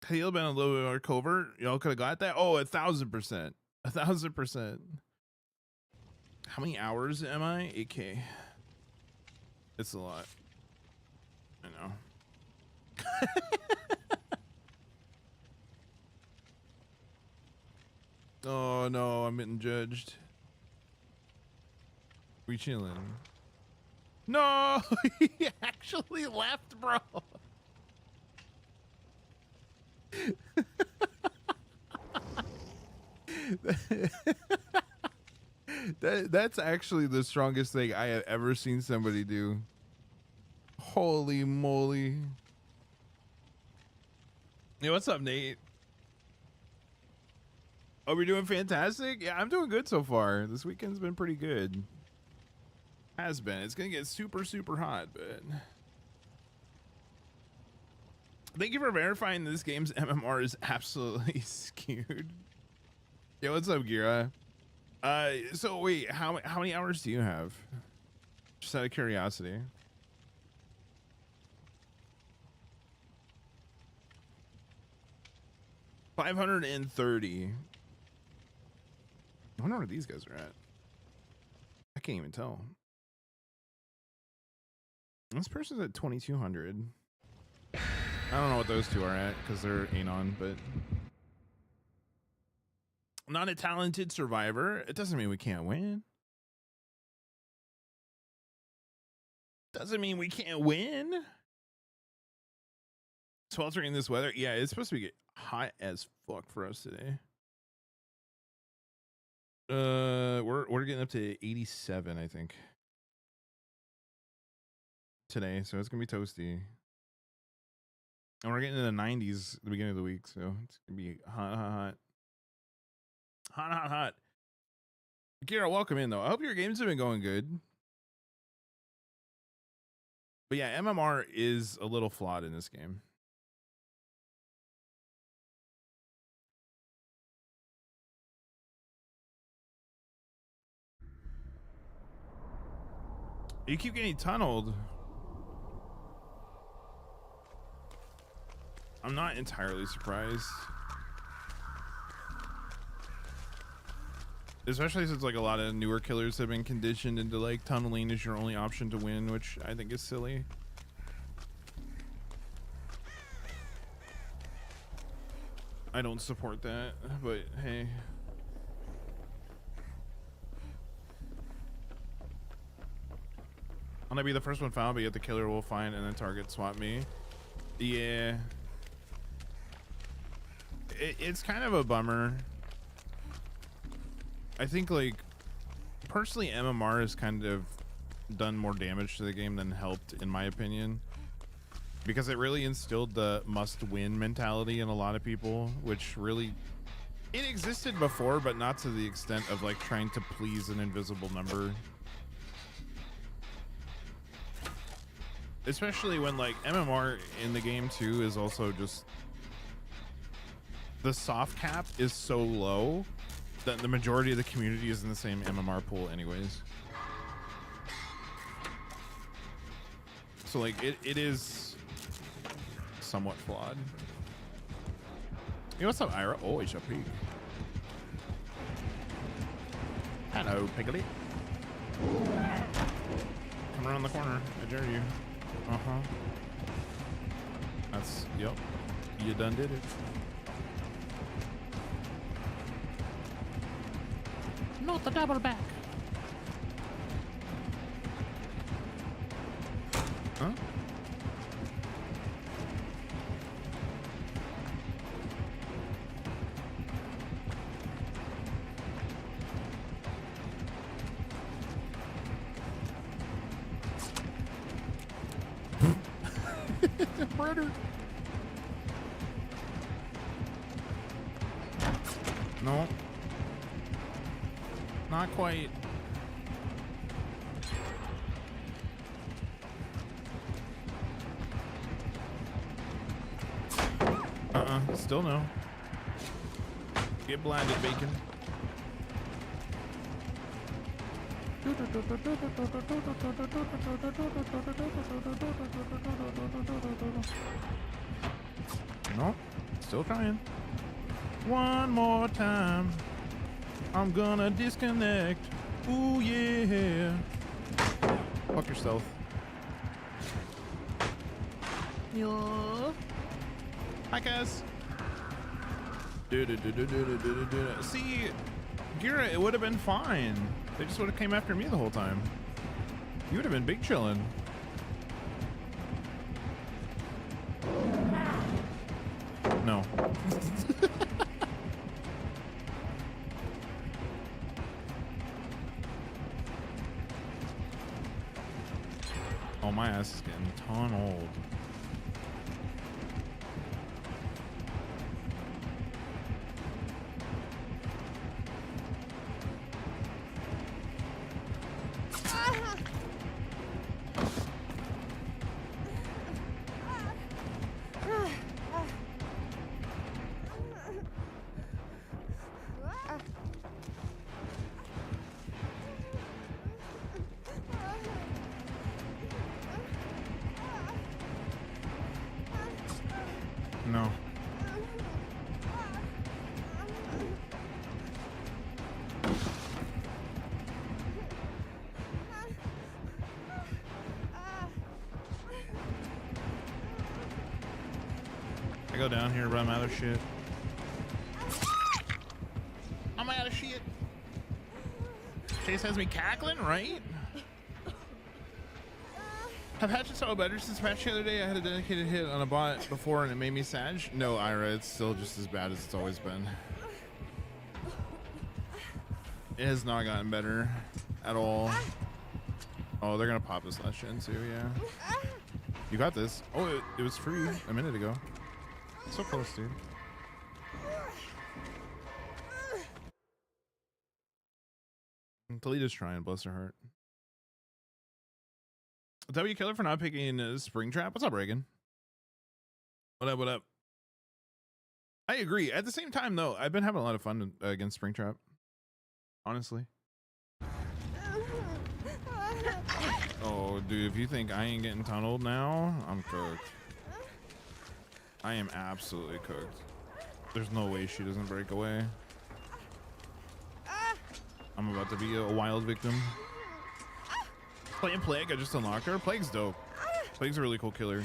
Had you been a little bit more covert, y'all could have got that. Oh, 1,000%. 1,000%. How many hours am I? 8K. It's a lot. I know. Oh no, I'm getting judged. We chilling. No, he actually left, bro. That's actually the strongest thing I have ever seen somebody do. Holy moly. Hey, what's up, Nate? Oh, we're doing fantastic? Yeah, I'm doing good so far. This weekend's been pretty good. Has been. It's gonna get super, super hot, but... Thank you for verifying this game's MMR is absolutely skewed. Yo, what's up, Gira? So wait, how many hours do you have? Just out of curiosity. $530. I wonder where these guys are at. I can't even tell. This person's at 2,200. I don't know what those two are at because they're Anon, but not a talented survivor. It doesn't mean we can't win. Doesn't mean we can't win. Sweltering this weather. Yeah, it's supposed to get hot as fuck for us today. We're getting up to 87, I think, today, so it's gonna be toasty. And we're getting in the 90s at the beginning of the week, so it's gonna be hot. Kira, welcome in though. I hope your games have been going good. But yeah, MMR is a little flawed in this game. You keep getting tunneled. I'm not entirely surprised. Especially since like a lot of newer killers have been conditioned into like tunneling is your only option to win, which I think is silly. I don't support that, but hey. I'm gonna be the first one found, but yet the killer will find and then target swap me. Yeah. It's kind of a bummer. I think, like, personally, MMR has kind of done more damage to the game than helped, in my opinion. Because it really instilled the must-win mentality in a lot of people, which really... It existed before, but not to the extent of, like, trying to please an invisible number. Especially when, like, MMR in the game, too, is also just... The soft cap is so low that the majority of the community is in the same MMR pool anyways. So, like, it is somewhat flawed. Hey, what's up, Ira? Oh, it's a pig. Hello, Piglet. Come around the corner. I dare you. Uh-huh. That's, yep. You done did it. Not the double back. Huh? Predator. No. Not quite. Still no. Get blinded, bacon. No. Still trying. One more time. I'm gonna disconnect. Ooh, yeah. Fuck yourself. Yeah. Hi, guys. See, Gira, it would have been fine. They just would have came after me the whole time. You would have been big chillin'. No. Oh, my ass is getting tunneled. No. I go down here, but I'm out of shit. I'm out of shit. Chase has me cackling, right? Have hatchets all better since patch the other day? I had a dedicated hit on a bot before and it made me sad. No, Ira, it's still just as bad as it's always been. It has not gotten better at all. Oh, they're gonna pop this last gen too, yeah. You got this. Oh, it was free a minute ago. So close, dude. Talita's trying, bless her heart. W Killer for not picking Springtrap. What's up, Reagan? What up, what up? I agree. At the same time, though, I've been having a lot of fun against Springtrap. Honestly. Oh, dude, if you think I ain't getting tunneled now, I'm cooked. I am absolutely cooked. There's no way she doesn't break away. I'm about to be a wild victim. Playing Plague, I just unlocked her. Plague's dope. Plague's a really cool killer.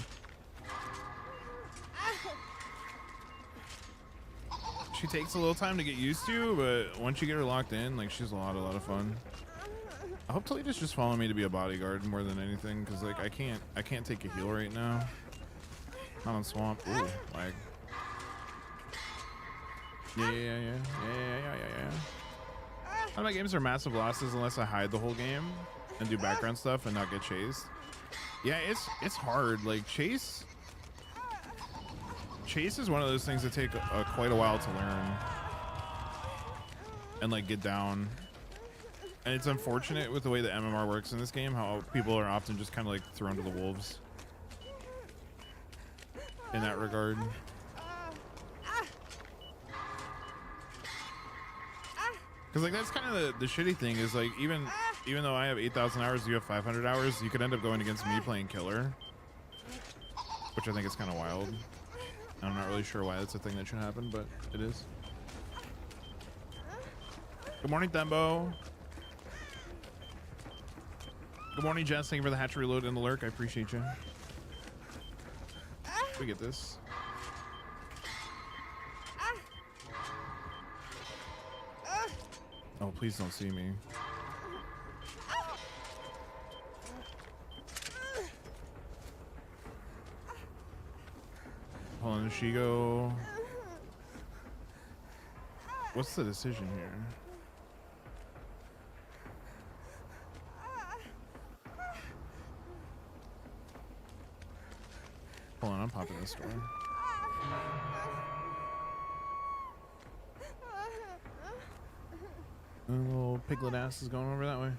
She takes a little time to get used to, but once you get her locked in, like, she's a lot of fun. I hope Talita's just following me to be a bodyguard more than anything, because like I can't take a heal right now. Not on swamp. Ooh, lag. Yeah. None of my games are massive losses unless I hide the whole game and do background stuff and not get chased. Yeah, it's hard. Like chase is one of those things that take quite a while to learn and like get down. And it's unfortunate with the way the MMR works in this game, how people are often just kind of like thrown to the wolves in that regard. Because like that's kind of the shitty thing is like even though I have 8,000 hours, you have 500 hours, you could end up going against me playing killer, which I think is kind of wild. I'm not really sure why that's a thing that should happen, but it is. Good morning, Thembo. Good morning, Jess. Thank you for the hatch reload and the lurk. I appreciate you. We get this. Oh, please don't see me. Hold on, does she go? What's the decision here? Hold on, I'm popping this door. Little piglet ass is going over that way.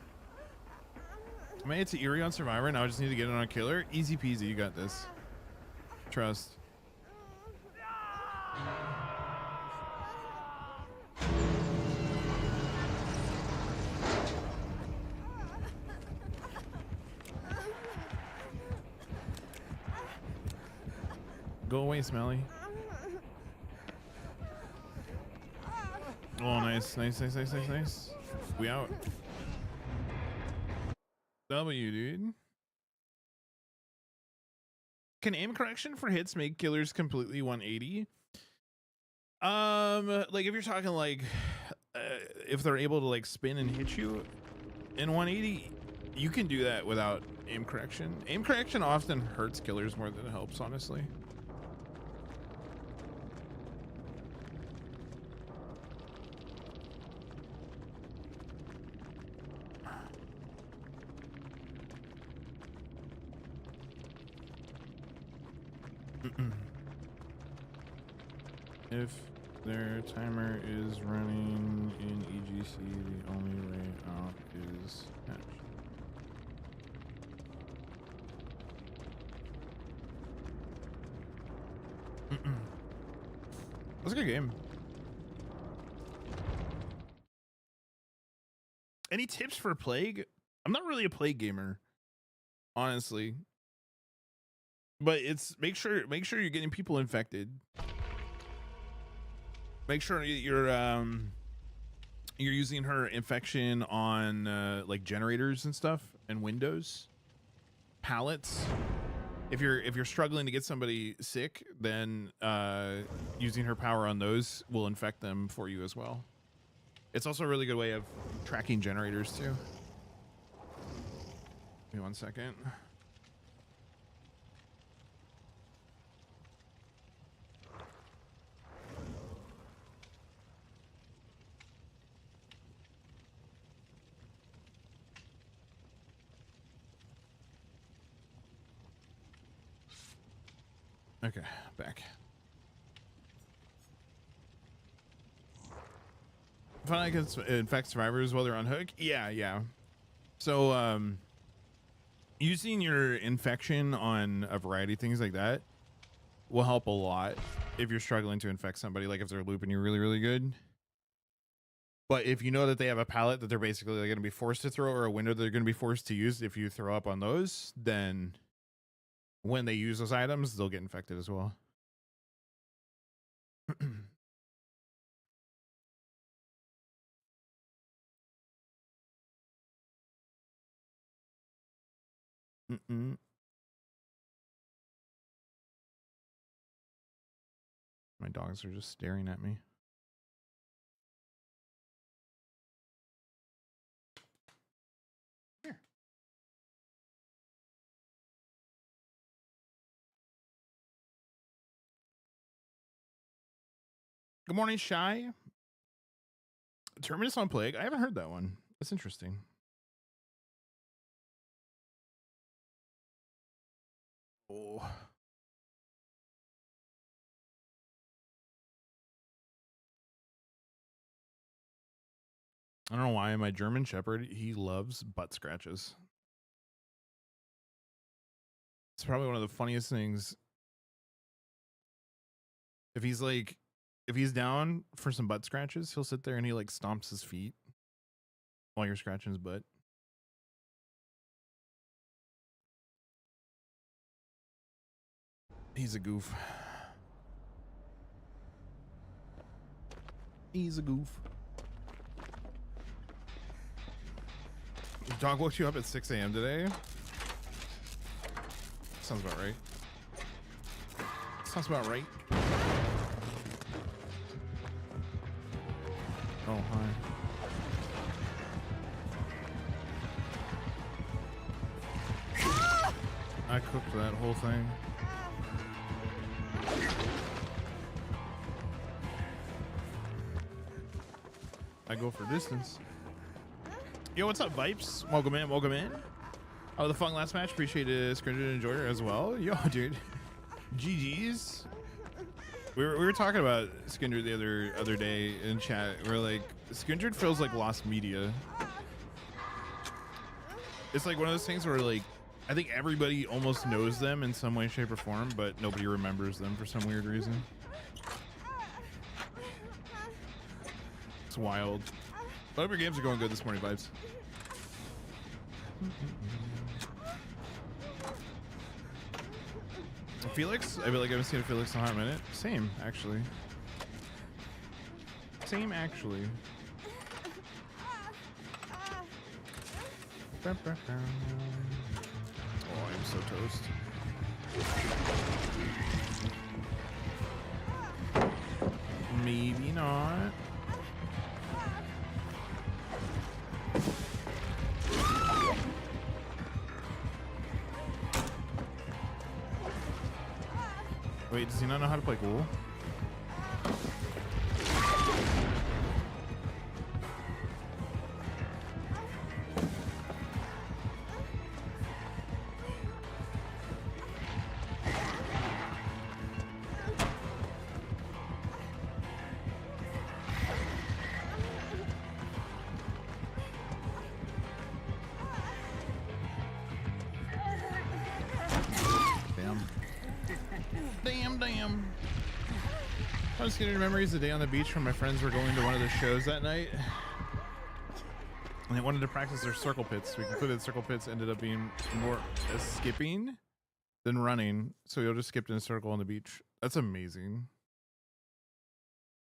I made it to Eerie on Survivor, now I just need to get it on Killer. Easy peasy, you got this. Trust. Go away, Smelly. Oh, nice, nice, nice, nice, nice, nice. We out. W, dude. Can aim correction for hits make killers completely 180? Like if you're talking like if they're able to like spin and hit you in 180, you can do that without aim correction. Aim correction often hurts killers more than it helps, honestly. If their timer is running in EGC, the only way out is hatch. That's a good game. Any tips for Plague? I'm not really a Plague gamer, honestly. But it's make sure you're getting people infected. Make sure you're using her infection on like generators and stuff and windows, pallets. If you're struggling to get somebody sick, then using her power on those will infect them for you as well. It's also a really good way of tracking generators too. Give me 1 second. Okay, back. Find I can infect survivors while they're on hook. Yeah. So using your infection on a variety of things like that will help a lot if you're struggling to infect somebody, like if they're looping you really, really good. But if you know that they have a pallet that they're basically going to be forced to throw, or a window that they're going to be forced to use, if you throw up on those, then when they use those items, they'll get infected as well. My dogs are just staring at me. Here. Good morning, Shy. Terminus on Plague. I haven't heard that one. That's interesting. Oh. I don't know why my German Shepherd, he loves butt scratches. It's probably one of the funniest things. If he's down for some butt scratches, he'll sit there and he like stomps his feet while you're scratching his butt. He's a goof. He's a goof. Your dog woke you up at 6 a.m. today? Sounds about right. Sounds about right. Oh, hi. I cooked that whole thing. I go for distance. Yo, what's up, Vipes? Welcome in, welcome in. Oh, the fun last match. Appreciate it, Scringer and Enjoyer as well. Yo, dude. GG's. We were talking about Skindred the other day in chat. We're like, Skindred feels like lost media. It's like one of those things where like, I think everybody almost knows them in some way, shape, or form, but nobody remembers them for some weird reason. It's wild. I hope your games are going good this morning, Vibes. Felix? I feel like I haven't seen a Felix in a hot minute. Same, actually. Same actually. Oh, I'm so toast. Maybe not. Wait, does he not know how to play Ghoul? Damn. I was getting memories of the day on the beach when my friends were going to one of the shows that night. And they wanted to practice their circle pits. We concluded circle pits ended up being more skipping than running. So we all just skipped in a circle on the beach. That's amazing.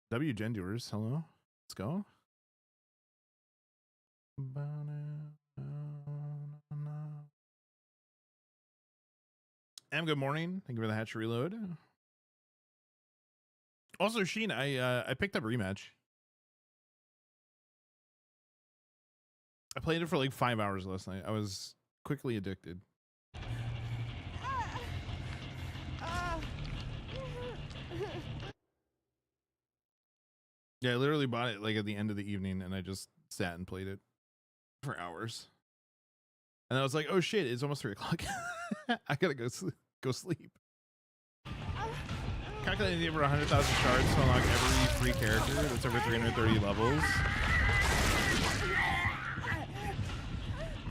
W Genders, hello. Let's go. Good morning. Thank you for the hatch reload. Also, Sheen, I picked up Rematch. I played it for like 5 hours last night. I was quickly addicted. Yeah, I literally bought it like at the end of the evening and I just sat and played it for hours. And I was like, oh shit, it's almost 3 o'clock. I gotta go sleep. Calculating over 100,000 shards to unlock every free character that's over 330 levels.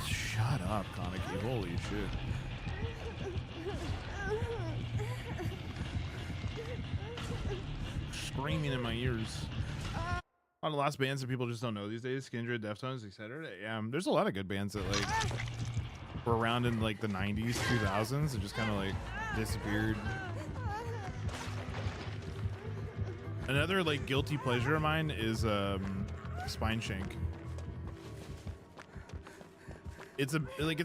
Shut up, Kaneki. Holy shit. Screaming in my ears. A lot of lost bands that people just don't know these days. Kindred, Deftones, etc. Yeah, there's a lot of good bands that like were around in like the 90s, 2000s and just kind of like disappeared. Another like guilty pleasure of mine is Spine Shank. It's a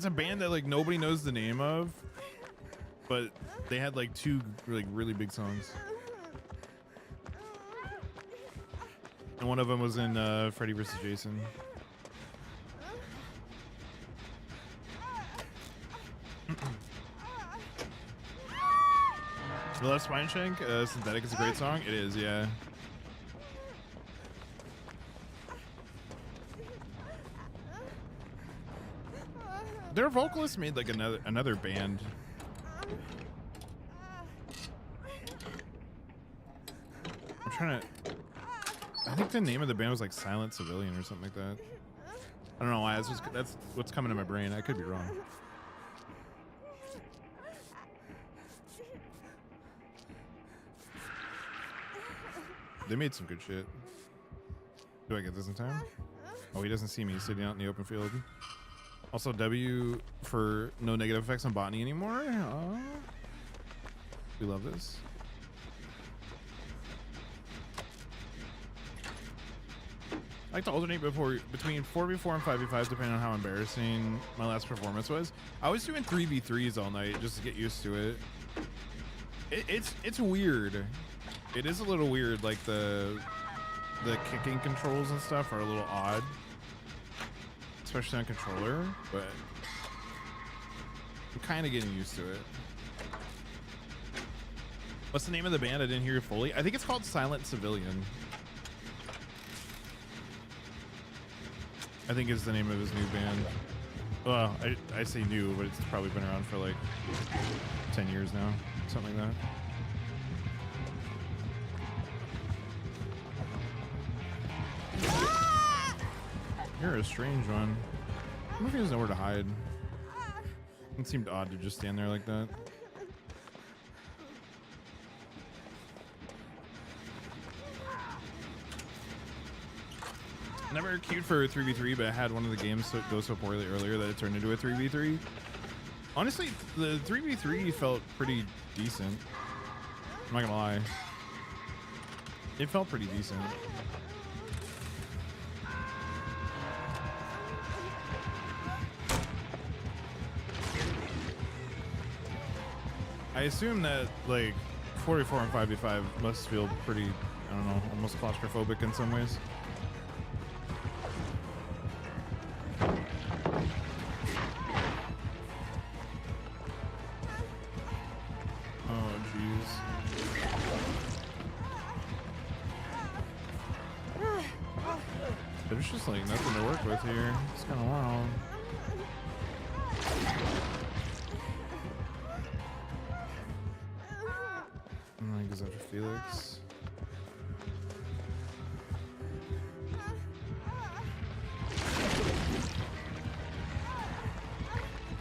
band that like nobody knows the name of, but they had like 2 like really big songs. And one of them was in Freddy vs. Jason. You love Spine Shank? Synthetic is a great song. It is, yeah. Their vocalist made like another band. I'm trying to. I think the name of the band was like Silent Civilian or something like that. I don't know why. That's what's coming to my brain. I could be wrong. They made some good shit. Do I get this in time? Oh, he doesn't see me sitting out in the open field. Also, W for no negative effects on botany anymore. Oh, we love this. I like to alternate between 4v4 and 5v5 depending on how embarrassing my last performance was. I was doing 3v3s all night just to get used to it. It's weird. It is a little weird, like the kicking controls and stuff are a little odd, especially on controller, but I'm kind of getting used to it. What's the name of the band? I didn't hear you fully. I think it's called Silent Civilian. I think is the name of his new band. Well, I say new, but it's probably been around for like 10 years now, something like that. You're a strange one. I wonder if he doesn't know where to hide. It seemed odd to just stand there like that. Never queued for a 3v3, but I had one of the games go so poorly earlier that it turned into a 3v3. Honestly, the 3v3 felt pretty decent. I'm not gonna lie. It felt pretty decent. I assume that like 44 and 5v5 must feel pretty, I don't know, almost claustrophobic in some ways. Oh jeez. There's just like nothing to work with here. It's kind of wild. And then goes after Felix.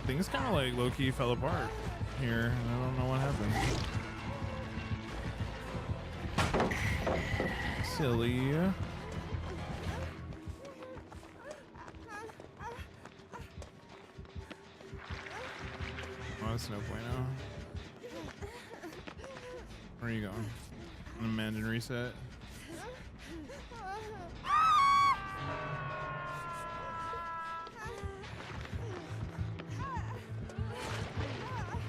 Things kind of like low-key fell apart here, and I don't know what happened. Silly. Oh, that's no bueno. Where are you going? Imagine reset.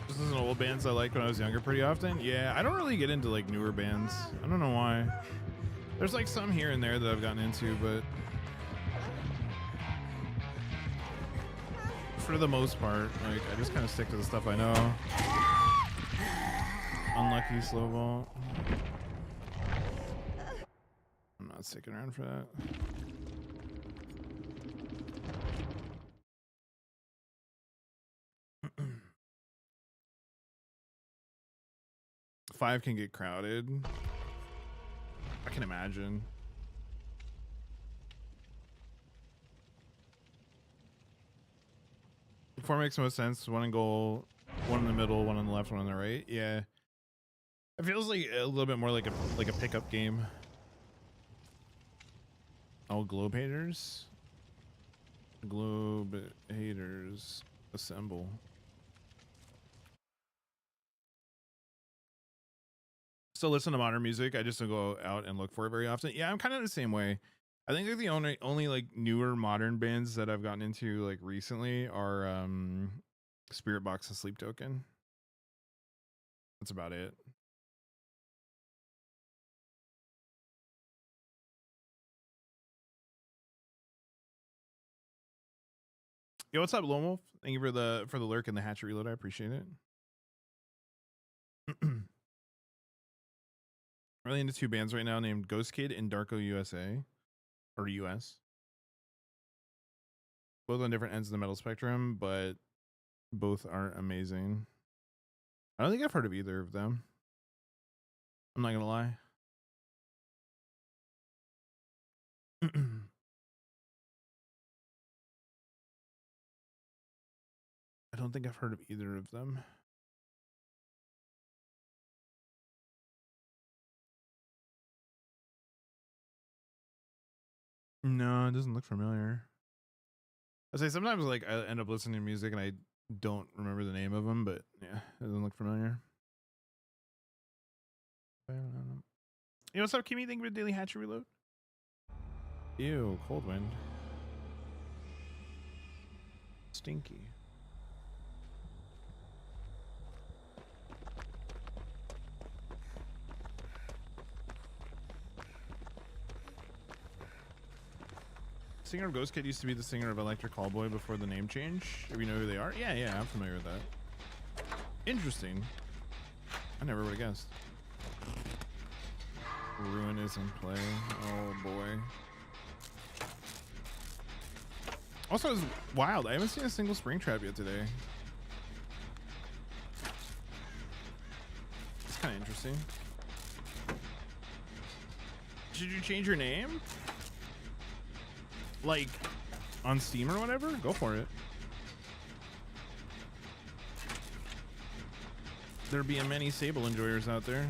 This is an old bands I liked when I was younger pretty often. Yeah, I don't really get into like newer bands. I don't know why. There's like some here and there that I've gotten into, but for the most part, like I just kind of stick to the stuff I know. Unlucky slow ball. I'm not sticking around for that. Five can get crowded. I can imagine. Four makes most sense. One in goal, one in the middle, one on the left, one on the right. Yeah. It feels like a little bit more like a pickup game. Oh, globe haters. Globe haters assemble. Still listen to modern music. I just don't go out and look for it very often. Yeah, I'm kind of the same way. I think like the only like newer modern bands that I've gotten into like recently are Spirit Box and Sleep Token. That's about it. Yo, what's up, Lone Wolf? Thank you for the lurk and the hatchet reload. I appreciate it. Really into two bands right now named Ghost Kid and Darko USA or US. Both on different ends of the metal spectrum, but both are amazing. I don't think I've heard of either of them. I'm not gonna lie. I don't think I've heard of either of them. No, it doesn't look familiar. I say sometimes like I end up listening to music and I don't remember the name of them, but yeah, it doesn't look familiar. Yo, what's up, Kimmy? Thank you for the daily hatchet reload. Ew, cold wind. Stinky. Singer of Ghost Kid used to be the singer of Electric Callboy before the name change. If you know who they are. Yeah, I'm familiar with that. Interesting. I never would have guessed. Ruin is in play. Oh boy. Also, it's wild. I haven't seen a single spring trap yet today. It's kind of interesting. Should you change your name? Like on Steam or whatever? Go for it. There be many Sable enjoyers out there.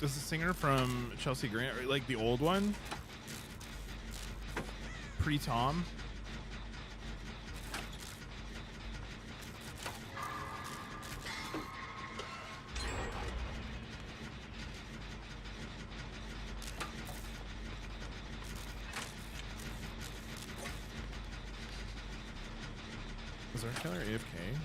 This is a singer from Chelsea Grant, like the old one? Pre-Tom? Is our killer AFK?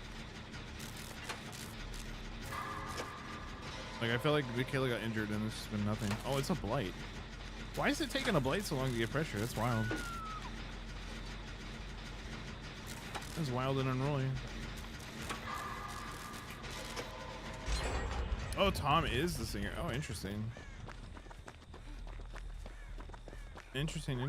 Like, I feel like the killer got injured and it's been nothing. Oh, it's a blight. Why is it taking a blight so long to get pressure? That's wild. That's wild and unruly. Oh, Tom is the singer. Oh, interesting. Interesting.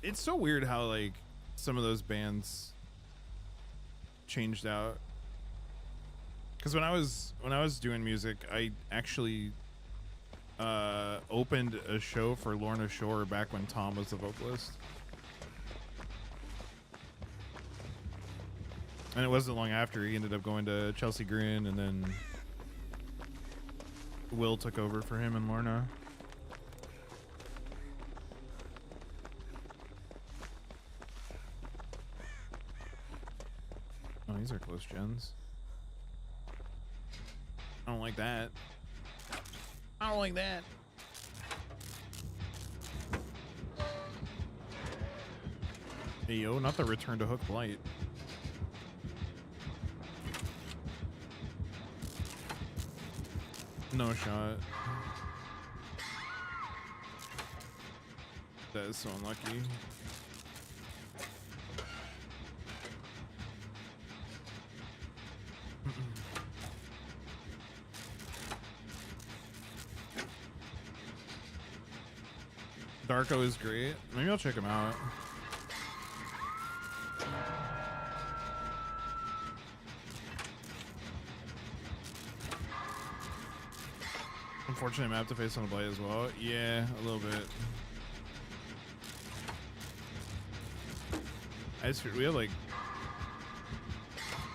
It's so weird how like some of those bands changed out. Because when I was doing music, I actually opened a show for Lorna Shore back when Tom was the vocalist. And it wasn't long after he ended up going to Chelsea Grin, and then Will took over for him and Lorna. Oh, these are close gens. I don't like that. I don't like that. Hey, yo, not the return to hook blight. No shot. That is so unlucky. Darko is great. Maybe I'll check him out. Unfortunately, I'm gonna have to face on a blade as well. Yeah, a little bit. We have like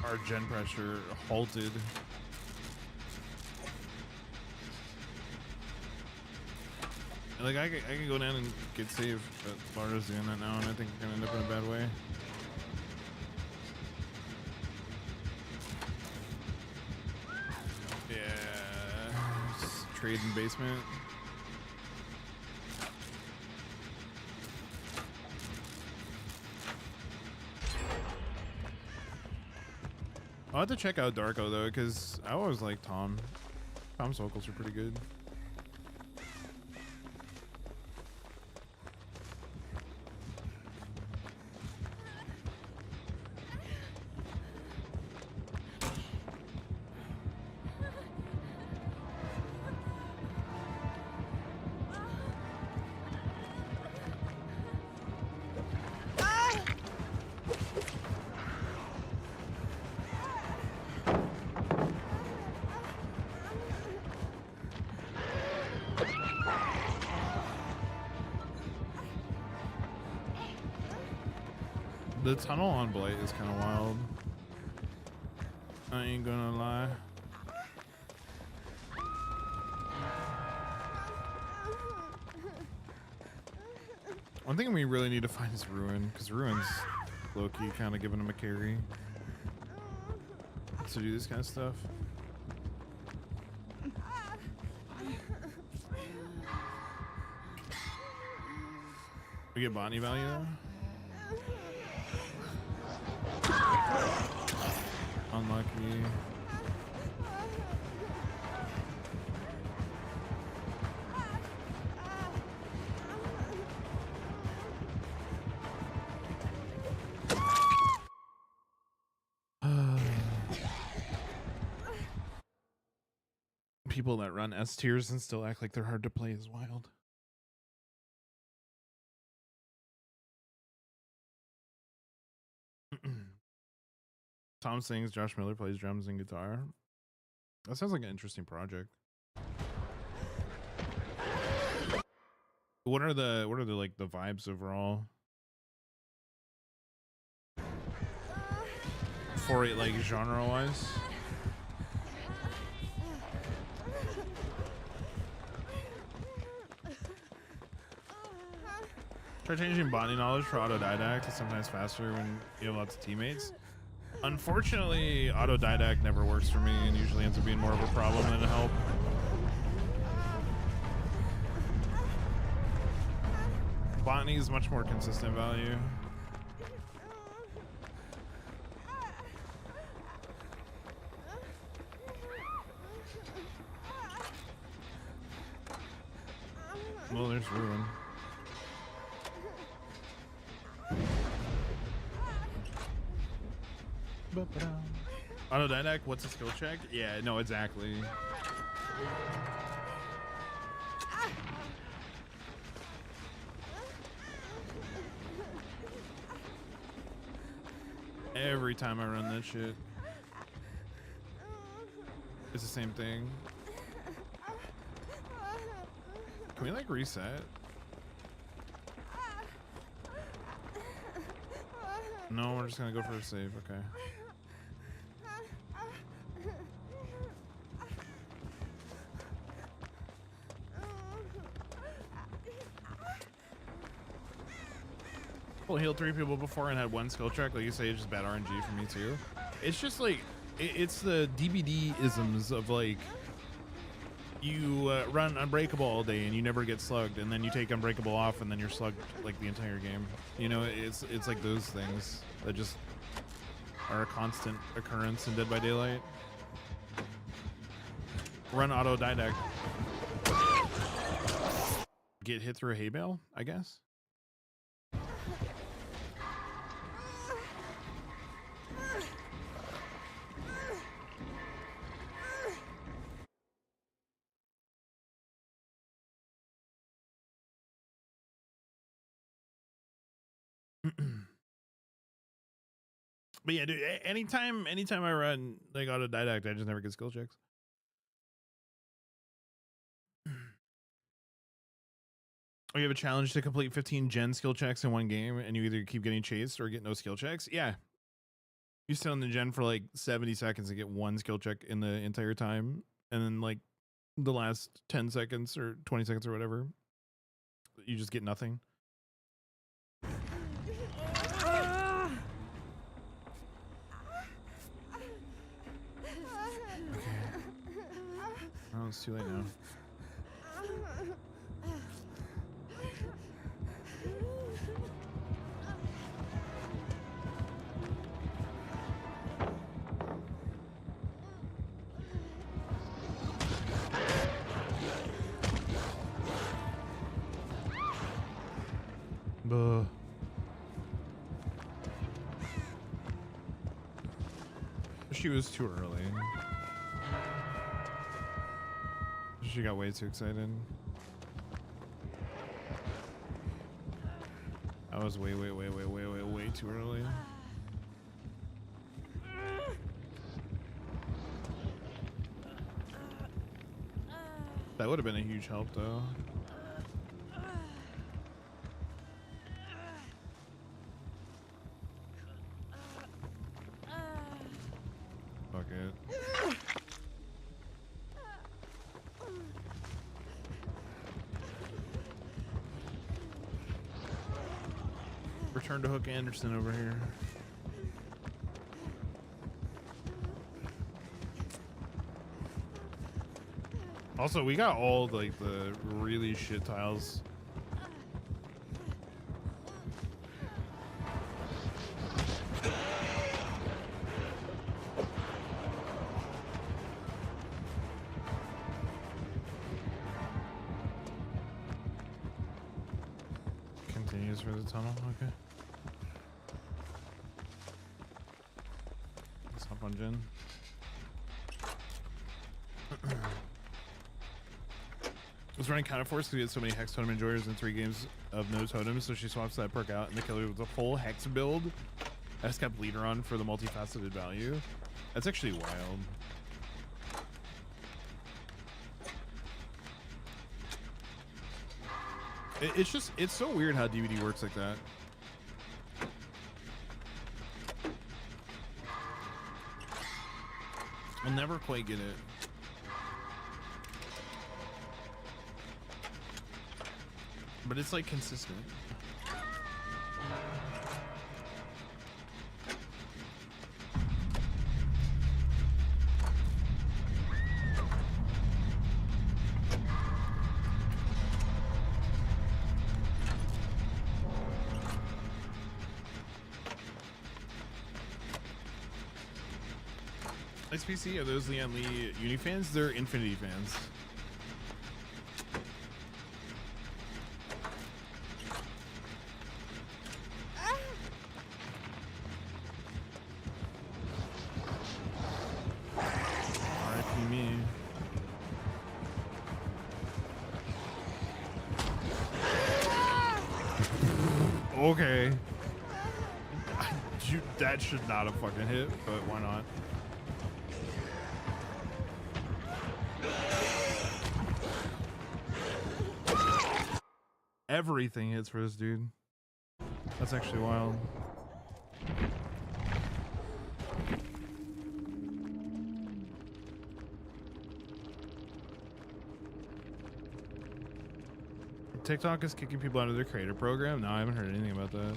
our gen pressure halted. Like I can go down and get saved, but Lara's doing that now, and I think we're gonna end up in a bad way. Yeah, just trade in basement. I'll have to check out Darko though, because I always like Tom. Tom's vocals are pretty good. The tunnel on Blight is kind of wild. I ain't gonna lie. One thing we really need to find is Ruin, because Ruin's low-key kind of giving him a carry to do this kind of stuff. We get Bonnie value though? Unlucky. People that run S tiers and still act like they're hard to play is wild. Tom sings, Josh Miller plays drums and guitar. That sounds like an interesting project. What are the like the vibes overall? For it, like genre wise? Try changing bonding knowledge for autodidact. It's sometimes faster when you have lots of teammates. Unfortunately, autodidact never works for me and usually ends up being more of a problem than a help. Botany is much more consistent value. Well, there's Ruin. Autodidact, what's a skill check? Yeah, no, exactly. Every time I run that shit, it's the same thing. Can we like reset? No, we're just gonna go for a save. Okay. Well, healed 3 people before and had 1 skill check. Like you say, it's just bad RNG for me too. It's just like it's the DBD isms of like you run Unbreakable all day and you never get slugged, and then you take Unbreakable off and then you're slugged like the entire game. You know, it's like those things that just are a constant occurrence in Dead by Daylight. Run Autodidact. Get hit through a hay bale, I guess. But yeah, dude, anytime I run like Autodidact, I just never get skill checks. Or you have a challenge to complete 15 gen skill checks in one game, and you either keep getting chased or get no skill checks. Yeah. You sit on the gen for like 70 seconds and get 1 skill check in the entire time. And then like the last 10 seconds or 20 seconds or whatever, you just get nothing. Oh, it's too late now. Buh. She was too early. She got way too excited. I was way too early. That would have been a huge help though. Fuck it. Return to Hook Anderson over here. Also, we got all like the really shit tiles. Continues for the tunnel, okay. Let's hop on Jen. I was running Counter Force because we had so many Hex totem enjoyers in 3 games of no totems, so she swaps that perk out and the killer with a full Hex build. I just kept leader on for the multifaceted value. That's actually wild. It's so weird how DVD works like that. I'll never quite get it. But it's like consistent. XPC, are those Leon Lee Uni fans? They're Infinity fans. RIP me. Okay. That should not have fucking hit, but why not? Everything hits for this dude. That's actually wild. TikTok is kicking people out of their creator program? No, I haven't heard anything about that.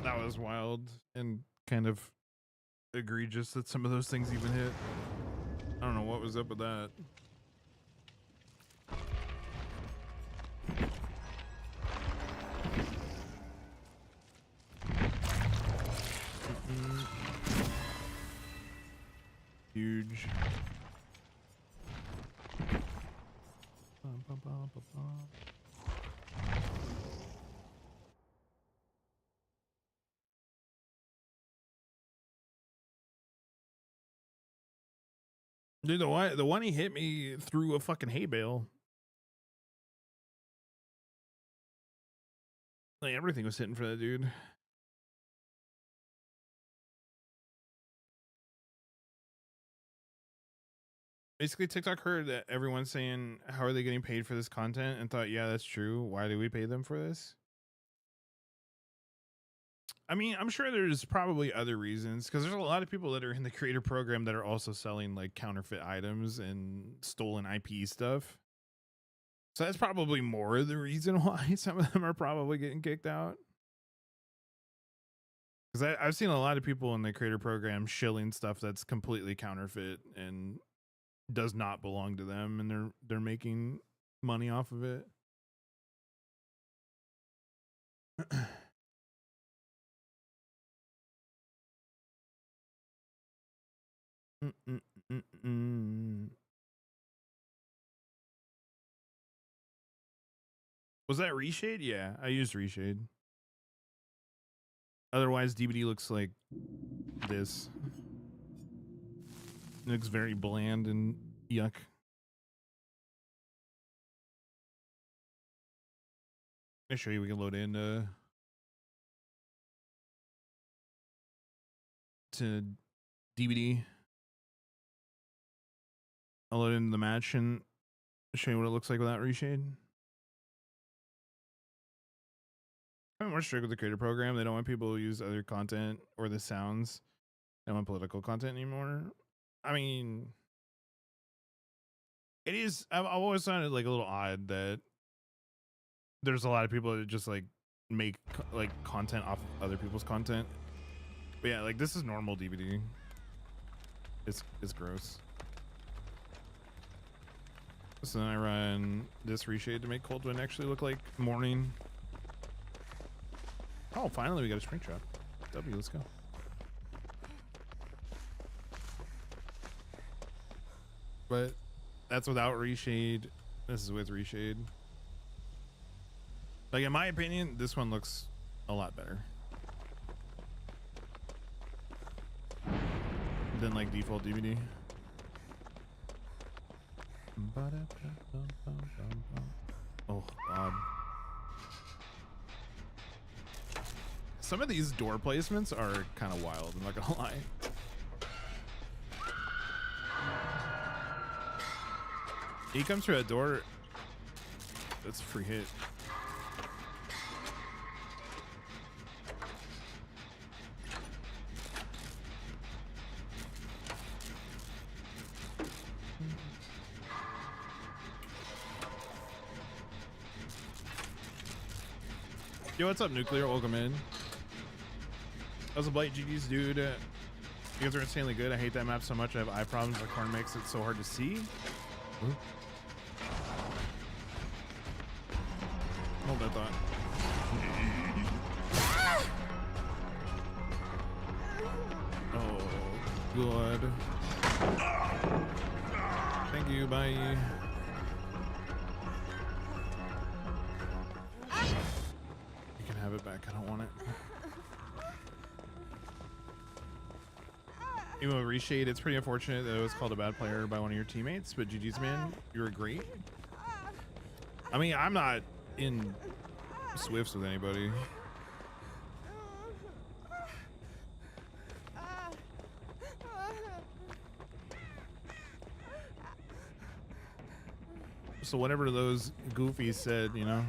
That was wild and kind of egregious that some of those things even hit. I don't know what was up with that. Huge. Dude, the one he hit me through a fucking hay bale. Like everything was hitting for that dude. Basically, TikTok heard that everyone's saying, how are they getting paid for this content? And thought, yeah, that's true. Why do we pay them for this? I mean, I'm sure there's probably other reasons, because there's a lot of people that are in the creator program that are also selling like counterfeit items and stolen IP stuff. So that's probably more of the reason why some of them are probably getting kicked out. Because I've seen a lot of people in the creator program shilling stuff that's completely counterfeit and does not belong to them, and they're making money off of it. Was that reshade? Yeah, I used reshade. Otherwise, DBD looks like this. It looks very bland and yuck. I'll show you. We can load in to DBD. I'll load into the match and show you what it looks like without reshade. I'm more strict with the creator program. They don't want people to use other content or the sounds. They don't want political content anymore. I mean, it is. I've always found it like a little odd that there's a lot of people that just like make like content off of other people's content. But yeah, like this is normal DVD. It's gross. So then I run this reshade to make Cold Twin actually look like morning. Oh, finally we got a spring trap. W, let's go. But that's without reshade. This is with reshade. Like in my opinion, this one looks a lot better than like default DVD. Oh God. Some of these door placements are kind of wild, I'm not gonna lie. He comes through a door. That's a free hit. Yo, what's up, Nuclear? Welcome in. That was a Blight GG's, dude. You guys are insanely good. I hate that map so much. I have eye problems. The corn makes it so hard to see. Ooh. Hold that thought. good. Thank you, bye. You can have it back. I don't want it. Even with Reshade, it's pretty unfortunate that it was called a bad player by one of your teammates, but GG's, man, you were great. I mean, I'm not in Swifts with anybody. So whatever those goofies said, you know,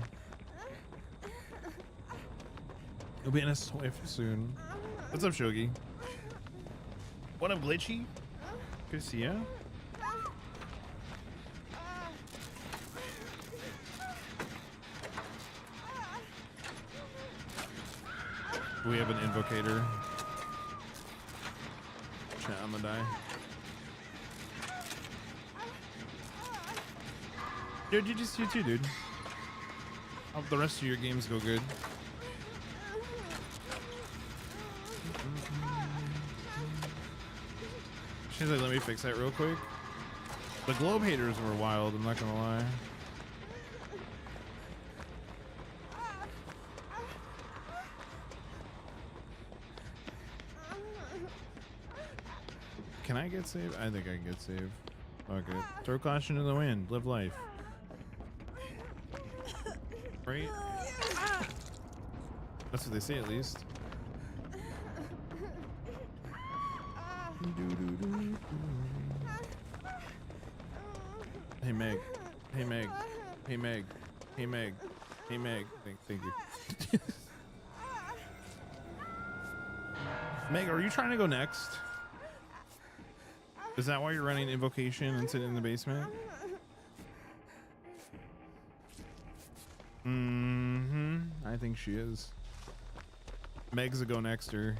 you'll be in a Swift soon. What's up, Shogi? What up, Glitchy? Good to see ya. We have an invocator. Chat, I'm gonna die. Dude, you too, dude. Hope the rest of your games go good. She's like, let me fix that real quick. The globe haters were wild, I'm not gonna lie. Can I get saved? I think I can get saved. Okay. Throw caution to the wind. Live life. Right? That's what they say, at least. Hey Meg. Hey Meg. Hey Meg. Hey Meg. Hey Meg. Thank you. Meg, are you trying to go next? Is that why you're running invocation and sitting in the basement? Mm-hmm. I think she is. Meg's a go nexter.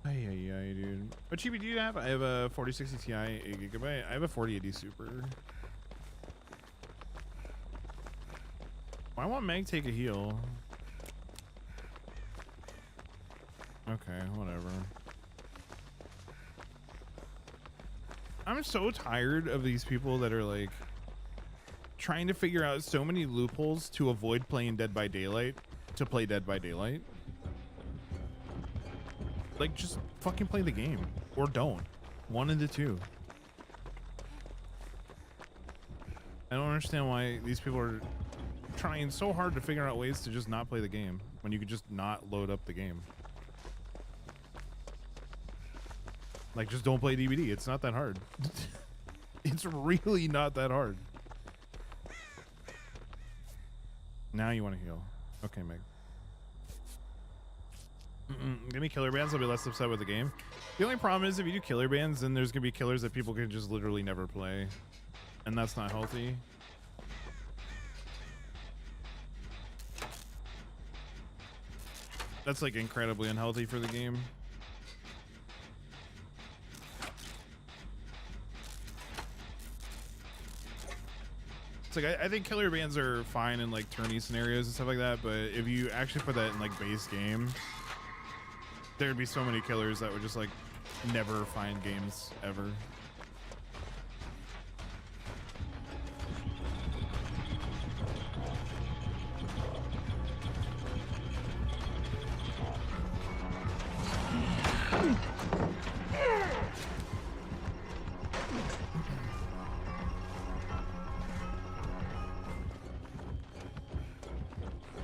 Ay, dude. What GB do you have? I have a 4060 Ti, 8GB. I have a 4080 Super. Why won't Meg take a heal? Okay, whatever. I'm so tired of these people that are like trying to figure out so many loopholes to avoid playing Dead by Daylight to play Dead by Daylight. Like, just fucking play the game or don't. One of the two. I don't understand why these people are trying so hard to figure out ways to just not play the game when you could just not load up the game. Like, just don't play DVD. It's not that hard. It's really not that hard. Now you want to heal. Okay, Meg. Give me killer bans, I'll be less upset with the game. The only problem is if you do killer bans, then there's gonna be killers that people can just literally never play, and that's not healthy. That's like incredibly unhealthy for the game. It's like I think killer bans are fine in like tourney scenarios and stuff like that, but if you actually put that in like base game, there'd be so many killers that would just like never find games ever.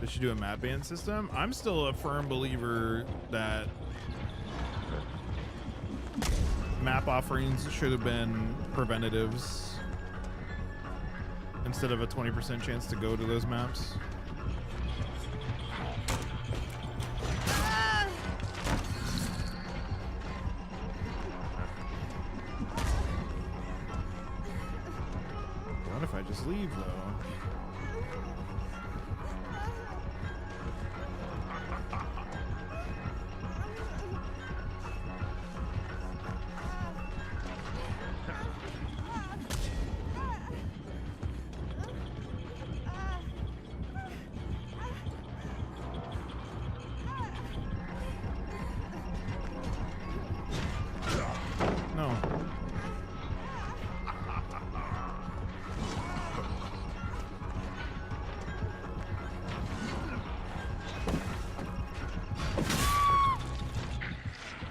They should do a map ban system. I'm still a firm believer that map offerings should have been preventatives instead of a 20% chance to go to those maps. What if I just leave though?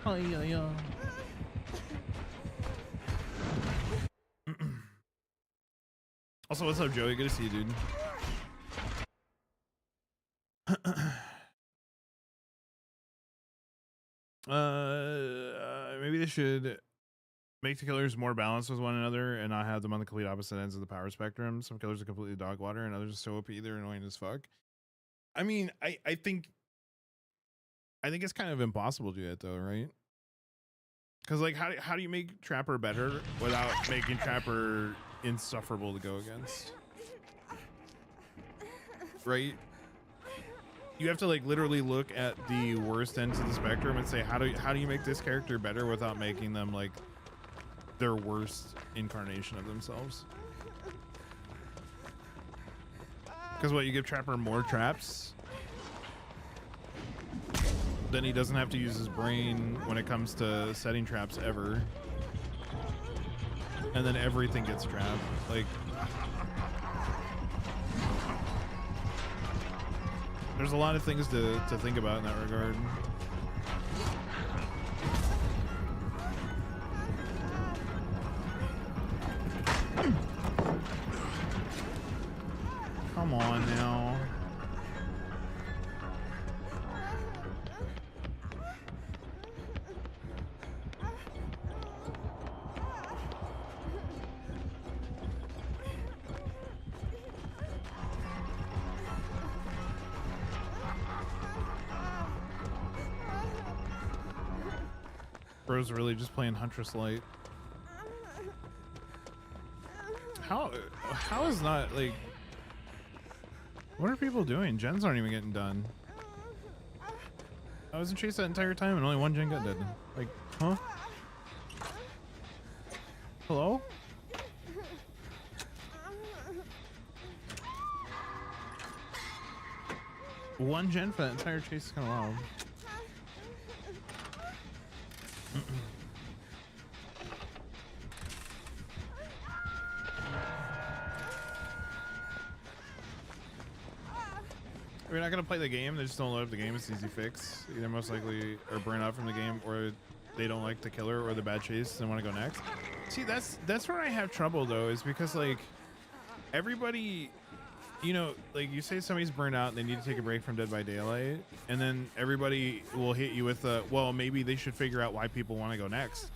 Oh, yeah, yeah. Also, what's up, Joey? Good to see you, dude. Maybe they should make the killers more balanced with one another and not have them on the complete opposite ends of the power spectrum. Some killers are completely dog water and others are so OP they're annoying as fuck. I mean, I think it's kind of impossible to do that though, right? Because like how do you make Trapper better without making Trapper insufferable to go against? Right? You have to like literally look at the worst ends of the spectrum and say how do you make this character better without making them like their worst incarnation of themselves? Because what, you give Trapper more traps, then he doesn't have to use his brain when it comes to setting traps ever, and then everything gets trapped. Like, there's a lot of things to think about in that regard. Come on now. Bro's really just playing Huntress light. How is not like, what are people doing? Gens aren't even getting done. I was in chase that entire time and only one gen got dead. Like, huh? Hello? One gen for that entire chase is kind of wild. If you're not gonna play the game, they just don't load up the game. It's an easy fix. Either most likely are burn out from the game, or they don't like the killer or the bad chase and want to go next. See, that's where I have trouble though, is because like everybody, you know, like you say somebody's burnt out and they need to take a break from Dead by Daylight, and then everybody will hit you with well, maybe they should figure out why people want to go next.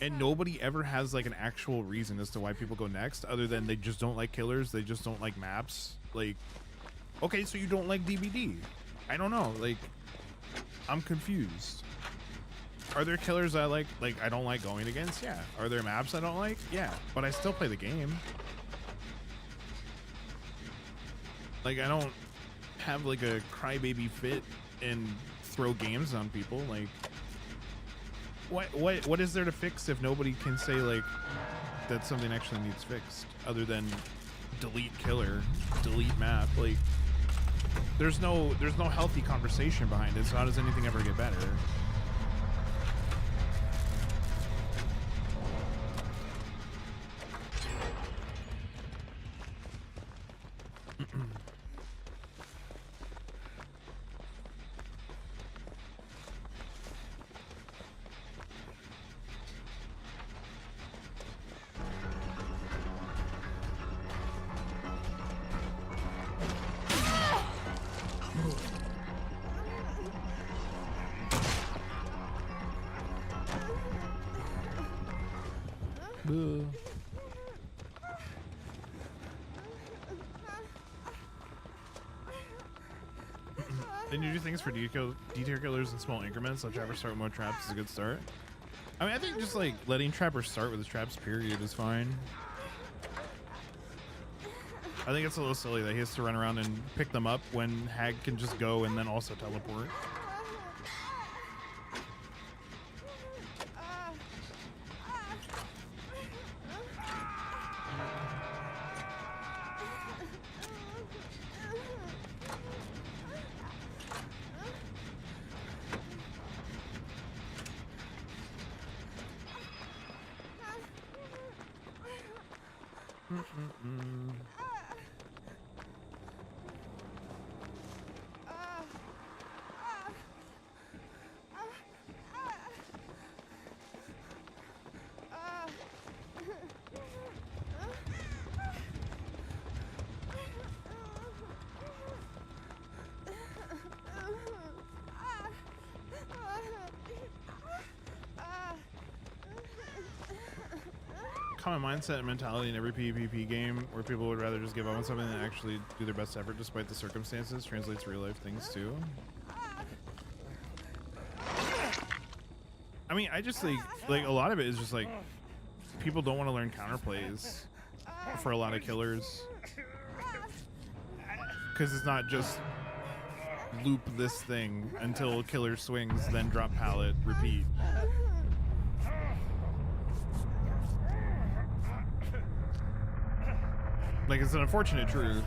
And nobody ever has like an actual reason as to why people go next, other than they just don't like killers, they just don't like maps. Like, okay, so you don't like DBD. I don't know, like, I'm confused. Are there killers I like I don't like going against? Yeah. Are there maps I don't like? Yeah, but I still play the game. Like, I don't have like a crybaby fit and throw games on people. Like, what is there to fix if nobody can say like that something actually needs fixed, other than delete killer, delete map? Like, there's no healthy conversation behind it. So how does anything ever get better? Then you do things for detail killers in small increments. Let Trapper start with more traps is a good start. I mean, I think just like letting Trapper start with his traps period is fine. I think it's a little silly that he has to run around and pick them up when Hag can just go and then also teleport. common mindset and mentality in every PvP game where people would rather just give up on something than actually do their best effort despite the circumstances. Translates to real life things too. I mean, I just like a lot of it is just like people don't want to learn counterplays for a lot of killers because it's not just loop this thing until killer swings, then drop pallet, repeat. Like, it's an unfortunate truth.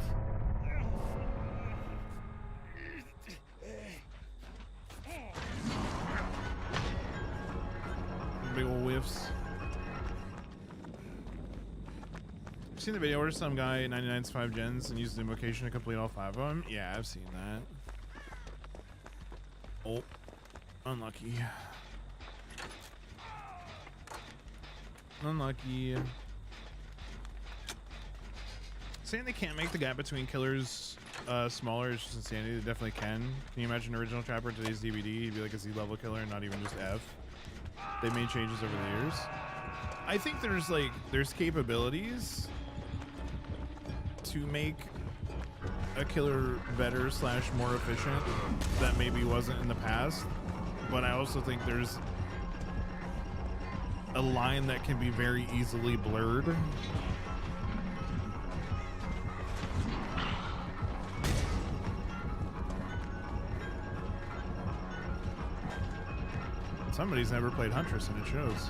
Big ol' whiffs. I've seen the video where some guy 99s 5 gens and used the invocation to complete all 5 of them. Yeah, I've seen that. Oh, unlucky. Unlucky. Saying they can't make the gap between killers smaller is just insanity. They definitely can. Can you imagine original Trapper today's DVD? He'd be like a Z level killer and not even just F. They made changes over the years. I think there's capabilities to make a killer better / more efficient that maybe wasn't in the past, but I also think there's a line that can be very easily blurred. Somebody's never played Huntress and it shows.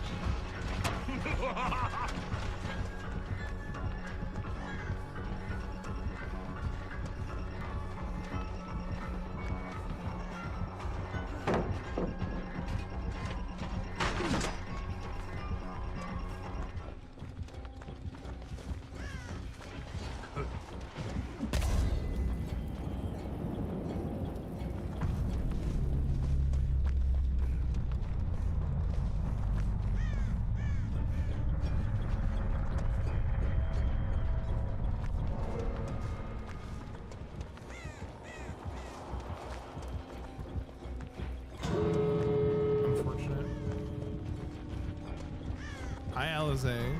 Hi, Alize.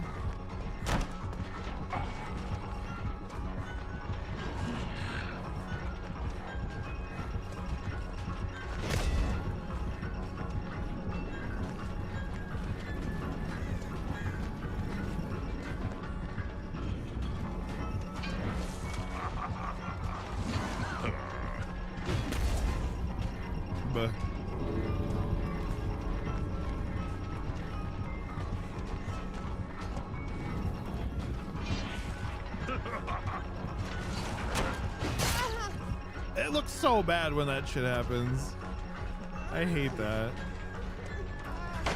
But it looks so bad when that shit happens. I hate that.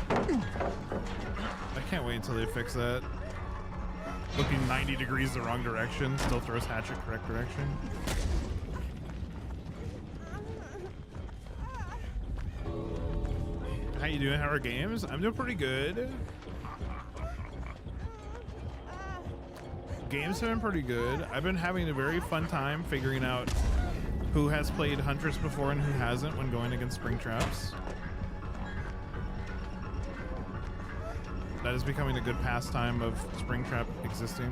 I can't wait until they fix that. Looking 90 degrees the wrong direction, still throws hatchet correct direction. How you doing? How are games? I'm doing pretty good. Games have been pretty good. I've been having a very fun time figuring out who has played Huntress before and who hasn't when going against spring traps. That is becoming a good pastime of spring trap existing.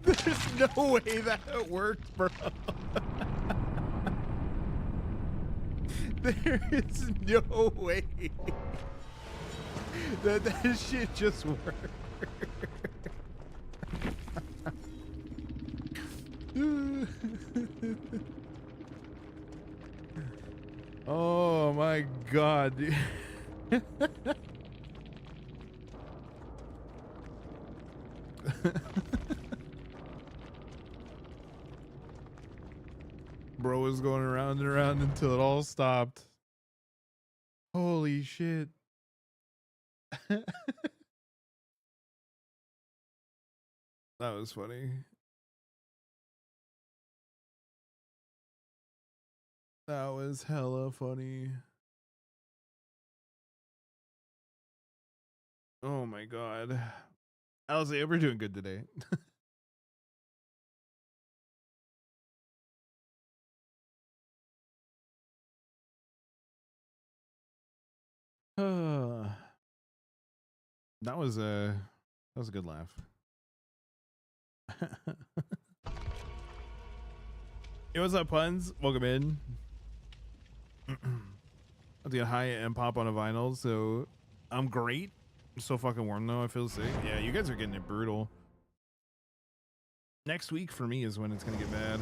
There's no way that worked, bro. There is no way that shit just worked. Oh my god, dude. going around and around until it all stopped. Holy shit. That was funny. That was hella funny. Oh my god. Alice, we're doing good today. That was a good laugh. Hey, what's up, puns? Welcome in. I have to get high and pop on a vinyl, so I'm great. I'm so fucking warm though. I feel sick. Yeah, you guys are getting it brutal. Next week for me is when it's gonna get bad.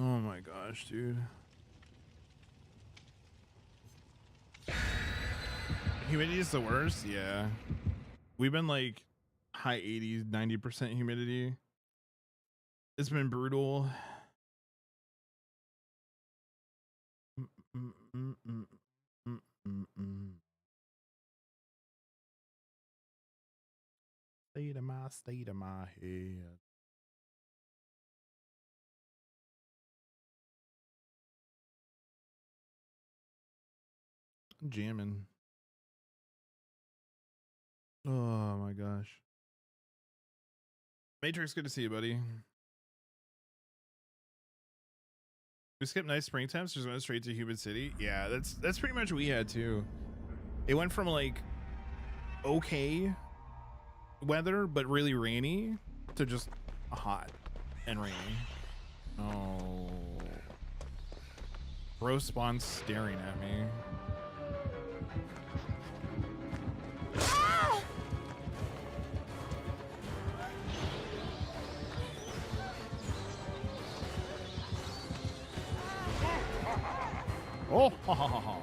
Oh my gosh, dude. Humidity is the worst. Yeah. We've been like high 80s, 90% humidity. It's been brutal. State of my head. I'm jamming. Oh my gosh. Matrix, good to see you, buddy. We skipped nice spring temps, just went straight to humid city. Yeah, that's pretty much what we had too. It went from like okay weather but really rainy to just hot and rainy. Oh, bro spawn's staring at me. Oh, ha ha ha ha.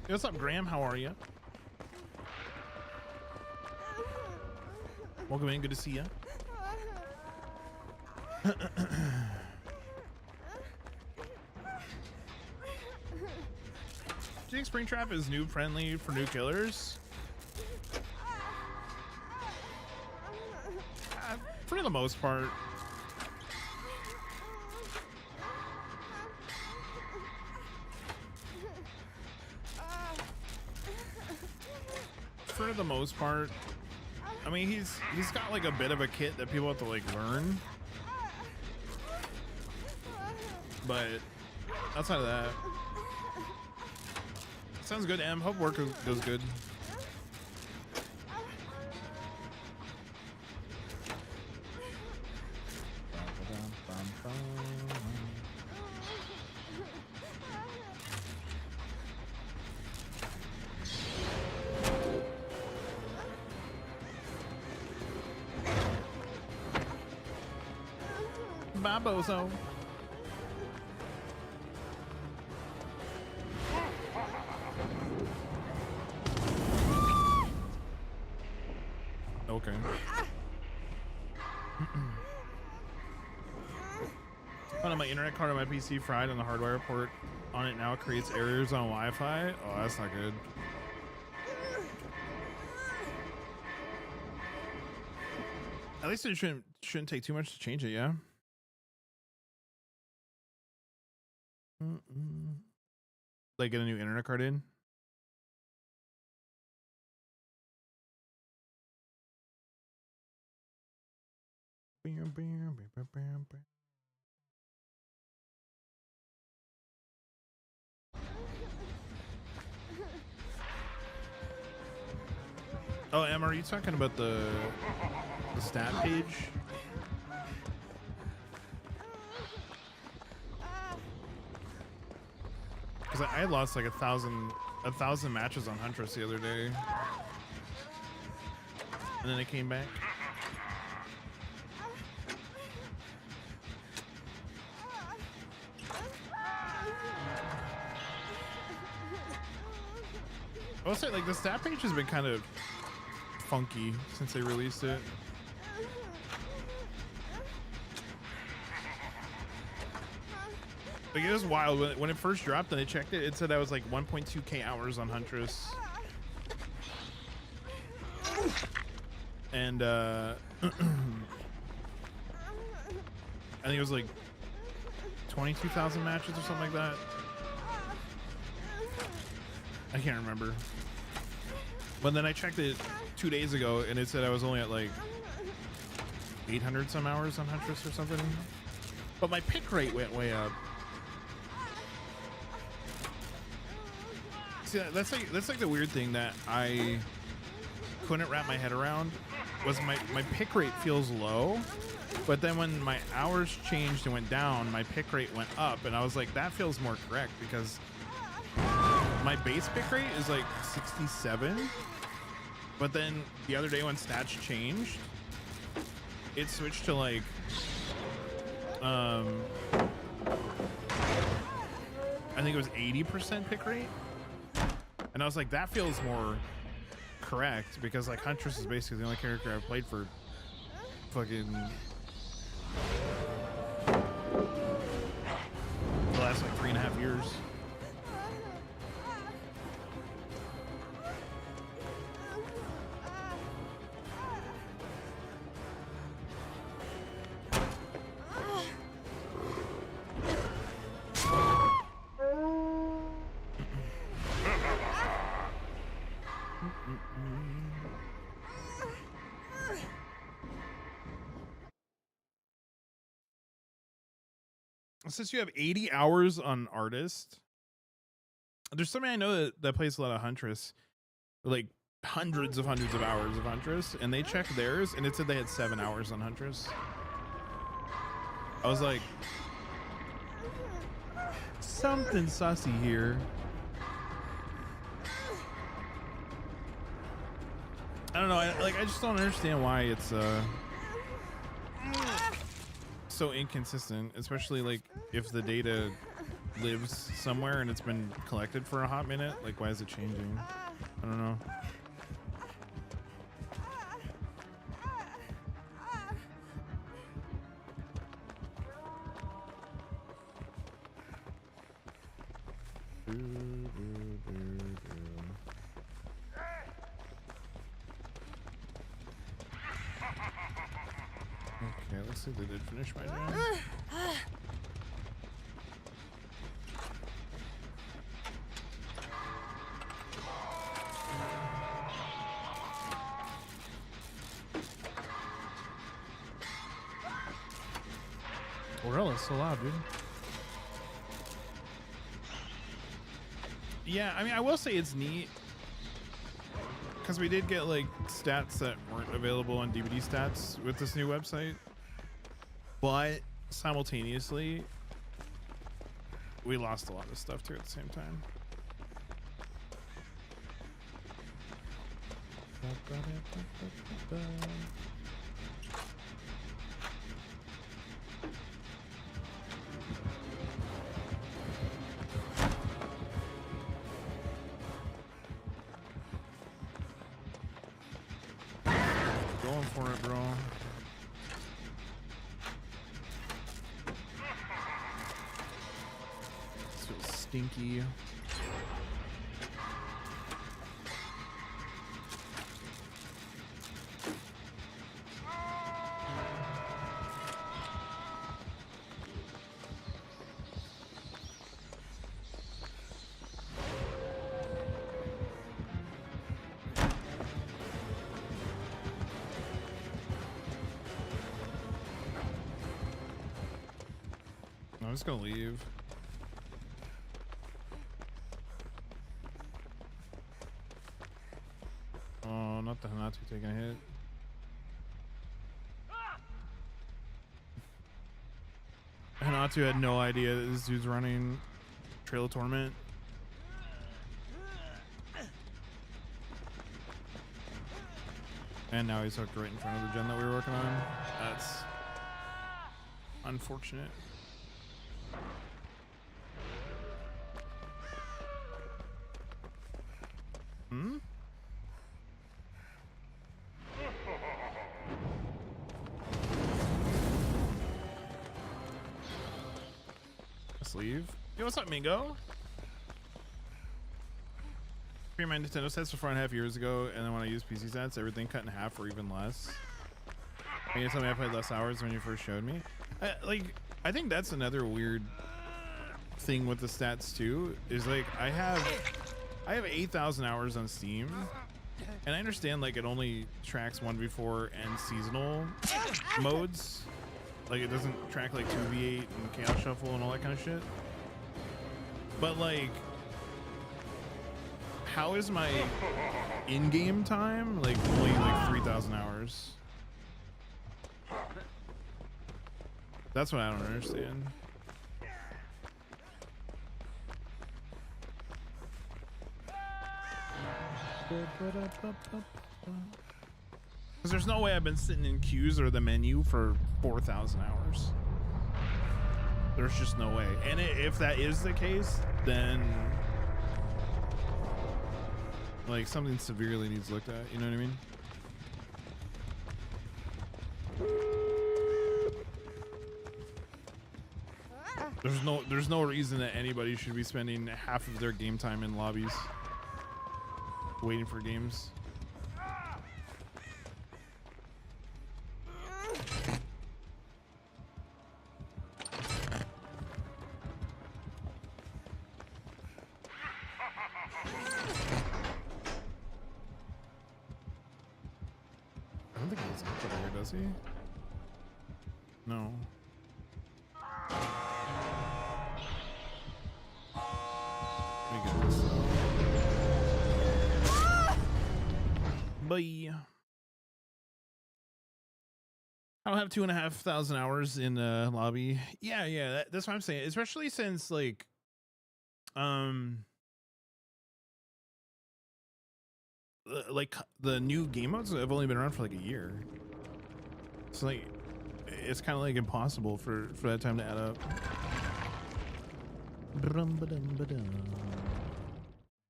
Hey, what's up, Graham? How are you? Welcome in. Good to see you. Do you think Springtrap is noob friendly for new killers? For the most part. For the most part. I mean, he's got like a bit of a kit that people have to like learn, but outside of that, sounds good. M, hope work goes good. Bozo. Okay. Found my internet card on my PC fried on the hardware port on it now, it creates errors on Wi-Fi. Oh, that's not good. At least it shouldn't take too much to change it, yeah. Like get a new internet card in. Oh, Emma, are you talking about the stat page? Because I had lost like a thousand matches on Huntress the other day, and then it came back. I will say, like, the stat page has been kind of funky since they released it. Like, it was wild when it first dropped and I checked it. It said I was like 1.2k hours on Huntress, and I think it was like 22,000 matches or something like that. I can't remember. But then I checked it 2 days ago and it said I was only at like 800 some hours on Huntress or something. But my pick rate went way up. See, that's like the weird thing that I couldn't wrap my head around was my pick rate feels low, but then when my hours changed and went down, my pick rate went up, and I was like, that feels more correct because my base pick rate is like 67, but then the other day when stats changed, it switched to like I think it was 80% pick rate, and I was like, that feels more correct because like Huntress is basically the only character I've played for fucking the last like 3.5 years. Since you have 80 hours on Artist, there's somebody I know that plays a lot of Huntress, like hundreds of hours of Huntress, and they checked theirs and it said they had 7 hours on Huntress. I was like, something sussy here. I don't know. I just don't understand why it's so inconsistent, especially like if the data lives somewhere and it's been collected for a hot minute. Like, why is it changing? I don't know. Okay, let's see if they did finish my job. Aurella's so loud, dude. Yeah, I mean, I will say it's neat because we did get like stats that weren't available on DVD stats with this new website, but simultaneously we lost a lot of stuff too at the same time. Going for it, bro. This feels stinky. I'm just gonna leave. Oh, not the Huntress taking a hit. Hanatu had no idea that this dude's running Trail of Torment. And now he's hooked right in front of the gen that we were working on. That's unfortunate. Hmm? Let's leave. Yo, what's up, Mingo? Free my Nintendo sets for 4.5 years ago, and then when I used PC sets, everything cut in half or even less. Can you tell me I played less hours when you first showed me? I think that's another weird thing with the stats too. Is like I have 8,000 hours on Steam, and I understand like it only tracks 1v4 and seasonal modes. Like it doesn't track like 2v8 and Chaos Shuffle and all that kind of shit. But like, how is my in-game time like only like 3,000 hours? That's what I don't understand. Because there's no way I've been sitting in queues or the menu for 4,000 hours. There's just no way. And if that is the case, then like something severely needs looked at. You know what I mean? There's no reason that anybody should be spending half of their game time in lobbies waiting for games. I don't think he's up over here, does he? No. Let me get this. Bye. I don't have 2,500 hours in lobby. Yeah, that's what I'm saying. Especially since like, like the new game modes have only been around for like a year. So like, it's kind of like impossible for that time to add up.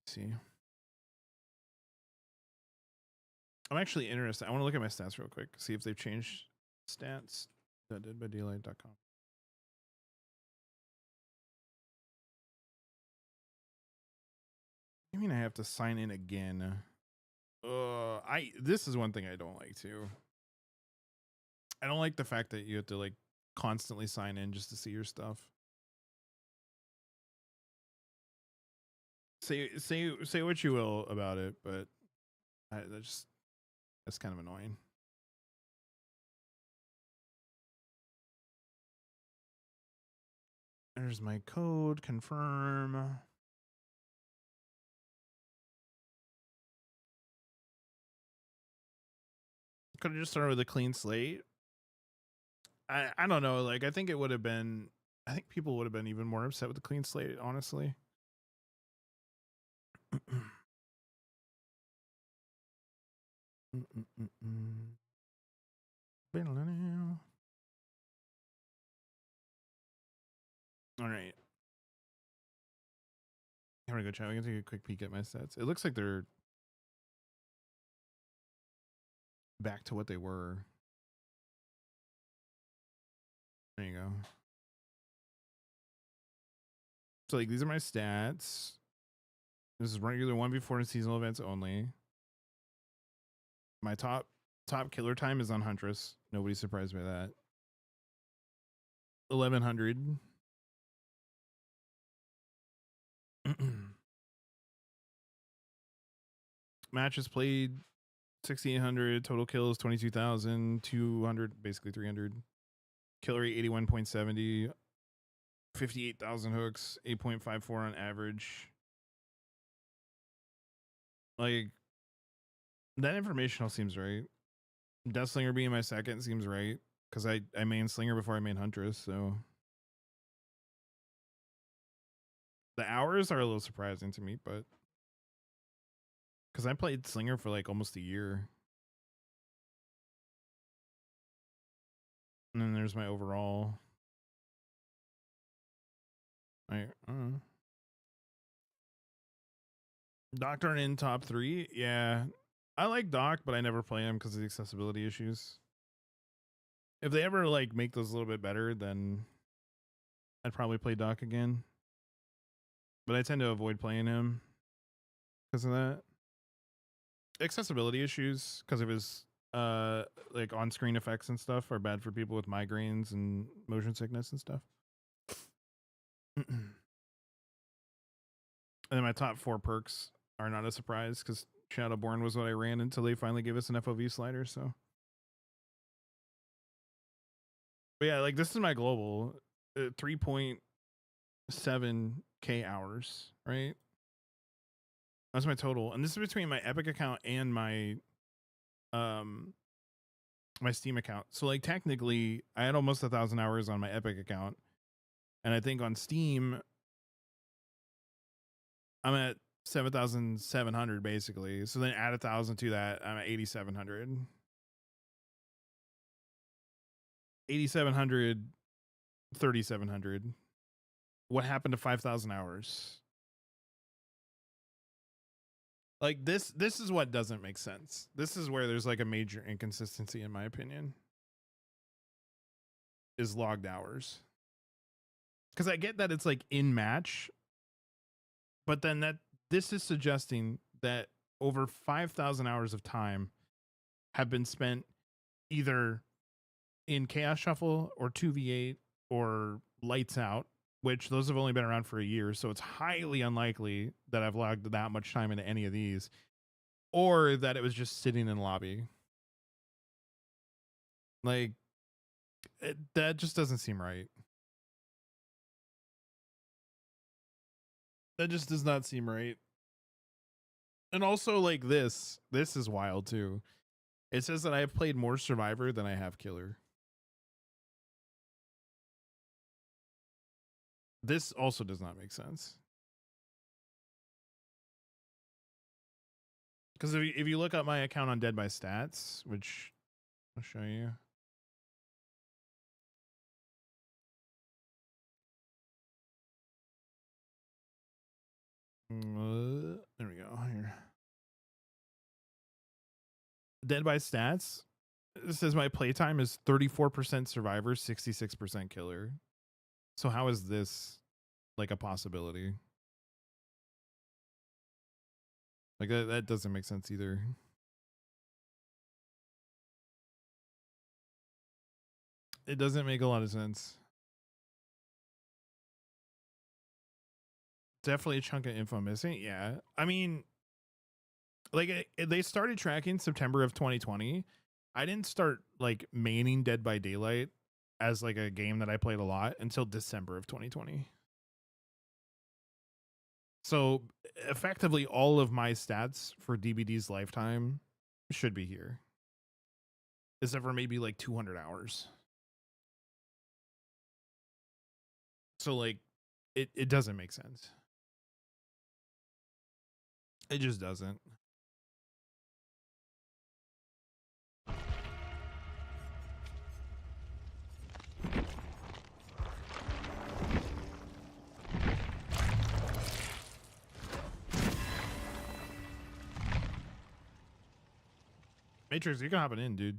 See, I'm actually interested. I want to look at my stats real quick, see if they've changed stats. That did by daylight.com. I mean, I have to sign in again. This is one thing I don't like too. I don't like the fact that you have to like constantly sign in just to see your stuff. Say what you will about it, but that's kind of annoying. There's my code, confirm. Could have just started with a clean slate. I don't know. Like, I think it would have been, I think people would have been even more upset with the clean slate, honestly. All right. Here we go, chat. We can take a quick peek at my stats. It looks like they're back to what they were. There you go. So like these are my stats. This is regular 1v4 and seasonal events only. My top killer time is on Huntress. Nobody's surprised by that. 1100. Matches played 1600. Total kills 22,200. Basically 300. Kill rate 81.70. 58,000 hooks. 8.54 on average. Like that information all seems right. Death Slinger being my second seems right because I main Slinger before I main Huntress. So the hours are a little surprising to me, but because I played Slinger for like almost a year. And then there's my overall. I don't know. Doctor in top 3. Yeah. I like Doc, but I never play him because of the accessibility issues. If they ever like make those a little bit better, then I'd probably play Doc again. But I tend to avoid playing him because of that. Accessibility issues because of his like on-screen effects and stuff are bad for people with migraines and motion sickness and stuff. And then my top 4 perks are not a surprise because Shadowborn was what I ran until they finally gave us an FOV slider. So, but yeah, like this is my global 3.7k hours, right? That's my total, and this is between my Epic account and my my Steam account. So like technically, I had almost 1,000 hours on my Epic account, and I think on Steam, I'm at 7,700 basically. So then add 1,000 to that, I'm at 8,700. 8,700, 3,700. What happened to 5,000 hours? Like this is what doesn't make sense. This is where there's like a major inconsistency in my opinion. Is logged hours. Because I get that it's like in match, but then that this is suggesting that over 5,000 hours of time have been spent either in Chaos Shuffle or 2v8 or Lights Out, which those have only been around for a year, so it's highly unlikely that I've logged that much time into any of these, or that it was just sitting in lobby. Like, that just doesn't seem right. That just does not seem right. And also, like, this is wild too. It says that I have played more Survivor than I have Killer. This also does not make sense. Because if you look up my account on Dead by Stats, which I'll show you. There we go. Here. Dead by Stats. It says my playtime is 34% Survivor, 66% Killer. So how is this like a possibility? Like that doesn't make sense either. It doesn't make a lot of sense. Definitely a chunk of info missing. Yeah. I mean, like they started tracking September of 2020. I didn't start like maining Dead by Daylight as like a game that I played a lot until December of 2020. So effectively all of my stats for DBD's lifetime should be here. Except for maybe like 200 hours. So like it doesn't make sense. It just doesn't. Matrix, you can hop it in, dude.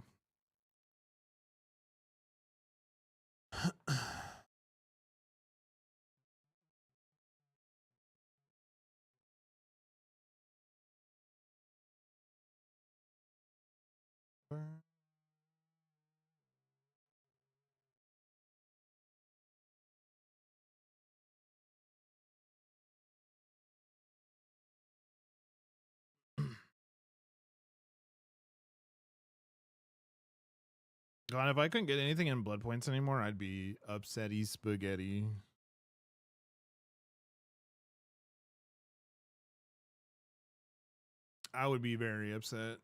God, if I couldn't get anything in blood points anymore, I'd be upsetty spaghetti. I would be very upset.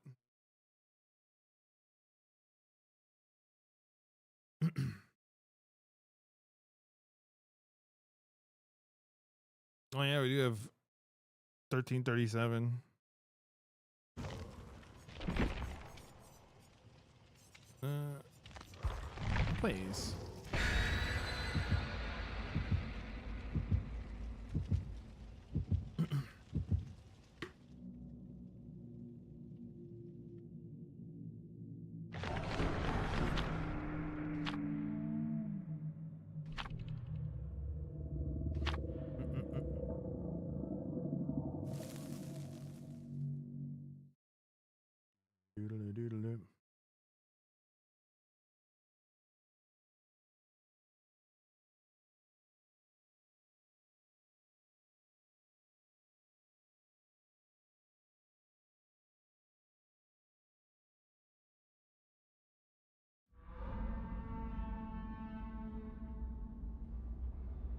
Oh yeah, we do have 1337. Please. Doodle doodle.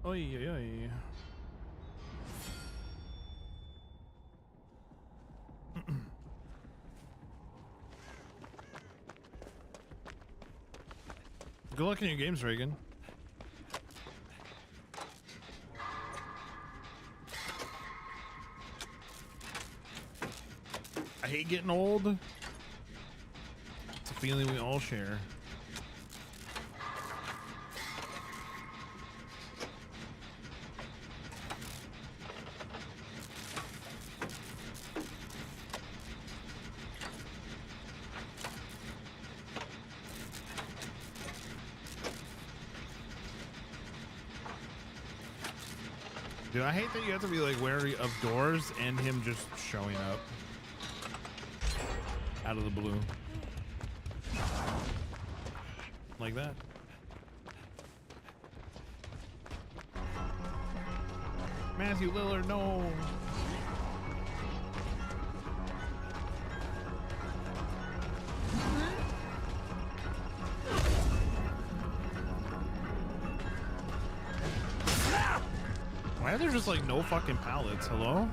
Oi, oi, oi. Good luck in your games, Reagan. I hate getting old. It's a feeling we all share. Dude, I hate that you have to be like wary of doors and him just showing up out of the blue like that. Matthew Lillard, no. Why are there just like no fucking pallets? Hello?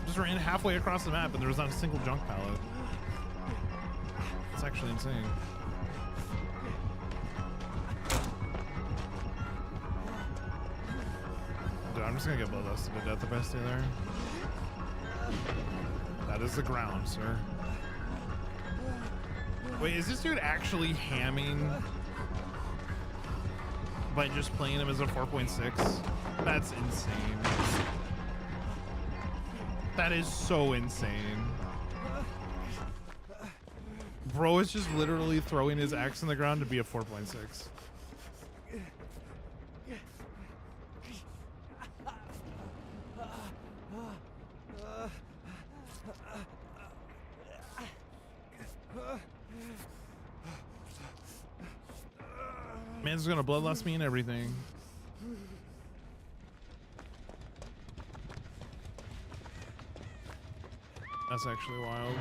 Just ran halfway across the map and there was not a single junk pallet. It's actually insane. Dude, I'm just gonna get bloodlusted to death if I stay there. That is the ground, sir. Wait, is this dude actually hamming by just playing him as a 4.6? That's insane. That is so insane. Bro is just literally throwing his axe in the ground to be a 4.6. Man's gonna bloodlust me and everything. That's actually wild.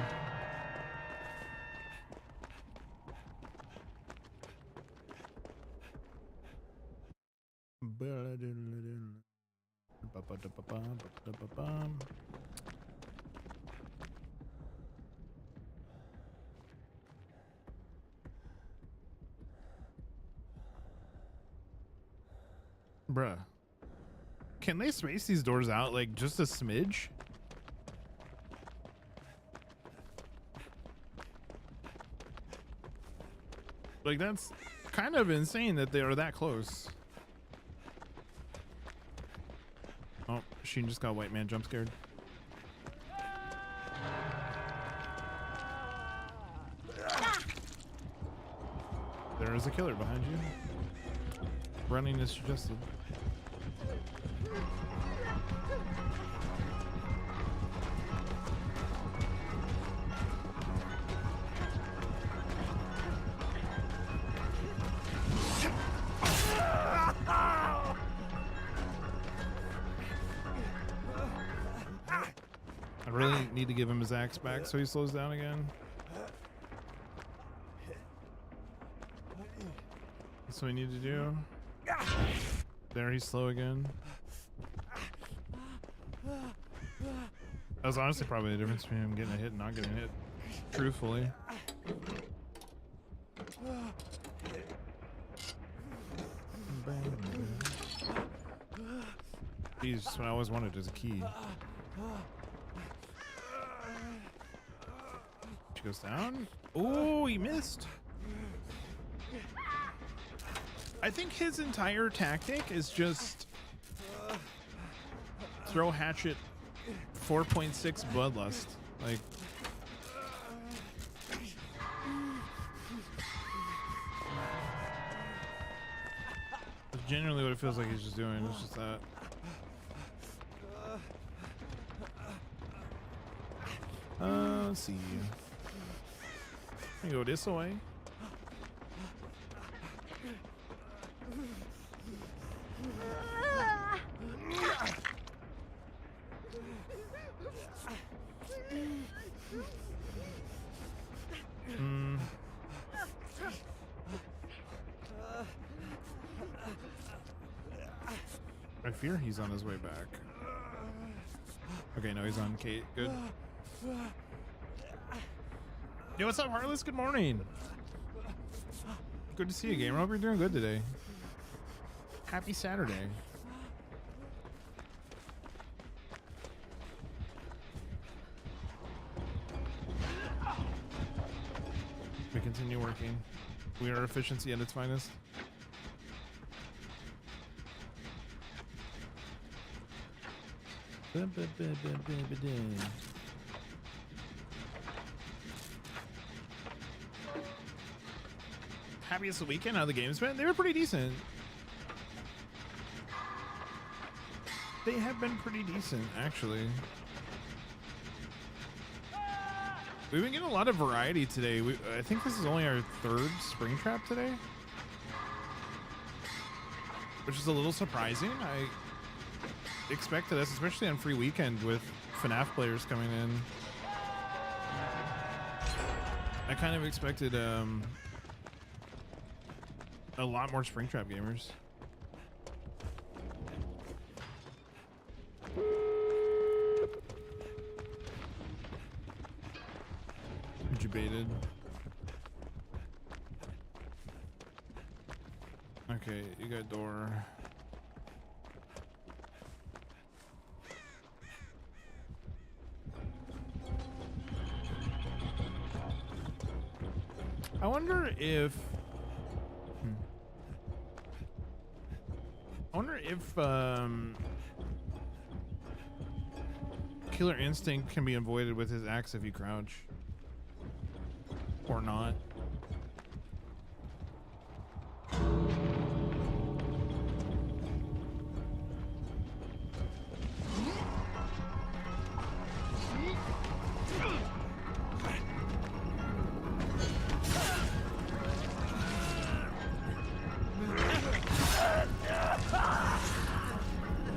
Bruh, can they space these doors out like just a smidge? Like, that's kind of insane that they are that close. Oh, Sheen just got white man jump scared. There is a killer behind you. Running is suggested. I really need to give him his axe back so he slows down again. That's what we need to do. There, he's slow again. That was honestly probably the difference between him getting a hit and not getting hit. Truthfully. He's just what I always wanted as a key. She goes down. Oh, he missed. I think his entire tactic is just throw hatchet 4.6 bloodlust. Like, that's genuinely what it feels like he's just doing. It's just that. Let's see. Let me go this way. I fear he's on his way back. Okay, no, he's on Kate. Good. Yo, what's up, Heartless? Good morning. Good to see you, gamer. Hope you're doing good today. Happy Saturday. We continue working. We are efficiency at its finest. Happiest weekend? How the game's been? They were pretty decent. They have been pretty decent, actually. We've been getting a lot of variety today. I think this is only our third spring trap today, which is a little surprising. I expected us, especially on free weekend with Fnaf players coming in. I kind of expected a lot more Springtrap gamers. You baited. Okay, you got door. I wonder if Killer Instinct can be avoided with his axe if you crouch or not.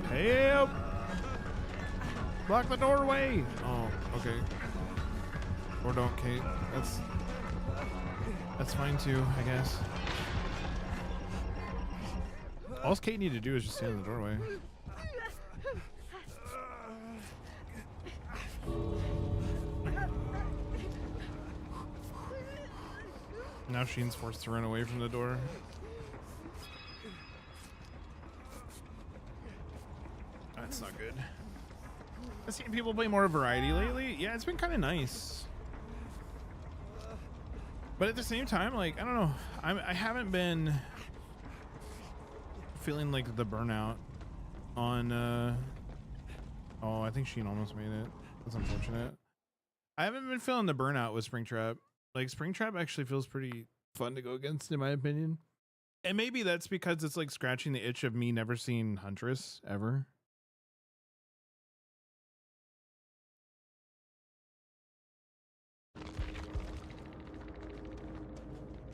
Help! Block the doorway! Oh, okay. Or don't, Kate. That's fine too, I guess. All Kate need to do is just stand in the doorway. Now Sheen's forced to run away from the door. That's not good. I've seen people play more variety lately. Yeah, it's been kind of nice. But at the same time, like, I don't know. I haven't been feeling like the burnout on... Oh, I think Sheen almost made it. That's unfortunate. I haven't been feeling the burnout with Springtrap. Like, Springtrap actually feels pretty fun to go against, in my opinion. And maybe that's because it's like scratching the itch of me never seeing Huntress ever.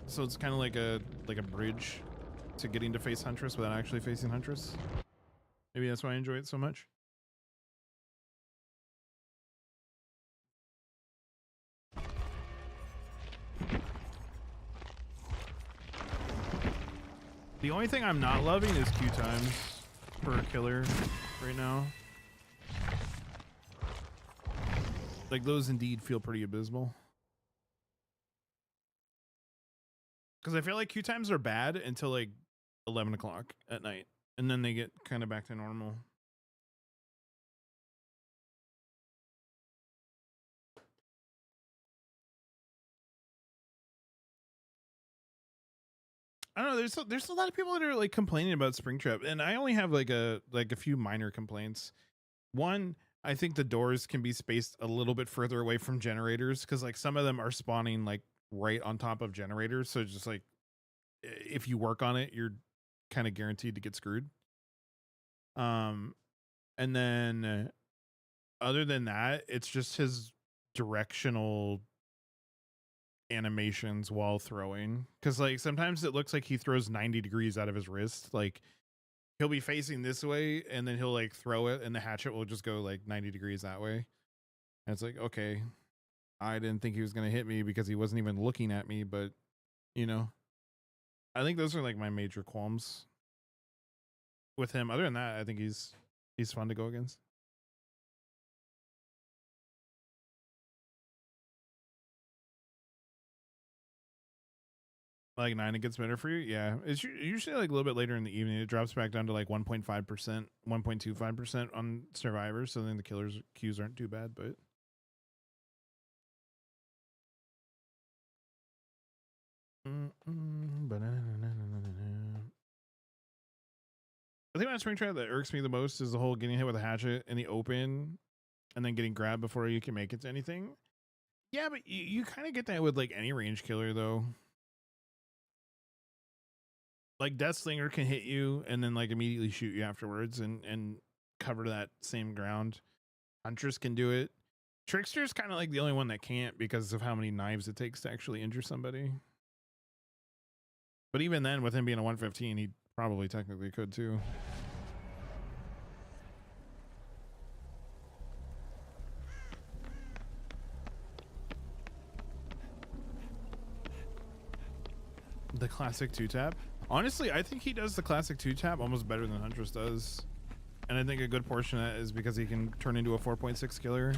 So it's kind of like a bridge to getting to face Huntress without actually facing Huntress. Maybe that's why I enjoy it so much. The only thing I'm not loving is Q times for a killer right now. Like those indeed feel pretty abysmal. Because I feel like Q times are bad until like 11 o'clock at night. And then they get kind of back to normal. I don't know. There's a lot of people that are like complaining about Springtrap, and I only have like a few minor complaints. One, I think the doors can be spaced a little bit further away from generators because like some of them are spawning like right on top of generators. So it's just like if you work on it, you're kind of guaranteed to get screwed. And then other than that, it's just his directional animations while throwing, because like sometimes it looks like he throws 90 degrees out of his wrist. Like he'll be facing this way and then he'll like throw it and the hatchet will just go like 90 degrees that way, and it's like, okay, I didn't think he was going to hit me because he wasn't even looking at me. But you know, I think those are like my major qualms with him. Other than that, I think he's fun to go against. Like 9, it gets better for you. Yeah, it's usually like a little bit later in the evening. It drops back down to like 1.5%, 1.25% on survivors. So then the killers Qs aren't too bad. But I think about Springtrap that irks me the most is the whole getting hit with a hatchet in the open and then getting grabbed before you can make it to anything. Yeah, but you kind of get that with like any range killer though. Like Deathslinger can hit you and then like immediately shoot you afterwards and cover that same ground. Huntress can do it. Trickster's kind of like the only one that can't because of how many knives it takes to actually injure somebody. But even then, with him being a 115, he probably technically could too. The classic 2-tap. Honestly, I think he does the classic 2-tap almost better than Huntress does. And I think a good portion of that is because he can turn into a 4.6 killer.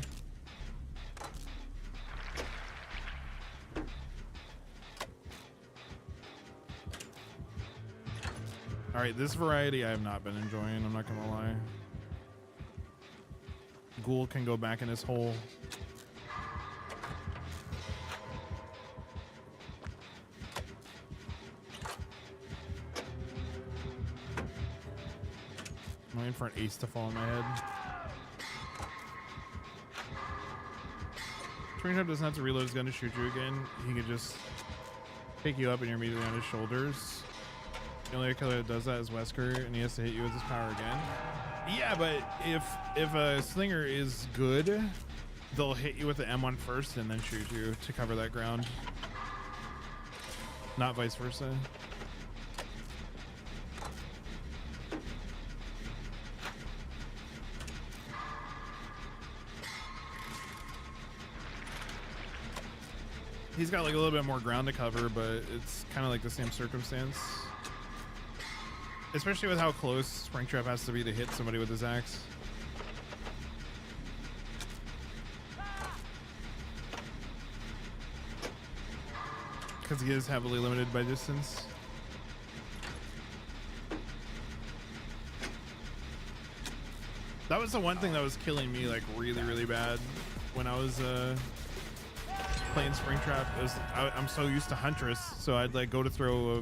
All right, this variety I have not been enjoying, I'm not gonna lie. Ghoul can go back in his hole. I'm waiting for an ace to fall in my head. Springtrap doesn't have to reload his gun to shoot you again. He can just pick you up and you're immediately on his shoulders. The only killer that does that is Wesker, and he has to hit you with his power again. Yeah, but if a slinger is good, they'll hit you with the M1 first and then shoot you to cover that ground. Not vice versa. He's got like a little bit more ground to cover, but it's kind of like the same circumstance. Especially with how close Springtrap has to be to hit somebody with his axe. Because he is heavily limited by distance. That was the one thing that was killing me like really, really bad when I was playing Springtrap. I'm so used to Huntress, so I'd like go to throw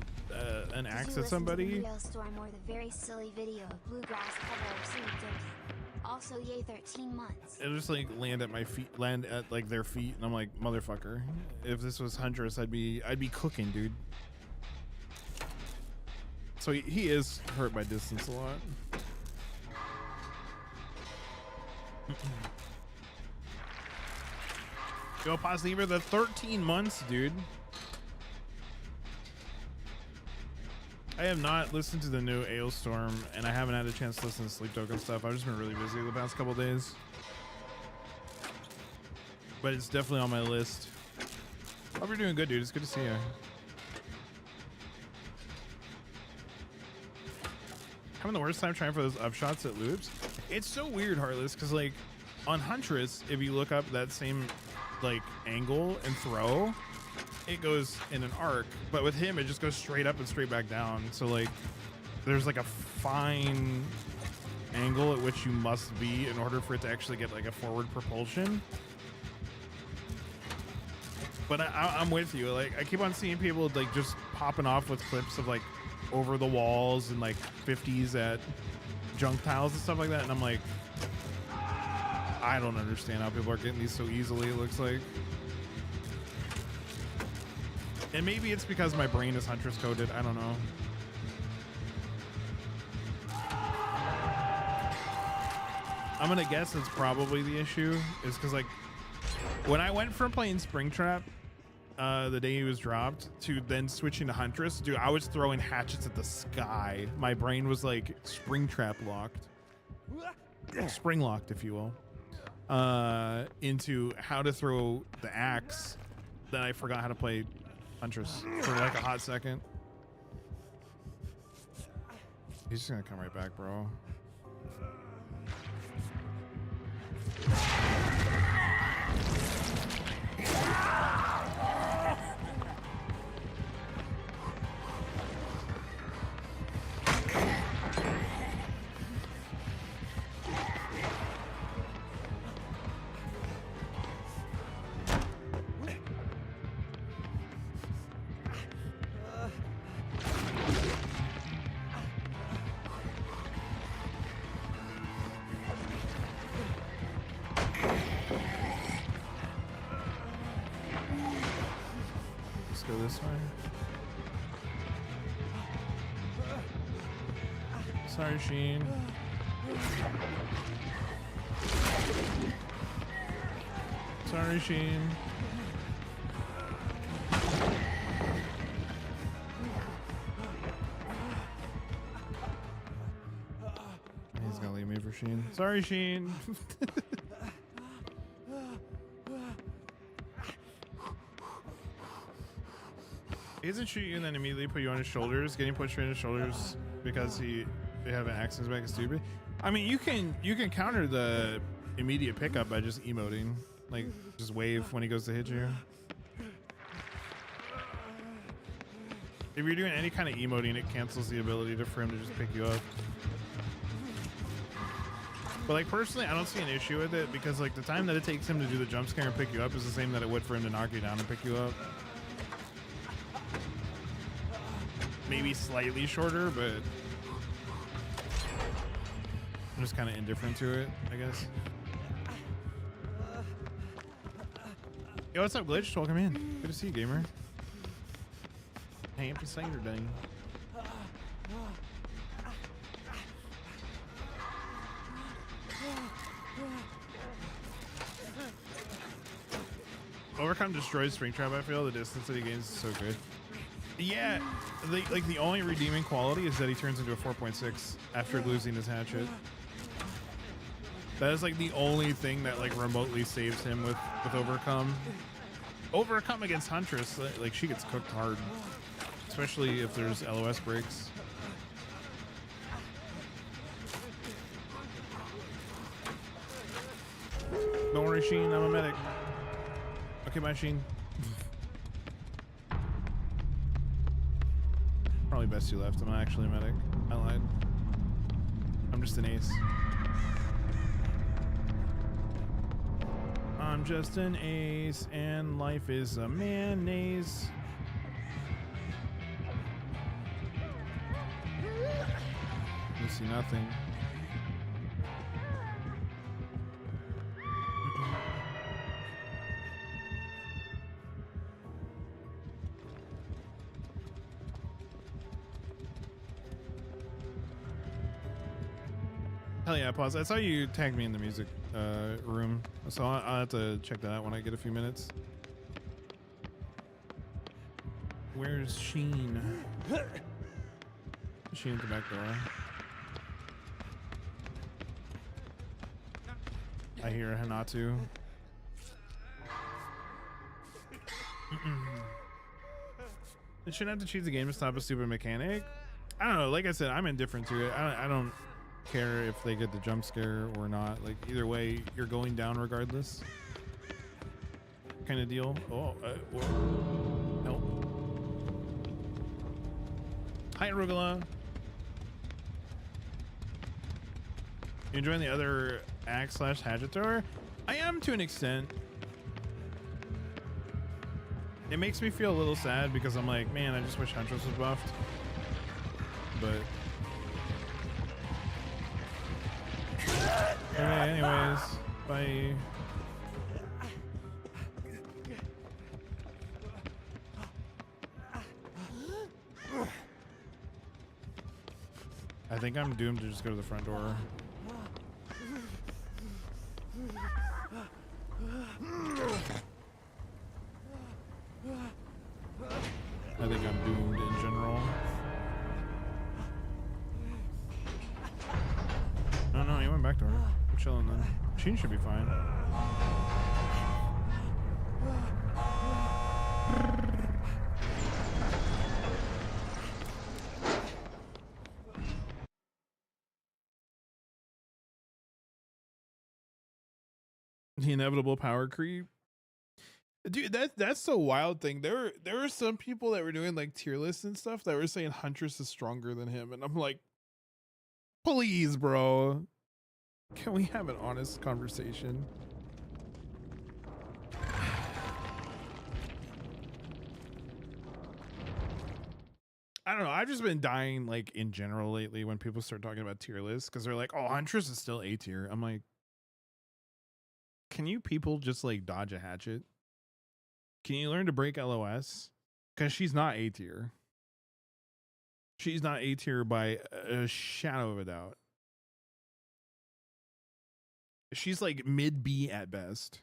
an axe at somebody. Storm or the very silly video of Bluegrass cover of also yay 13 months. It'll just like land at my feet, land at like their feet, and I'm like, motherfucker. If this was Huntress, I'd be cooking, dude. So he is hurt by distance a lot. Yo, Paz Lieber, the 13 months, dude. I have not listened to the new Ailstorm, and I haven't had a chance to listen to Sleep Token stuff. I've just been really busy the past couple days. But it's definitely on my list. Hope you're doing good, dude. It's good to see you. having the worst time trying for those upshots at loops. It's so weird, Heartless, because like on Huntress, if you look up that same like angle and throw, it goes in an arc, but with him it just goes straight up and straight back down. So like there's like a fine angle at which you must be in order for it to actually get like a forward propulsion. But I'm with you. Like I keep on seeing people like just popping off with clips of like over the walls and like 50s at junk tiles and stuff like that, and I'm like, I don't understand how people are getting these so easily. It looks like, and maybe it's because my brain is Huntress coded. I don't know. I'm gonna guess it's probably the issue is because like when I went from playing Springtrap the day he was dropped to then switching to Huntress, dude, I was throwing hatchets at the sky. My brain was like Springtrap locked, spring locked, if you will, into how to throw the axe. Then I forgot how to play Huntress for like a hot second. He's just gonna come right back, bro. Go this way. Sorry, Sheen. Sorry, Sheen. He's gonna leave me for Sheen. Sorry, Sheen. He doesn't shoot you and then immediately put you on his shoulders. Getting pushed on his shoulders because they have an axe in his back is stupid. I mean, you can counter the immediate pickup by just emoting, like just wave when he goes to hit you. If you're doing any kind of emoting, it cancels the ability for him to just pick you up. But like personally, I don't see an issue with it because like the time that it takes him to do the jump scare and pick you up is the same that it would for him to knock you down and pick you up. Maybe slightly shorter, but I'm just kind of indifferent to it, I guess. Yo, what's up, Glitch? Welcome in. Good to see you, gamer. Hey, happy Saturday. Overcome destroys Springtrap. I feel the distance that he gains is so good. Yeah, the only redeeming quality is that he turns into a 4.6 after losing his hatchet. That is like the only thing that like remotely saves him with Overcome. Overcome against Huntress, like she gets cooked hard, especially if there's LOS breaks. Don't worry, Sheen, I'm a medic. Okay, bye, Sheen. Probably best you left. I'm not actually a medic. I lied. I'm just an ace. I'm just an ace, and life is a mayonnaise. You see nothing. Hell yeah, pause. I saw you tagged me in the music room, so I'll have to check that out when I get a few minutes. Where's Sheen? Sheen at the back door. I hear Hanatu. It shouldn't have to cheat the game to stop a stupid mechanic. I don't know. Like I said, I'm indifferent to it. I don't care if they get the jump scare or not. Like either way, you're going down regardless. Kind of deal. Oh, whoa. Help. Hi, Arugula. You enjoying the other axe / hatchet thrower? I am to an extent. It makes me feel a little sad because I'm like, man, I just wish Huntress was buffed. But okay, anyways, bye. I think I'm doomed to just go to the front door. I think I'm doomed in general. No, he went back to her. I'm chilling then. She should be fine. The inevitable power creep. Dude, that's the wild thing. There were some people that were doing like tier lists and stuff that were saying Huntress is stronger than him, and I'm like, please, bro. Can we have an honest conversation? I don't know. I've just been dying like in general lately when people start talking about tier lists because they're like, oh, Huntress is still A tier. I'm like, can you people just like dodge a hatchet? Can you learn to break LOS? Because she's not A tier. She's not A tier by a shadow of a doubt. She's like mid B at best.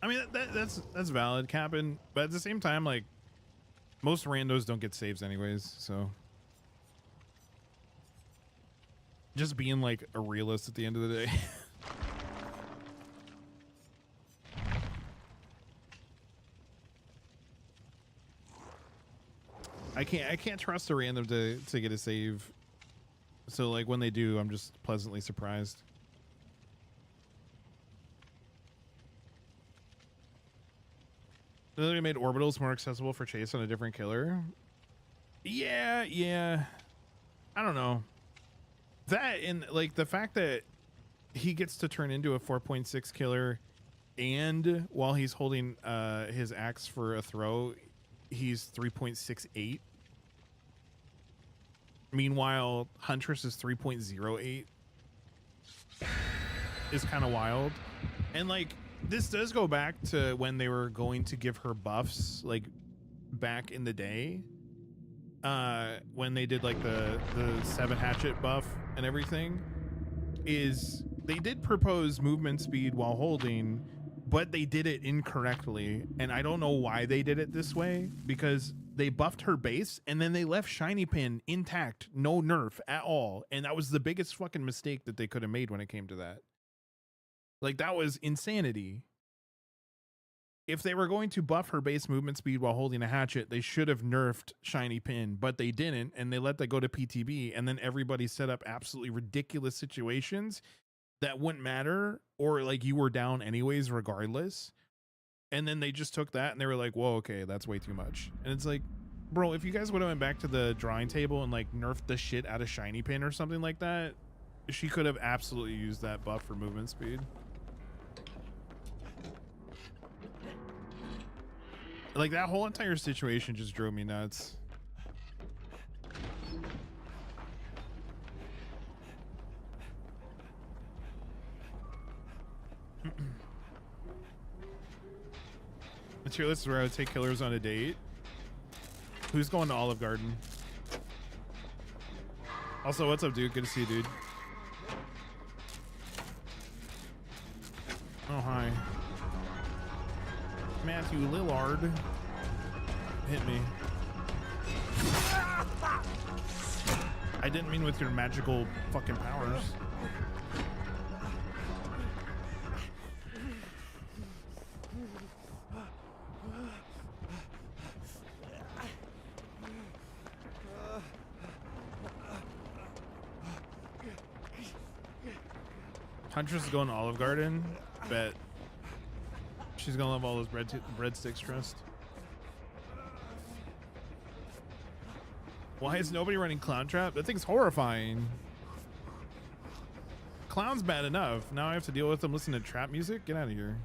I mean that's valid, Captain, but at the same time, like most randos don't get saves anyways, so just being like a realist at the end of the day. I can't trust a random to get a save. So like when they do, I'm just pleasantly surprised. They made orbitals more accessible for chase on a different killer. Yeah. I don't know. That and like the fact that he gets to turn into a 4.6 killer, and while he's holding his axe for a throw, he's 3.68. Meanwhile, Huntress is 3.08. Is kind of wild. And like this does go back to when they were going to give her buffs, like back in the day, when they did like the 7 hatchet buff and everything. Is they did propose movement speed while holding, but they did it incorrectly, and I don't know why they did it this way, because they buffed her base and then they left Shiny Pin intact, no nerf at all, and that was the biggest fucking mistake that they could have made when it came to that. Like, that was insanity. If they were going to buff her base movement speed while holding a hatchet, they should have nerfed Shiny Pin, but they didn't, and they let that go to PTB, and then everybody set up absolutely ridiculous situations that wouldn't matter, or like you were down anyways regardless. And then they just took that and they were like, whoa, okay, that's way too much. And it's like, bro, if you guys would have went back to the drawing table and like nerfed the shit out of Shiny Pin or something like that, she could have absolutely used that buff for movement speed. Like, that whole entire situation just drove me nuts. The tier list is where I would take killers on a date. Who's going to Olive Garden? Also, what's up, dude? Good to see you, dude. Oh, hi. Matthew Lillard hit me. I didn't mean with your magical fucking powers. Huntress is going to Olive Garden. Bet. She's gonna love all those breadsticks, trust. Why is nobody running Clown Trap? That thing's horrifying. Clown's bad enough. Now I have to deal with them listening to trap music? Get out of here.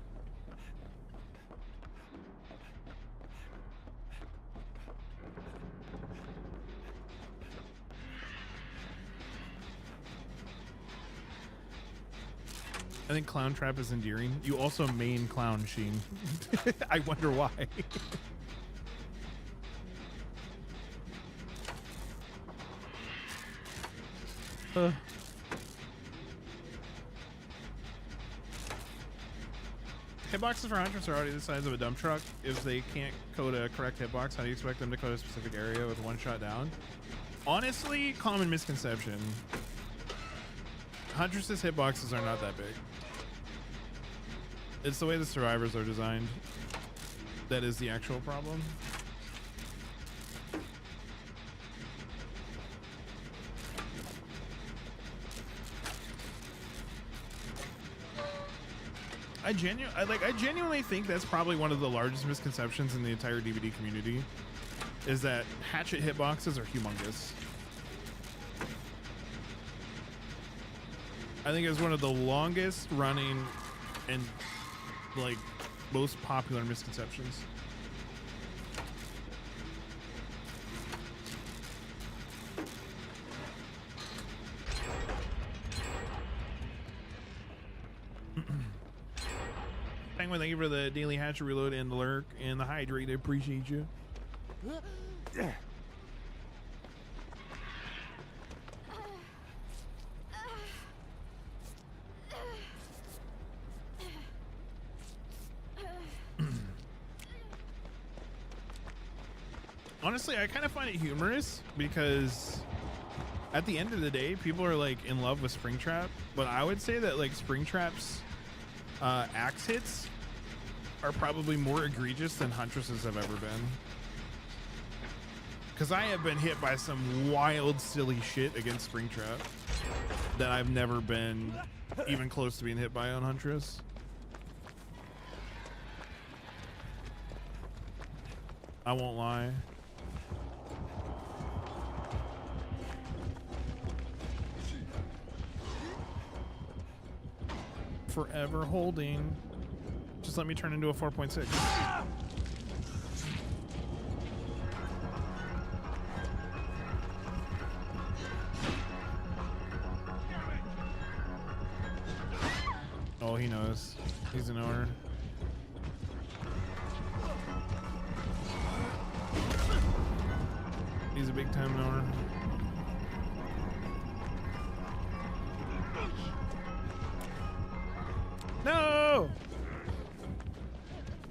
I think Clown Trap is endearing. You also main Clown Sheen. I wonder why. Hitboxes for Huntress are already the size of a dump truck. If they can't code a correct hitbox, how do you expect them to code a specific area with one shot down? Honestly, common misconception. Huntress's hitboxes are not that big. It's the way the survivors are designed that is the actual problem. I genuinely think that's probably one of the largest misconceptions in the entire DVD community, is that hatchet hitboxes are humongous. I think it's one of the longest running and like most popular misconceptions. Penguin, thank you for the daily hatchet reload and the lurk and the hydrate. I appreciate you. Honestly, I kind of find it humorous because at the end of the day, people are like in love with Springtrap, but I would say that like Springtrap's axe hits are probably more egregious than Huntress's have ever been. Because I have been hit by some wild, silly shit against Springtrap that I've never been even close to being hit by on Huntress. I won't lie. Forever holding. Just let me turn into a 4.6. Oh, he knows. He's a knower. He's a big time knower. No!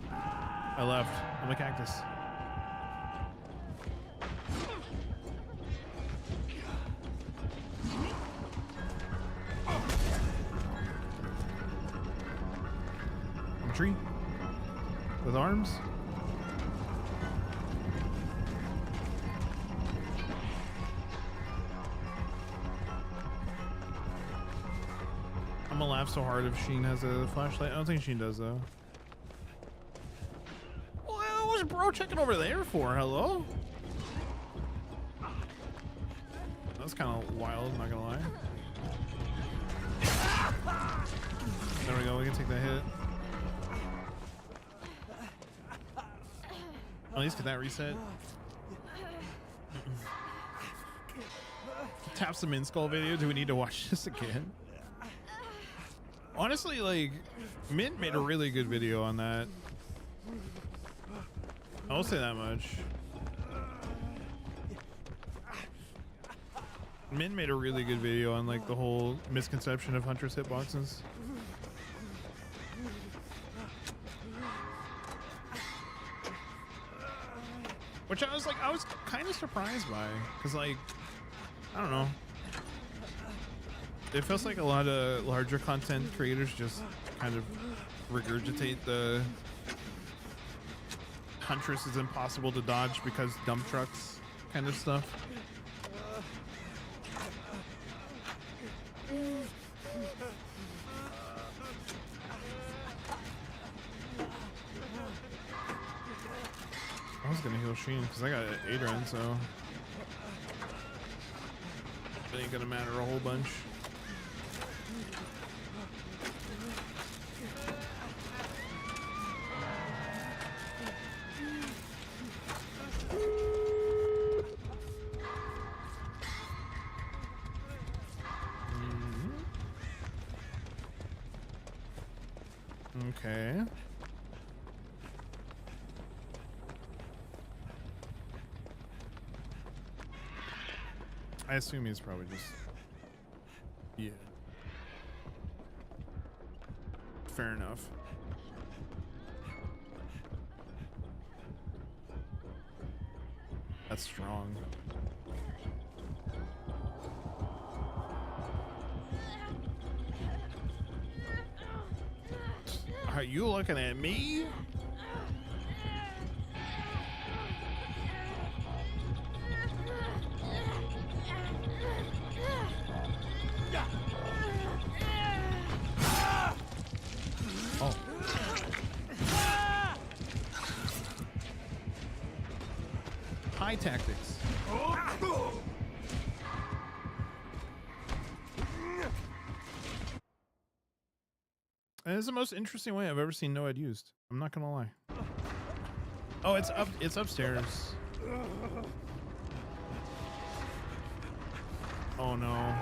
I left. I'm a cactus. I'm a tree. With arms. I'm gonna laugh so hard if Sheen has a flashlight. I don't think Sheen does though. What was bro checking over there for? Hello? That's kind of wild, not gonna lie. There we go, we can take that hit. At least get that reset. Taps the Min Skull video. Do we need to watch this again? Honestly, like, Mint made a really good video on that. I'll say that much. Mint made a really good video on like the whole misconception of Huntress hitboxes. kind of surprised by, because like, I don't know. It feels like a lot of larger content creators just kind of regurgitate the Huntress is impossible to dodge because dump trucks kind of stuff. I was gonna heal Sheen because I got an Adrian, so it ain't gonna matter a whole bunch. Okay. I assume he's probably just, yeah. Fair enough. That's strong. Are you looking at me? Oh. High tactics. And it's the most interesting way I've ever seen Noed used. I'm not gonna lie. Oh, it's up. It's upstairs. Oh no.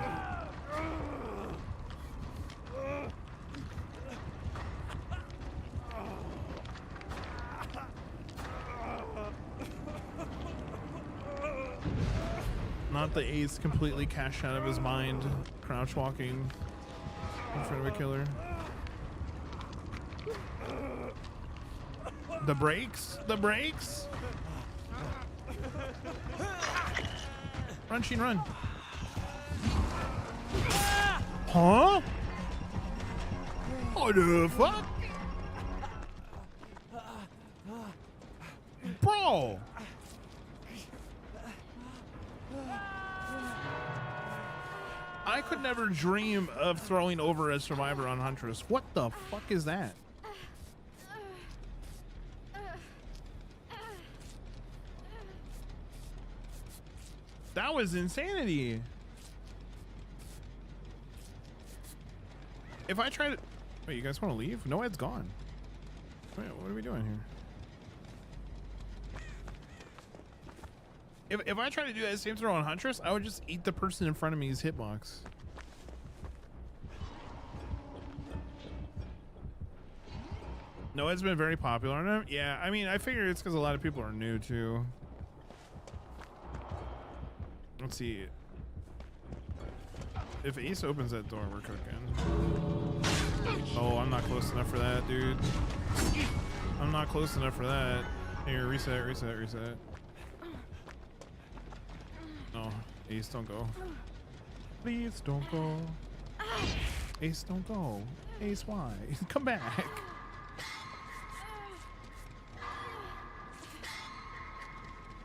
Not the ace completely cashed out of his mind, crouch walking in front of a killer. The brakes? The brakes? Run, Sheen, run. Huh? What the fuck? Bro! I could never dream of throwing over a survivor on Huntress. What the fuck is that? That was insanity. If I try to... Wait, you guys want to leave? No, Ed's gone. Wait, what are we doing here? If I try to do that same throw on Huntress, I would just eat the person in front of me's hitbox. No, it's been very popular on him. Yeah, I mean, I figure it's because a lot of people are new too. Let's see. If Ace opens that door, we're cooking. Oh, I'm not close enough for that, dude. I'm not close enough for that. Here, reset, reset, reset. No, Ace, don't go. Please don't go. Ace, don't go. Ace, why? Come back.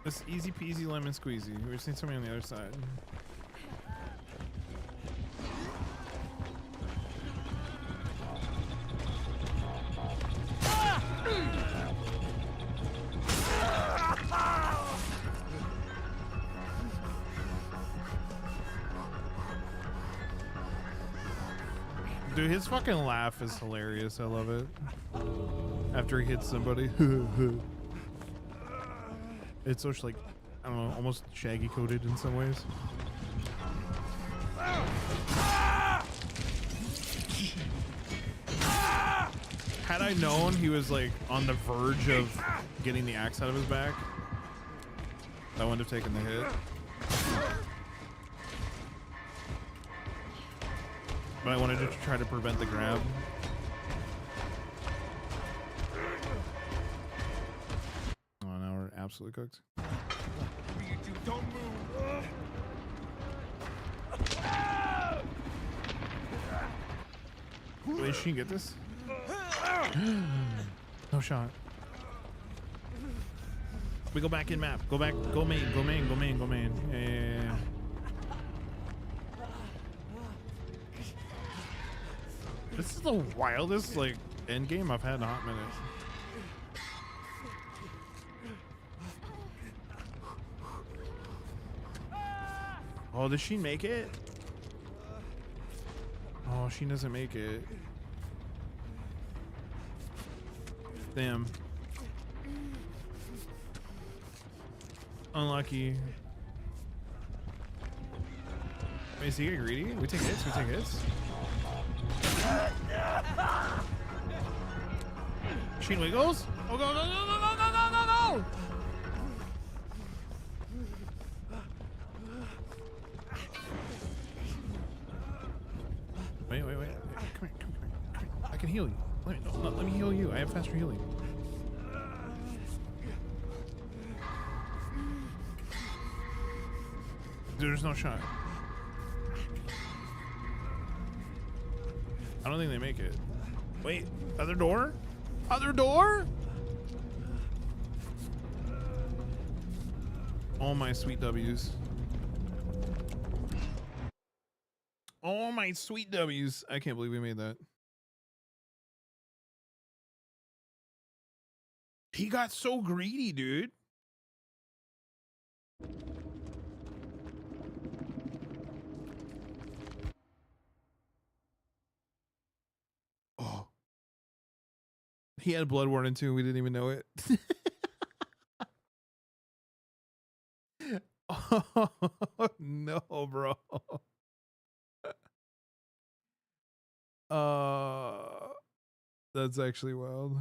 This easy peasy lemon squeezy. We're seeing somebody on the other side. Dude, his fucking laugh is hilarious. I love it. After he hits somebody. It's such like, I don't know, almost shaggy coated in some ways. Had I known he was like on the verge of getting the axe out of his back, I wouldn't have taken the hit. But I wanted to try to prevent the grab. Oh, now we're absolutely cooked. What are you doing Is she get this? No shot. We go back in map. Go back. Go main. Go main. Go main. Go main. Yeah. This is the wildest like end game I've had in a hot minute. Oh, does she make it? Oh, she doesn't make it. Damn. Unlucky. Wait, is he getting greedy? We take hits, we take hits. Sheen wiggles. Oh, go, no, no, no, no, no, no, no, no! Wait, wait, wait. Come here, come here, come here. I can heal you. Let me heal you. I have faster healing. There's no shot. I don't think they make it. Wait, other door? Other door? Oh my sweet W's. Oh my sweet W's. I can't believe we made that. He got so greedy, dude. Oh. He had Blood Warden too. We didn't even know it. Oh, no, bro. That's actually wild.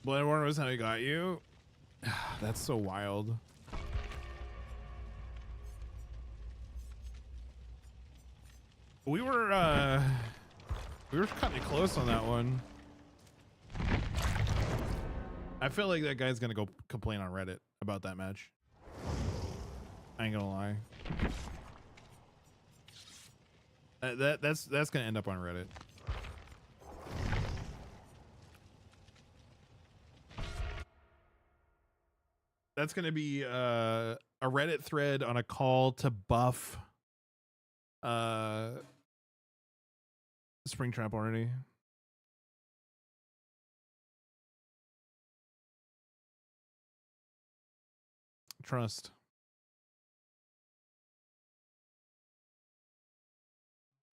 Blood Warden was how he got you. That's so wild. We were cutting it close on that one. I feel like that guy's gonna go complain on Reddit about that match. I ain't gonna lie. That's gonna end up on Reddit. That's gonna be a Reddit thread on a call to buff Springtrap already. Trust.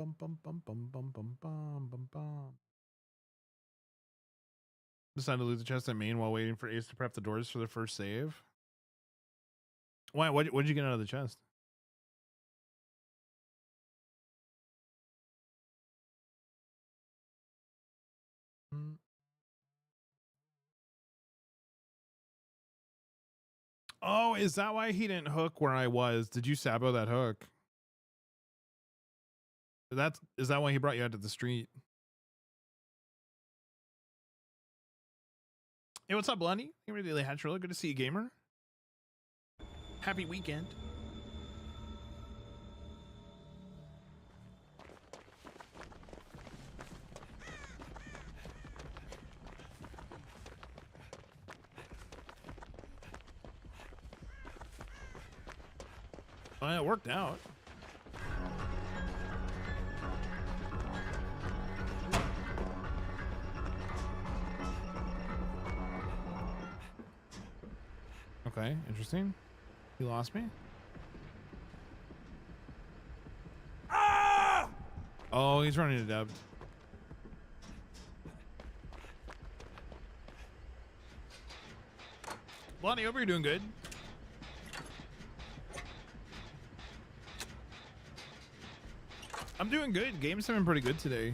Bum bum bum bum bum bum bum bum bum. Decided to loot the chest at main while waiting for Ace to prep the doors for the first save. Why? What did you get out of the chest? Oh, is that why he didn't hook where I was? Did you sabo that hook? Is that why he brought you out to the street? Hey, what's up, Blondie? You ready to hatch really? Good to see you, gamer. Happy weekend. Oh, yeah, it worked out. Okay, interesting. He lost me. Ah! Oh, he's running to depth. Blondie, hope you're doing good. I'm doing good. Games have been pretty good today.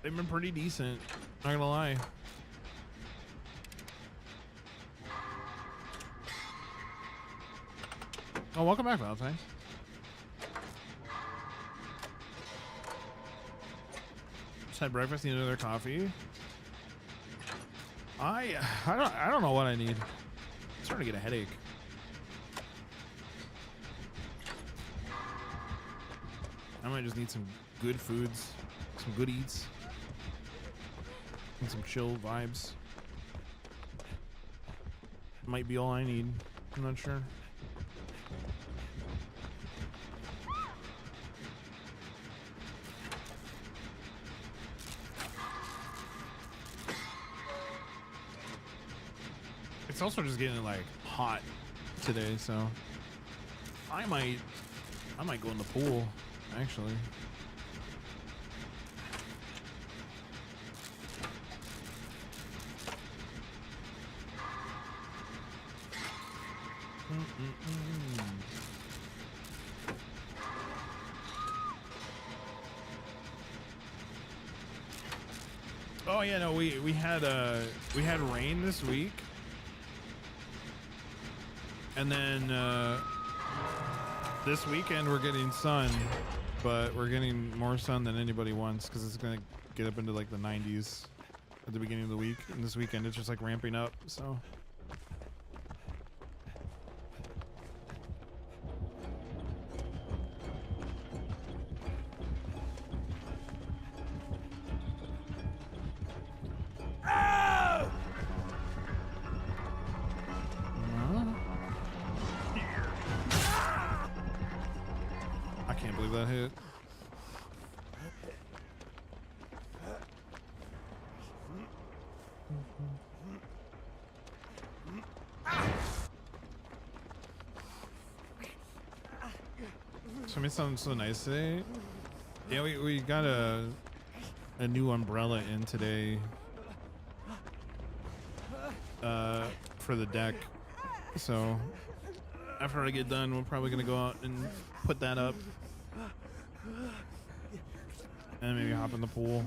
They've been pretty decent. Not gonna lie. Oh, welcome back, Valentine. Just had breakfast, need another coffee. I don't know what I need. I'm starting to get a headache. I might just need some good foods, some good eats, and some chill vibes. Might be all I need. I'm not sure. It's also just getting like hot today, so I might go in the pool actually. Oh yeah, no, we had rain this week. And then this weekend we're getting sun, but we're getting more sun than anybody wants because it's gonna get up into like the 90s at the beginning of the week. And this weekend it's just like ramping up. So. That hit. Something sounds so nice today. Yeah, we got a new umbrella in today for the deck. So after I get done, we're probably gonna go out and put that up. And maybe hop in the pool.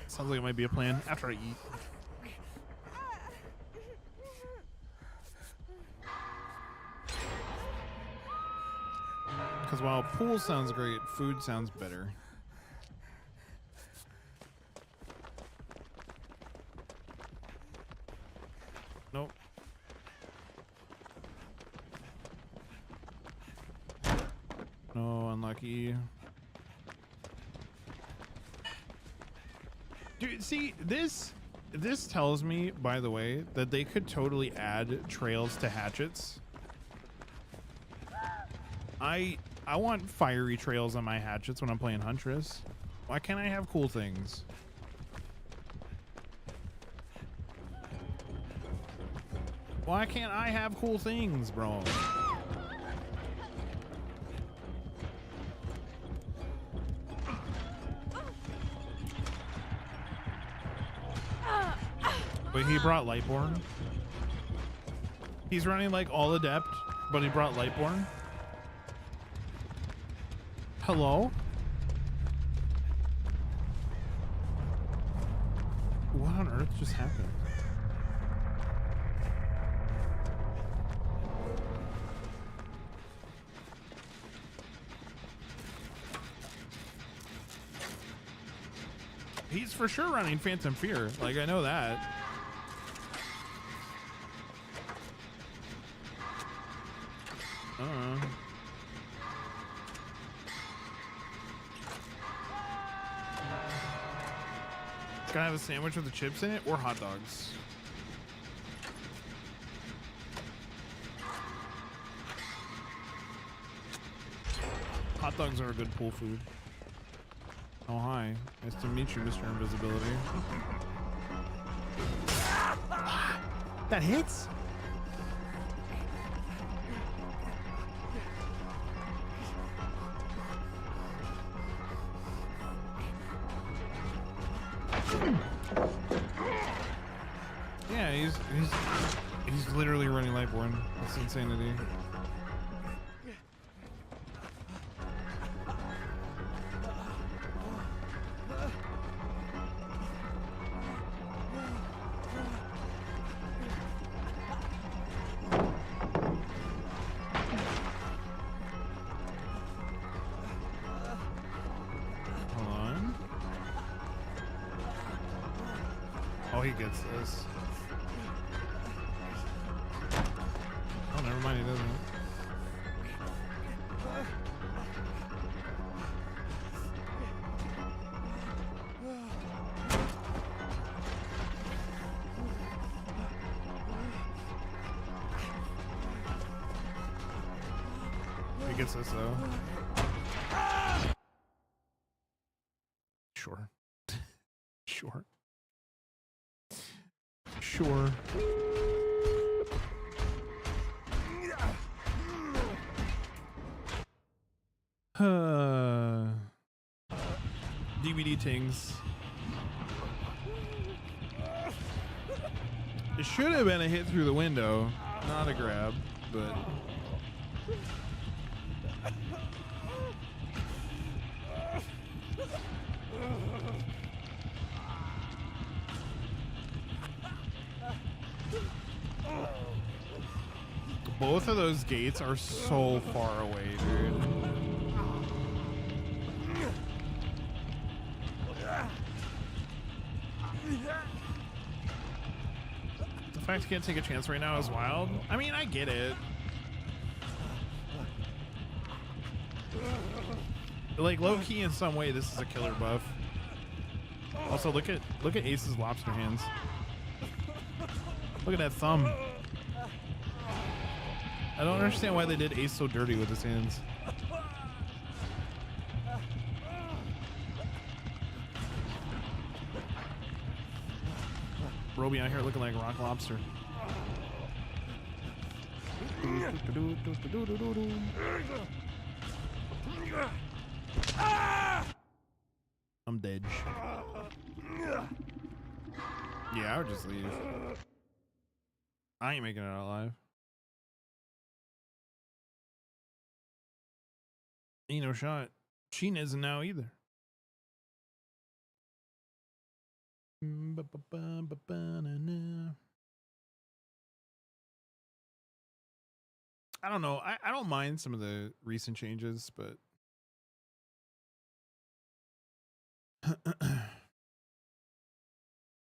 Sounds like it might be a plan after I eat. Because while pool sounds great, food sounds better. Nope. No, unlucky. Dude, see, this tells me, by the way, that they could totally add trails to hatchets. I want fiery trails on my hatchets when I'm playing Huntress. Why can't I have cool things? Why can't I have cool things, bro? Wait, he brought Lightborn? He's running like all adept, but he brought Lightborn? Hello? What on earth just happened? He's for sure running Phantom Fear. Like, I know that. Can I have a sandwich with the chips in it or hot dogs? Hot dogs are a good pool food. Oh, hi. Nice to meet you, Mr. Invisibility. That hits? Yeah, he's literally running Lightborn. That's insanity. gets this. Oh, never mind, he doesn't. He gets this though. Sure. Sure. Sure. DVD tings. It should have been a hit through the window, not a grab, but both of those gates are so far away, dude. The fact you can't take a chance right now is wild. I mean, I get it. Like low key in some way, this is a killer buff. Also, look at Ace's lobster hands. Look at that thumb. I don't understand why they did Ace so dirty with his hands. Roby out here looking like a rock lobster. I'm dead. Yeah, I would just leave. I ain't making it out alive. Ain't no shot. Sheen isn't now either. I don't know. I don't mind some of the recent changes, but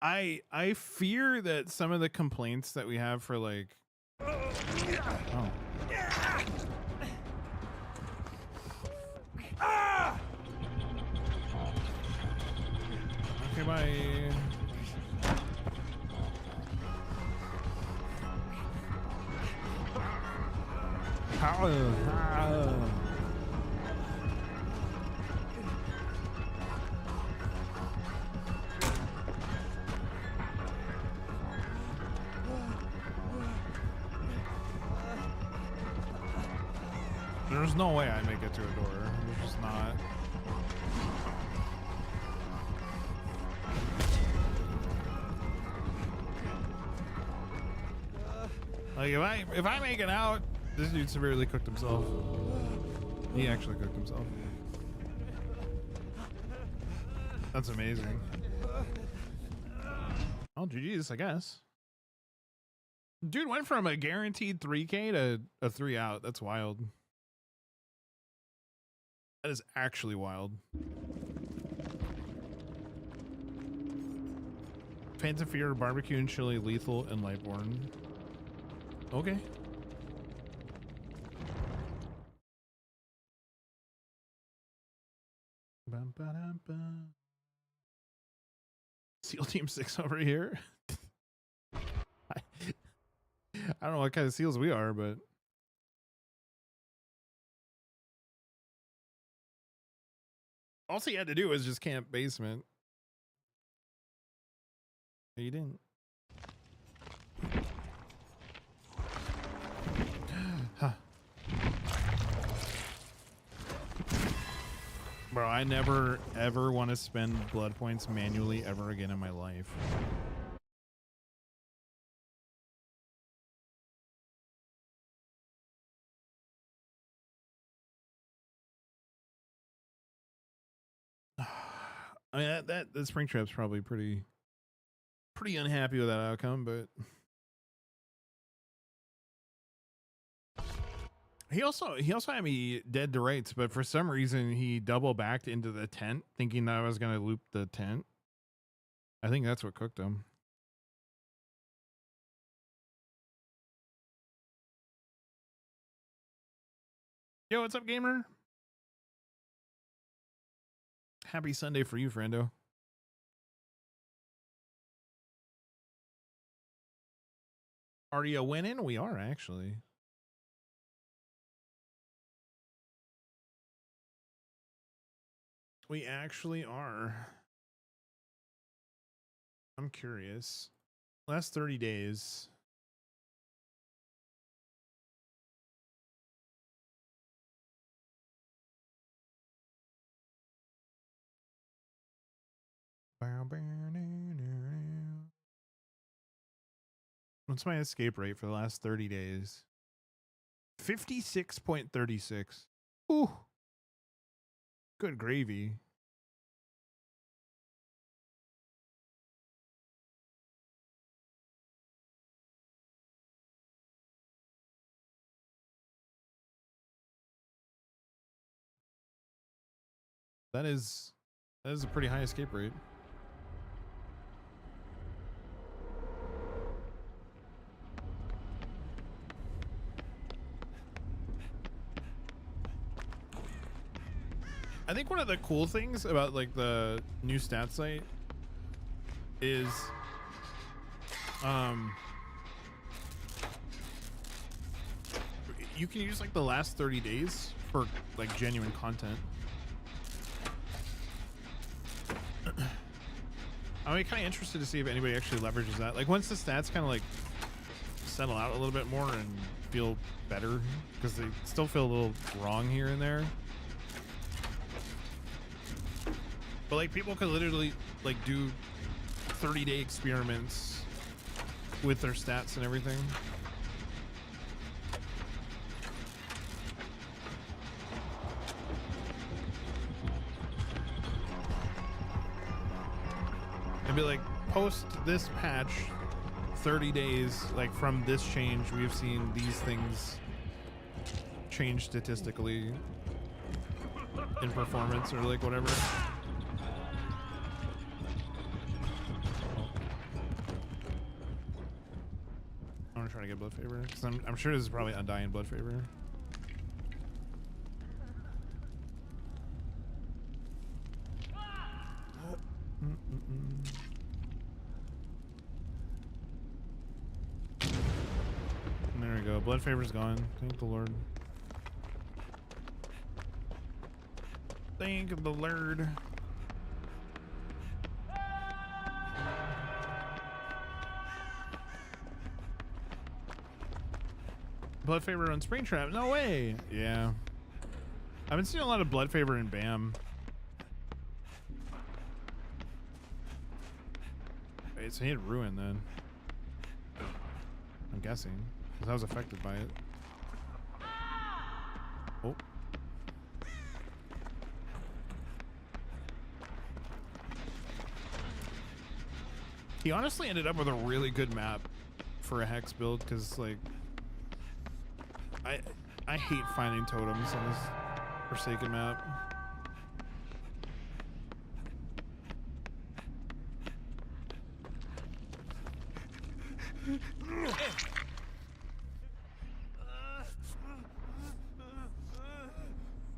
I fear that some of the complaints that we have for like oh. Okay, bye. There's no way I make it to a door. There's just not. Like if I make it out, this dude severely cooked himself. He actually cooked himself. That's amazing. Oh, GG's, I guess. Dude went from a guaranteed 3K to a 3 out. That's wild. That is actually wild. Phantom Fear, Barbecue and Chili, Lethal, and Lightborn. Okay. SEAL Team 6 over here. I don't know what kind of SEALs we are, but all he had to do was just camp basement. He didn't. Huh. Bro, I never ever want to spend blood points manually ever again in my life. I mean, that Springtrap's probably pretty unhappy with that outcome, but he also had me dead to rights, but for some reason he double backed into the tent thinking that I was gonna loop the tent. I think that's what cooked him. Yo, what's up, gamer? Happy Sunday for you, friendo. Are you winning? We are, actually. We actually are. I'm curious. Last 30 days. What's my escape rate for the last 30 days? 56.36. Ooh. Good gravy. That is a pretty high escape rate. I think one of the cool things about like the new stat site is you can use like the last 30 days for like genuine content. I'm kind of interested to see if anybody actually leverages that. Like once the stats kind of like settle out a little bit more and feel better, because they still feel a little wrong here and there. But like people could literally like do 30-day experiments with their stats and everything. And be like, post this patch 30 days, like from this change, we've seen these things change statistically in performance or like whatever. I'm gonna try to get blood favor because I'm sure this is probably undying blood favor. There we go. Blood favor's gone. Thank the Lord. Thank the Lord. Blood favor on Springtrap? No way. Yeah. I've been seeing a lot of blood favor in BAM. Wait, so he had ruin then. I'm guessing. Because I was affected by it. Oh. He honestly ended up with a really good map for a Hex build, because like I hate finding totems on this Forsaken map.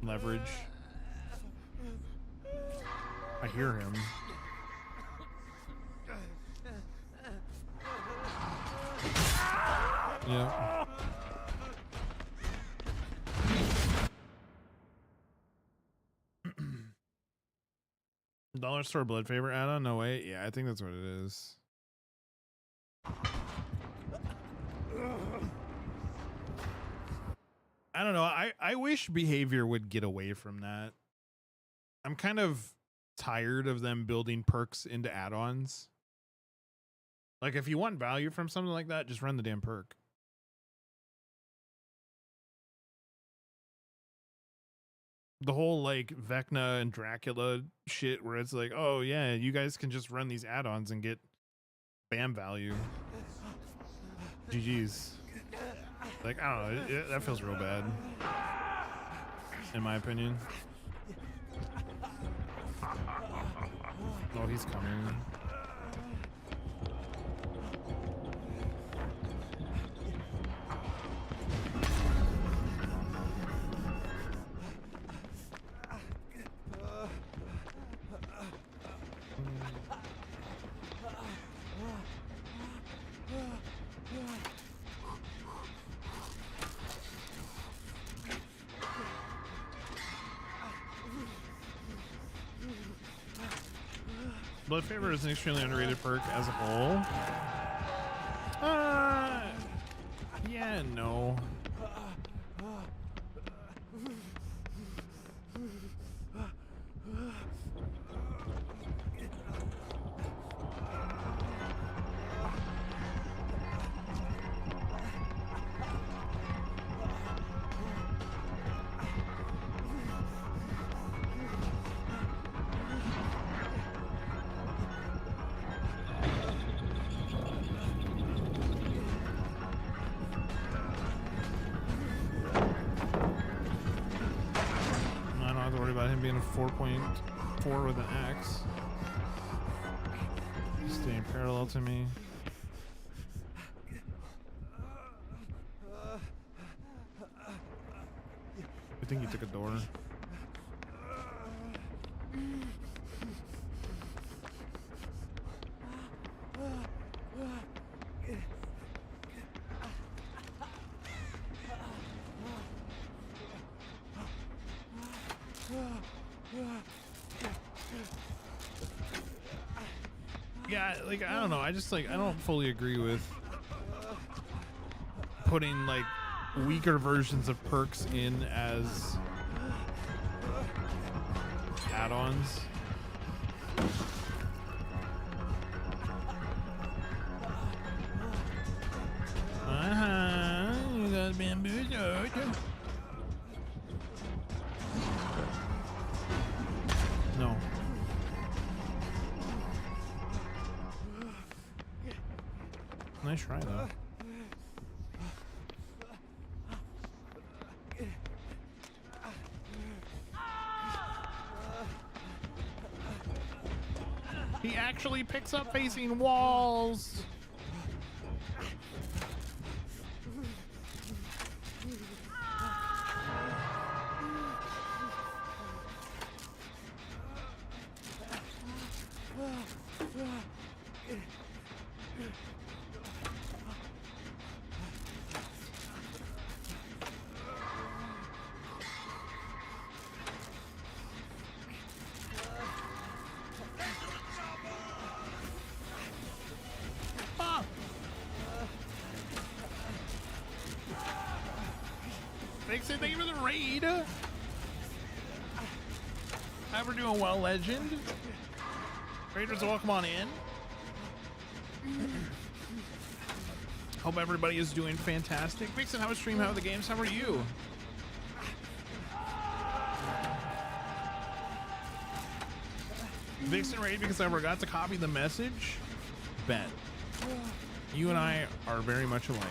Leverage. I hear him. Yeah. Dollar store blood favor add-on? No way. Yeah, I think that's what it is. I don't know. I wish behavior would get away from that. I'm kind of tired of them building perks into add-ons. Like if you want value from something like that, just run the damn perk. The whole like Vecna and Dracula shit where it's like, oh yeah, you guys can just run these add-ons and get BAM value. GG's. Like, I don't know, that feels real bad. In my opinion. Oh, he's coming. Blood Favor is an extremely underrated perk as a whole. Yeah, no. Being a 4.4 with an axe. Staying parallel to me. I think he took a door. Yeah, like, I don't know. I just, like, I don't fully agree with putting, like, weaker versions of perks in as add-ons. You got bamboozled. No. Nice try, though. He actually picks up facing walls. Thank you for the raid. Hope we're doing well, Legend. Raiders, welcome on in. Hope everybody is doing fantastic. Vixen, how was stream? How are the games? How are you? Vixen raid because I forgot to copy the message. Bet. You and I are very much alike.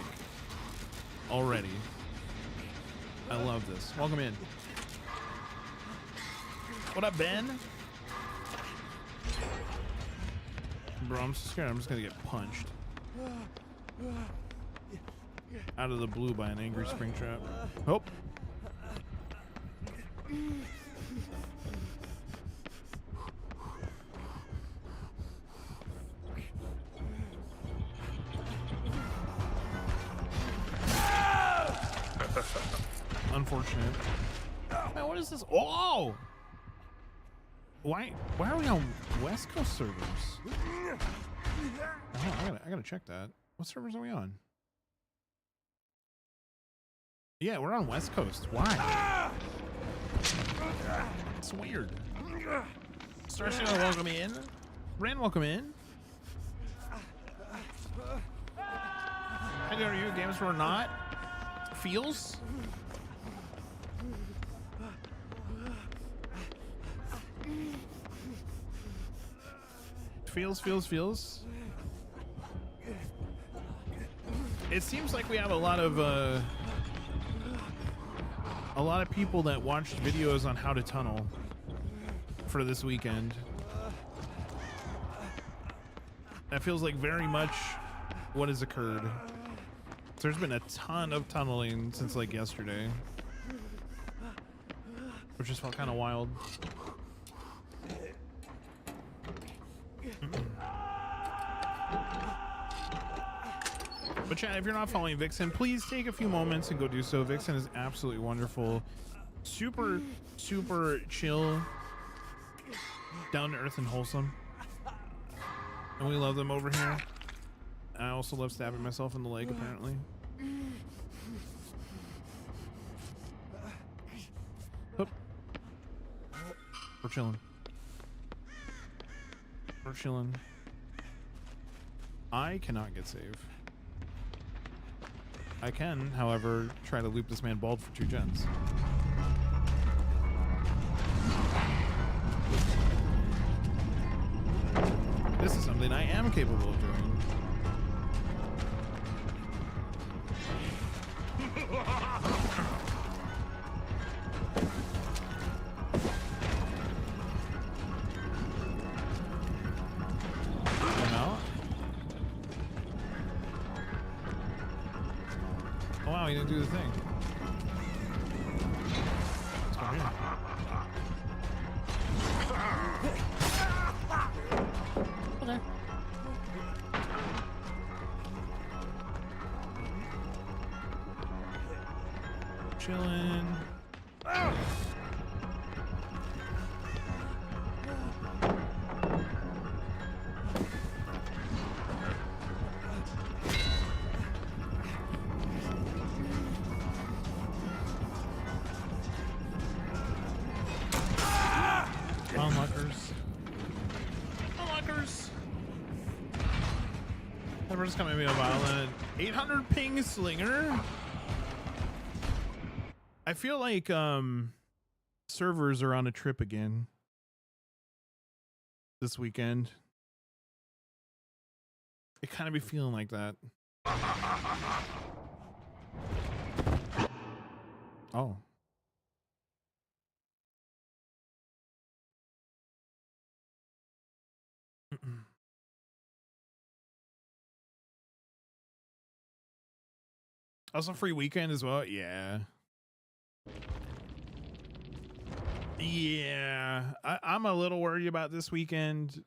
Already. I love this. Welcome in. What up, Ben? Bro, I'm so scared. I'm just gonna get punched out of the blue by an angry Springtrap. Oh. Unfortunate. Man, what is this? Oh! Why are we on West Coast servers? Oh, I gotta check that. What servers are we on? Yeah, we're on West Coast. Why? It's weird. Starship, welcome in. Ran, welcome in. How good are you? Games were not. Feels. Feels. It seems like we have a lot of people that watched videos on how to tunnel for this weekend. That feels like very much what has occurred. There's been a ton of tunneling since like yesterday, which just felt kind of wild. But chat, if you're not following Vixen, please take a few moments and go do so. Vixen is absolutely wonderful. Super chill, down to earth and wholesome. And we love them over here. I also love stabbing myself in the leg, apparently. Oop. We're chilling. We're chilling. I cannot get save. I can, however, try to loop this man bald for 2 gens. This is something I am capable of doing. Oh wow, he didn't do the thing. Let's go here. Okay. Chilling. Unlockers. Unlockers. That just coming at me a violent 800 ping slinger. I feel like servers are on a trip again this weekend. It kind of be feeling like that. Oh. Also free weekend as well. Yeah. Yeah. I'm a little worried about this weekend,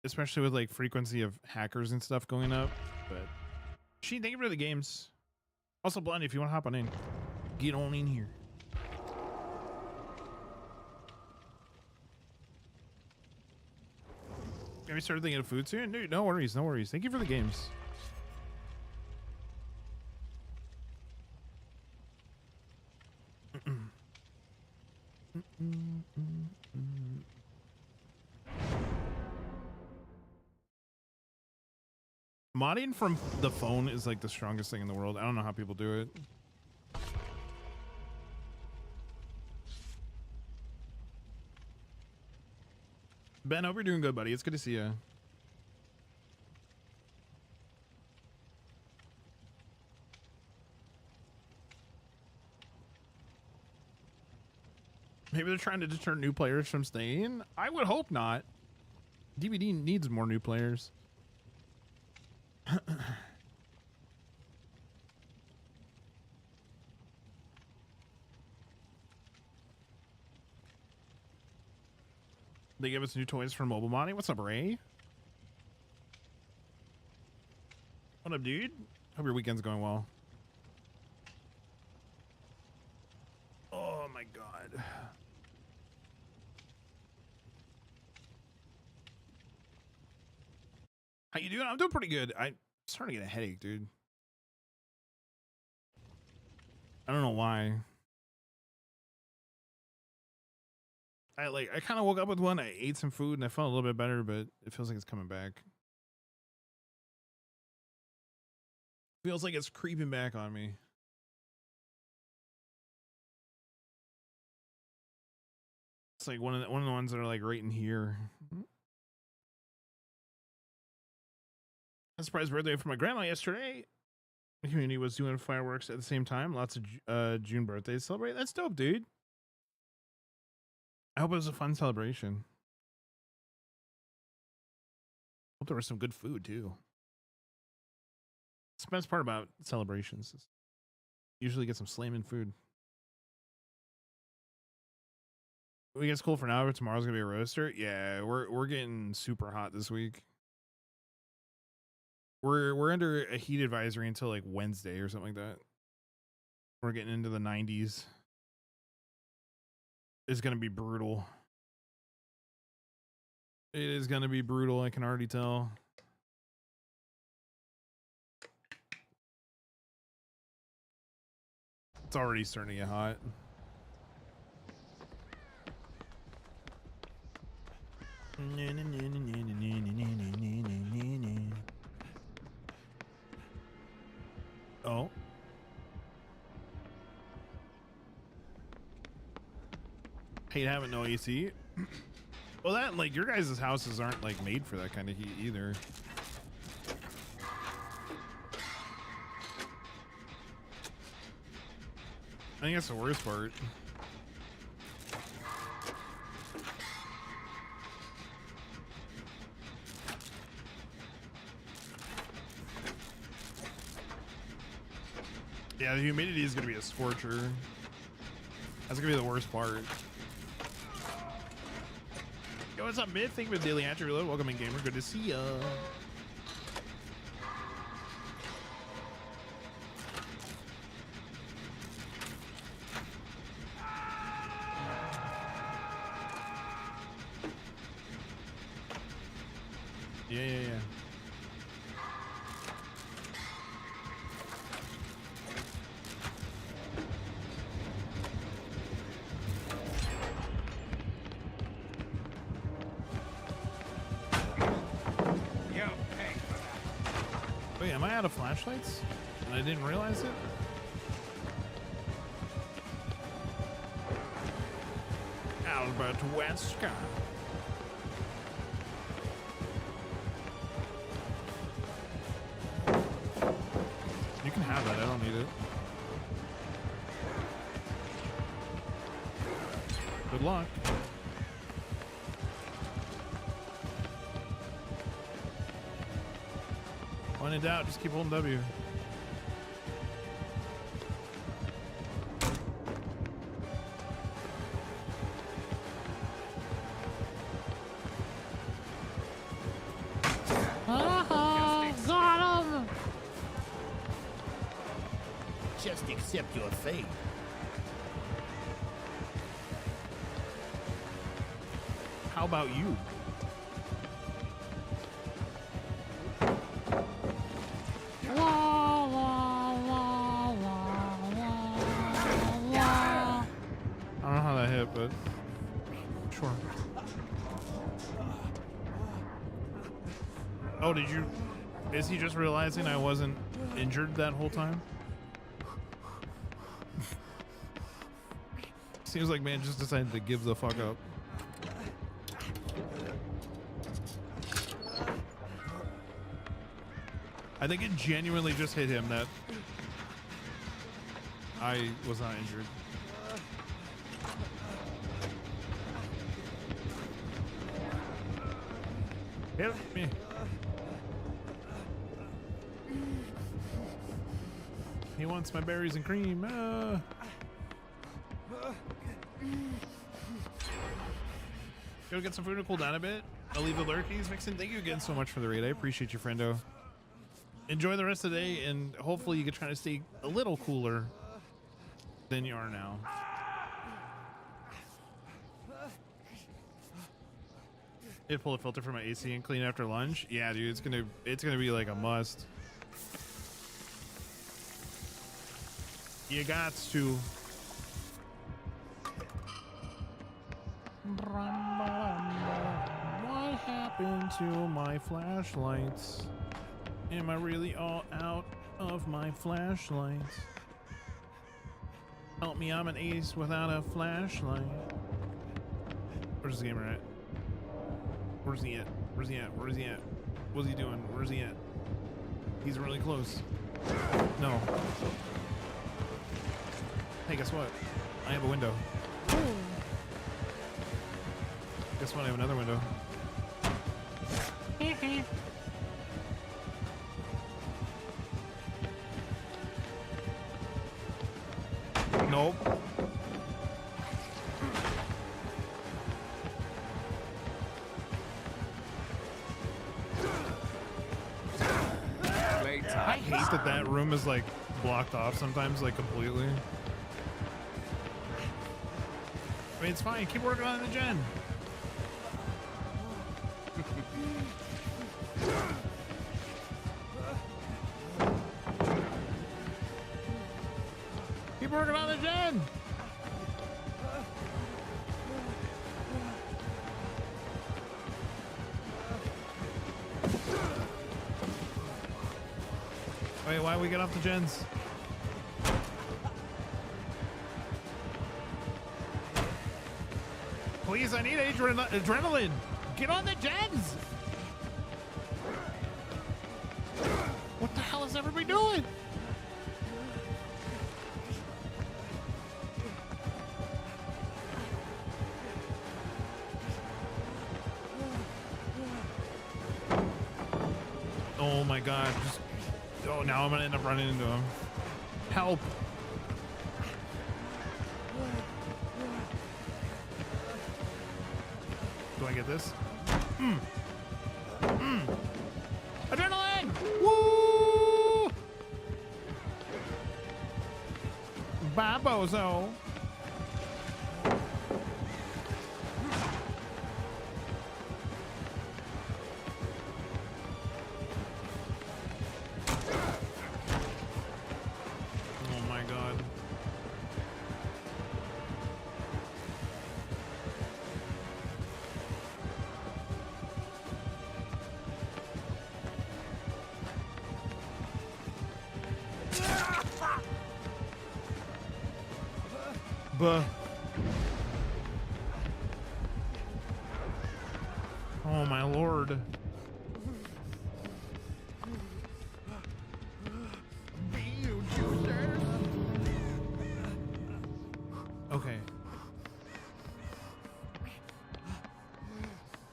especially with like frequency of hackers and stuff going up. But Sheen, thank you for the games. Also, Blondie, if you want to hop on in, get on in here. Have you started thinking of food soon? Dude, no worries, no worries. Thank you for the games. Modding from the phone is like the strongest thing in the world. I don't know how people do it. Ben, hope you're doing good, buddy. It's good to see you. Maybe they're trying to deter new players from staying. I would hope not. DVD needs more new players. They give us new toys for mobile modding. What's up, Ray? What up, dude? Hope your weekend's going well. Oh my god. How you doing? I'm doing pretty good. I'm starting to get a headache, dude. I don't know why. I kind of woke up with one. I ate some food and I felt a little bit better, but it feels like it's coming back. Feels like it's creeping back on me. It's like one of the ones that are like right in here. A surprise birthday for my grandma yesterday. The community was doing fireworks at the same time. Lots of June birthdays to celebrate. That's dope, dude. I hope it was a fun celebration. Hope there was some good food too. It's the best part about celebrations is usually get some slamming food. We get school for now, but tomorrow's gonna be a roaster. Yeah, we're getting super hot this week. We're under a heat advisory until like Wednesday or something like that. We're getting into the 90s. It's gonna be brutal. It is going to be brutal. I can already tell. It's already starting to get hot. Oh. Hate having no AC. Well, that, like, your guys' houses aren't, like, made for that kind of heat either. I think that's the worst part. Yeah, the humidity is going to be a scorcher. That's going to be the worst part. Yo, what's up, Myth? Thank you for the daily hatchery reload. Welcome in, gamer. Good to see ya. Yeah. Wait, am I out of flashlights? And I didn't realize it? Albert Wesker. You can have that, I don't need it. Good luck. When in doubt, just keep holding W. Got him! Just accept your fate. How about you? I don't know how that hit, but sure. Oh, did you? Is he just realizing I wasn't injured that whole time? Seems like man just decided to give the fuck up. I think it genuinely just hit him that I was not injured. Help me. He wants my berries and cream. Go get some food to cool down a bit. I'll leave the lurkies. Vixen, thank you again so much for the raid. I appreciate you, friendo. Enjoy the rest of the day, and hopefully you can try to stay a little cooler than you are now. If pull a filter for my AC and clean after lunch, yeah, dude, it's gonna be like a must. You got to. What happened to my flashlights? Am I really all out of my flashlights? Help me, I'm an ace without a flashlight. Where's this gamer at? Where's he at? Where's he at? Where's he at? What's he doing? Where's he at? He's really close. No. Hey, guess what? I have a window. Guess what? I have another window. Nope. I hate that room is like blocked off sometimes, like completely. I mean, it's fine. Keep working on the gen. Keep working on the gen. Wait, why we get off the gens? Please, I need adrenaline. Get on the gens. What the hell is everybody doing? Oh my god. Oh, now I'm gonna end up running into him. Help. Do I get this? Adrenaline! Woo! Bye, bozo. Oh my god. Buh. Oh my lord. Okay.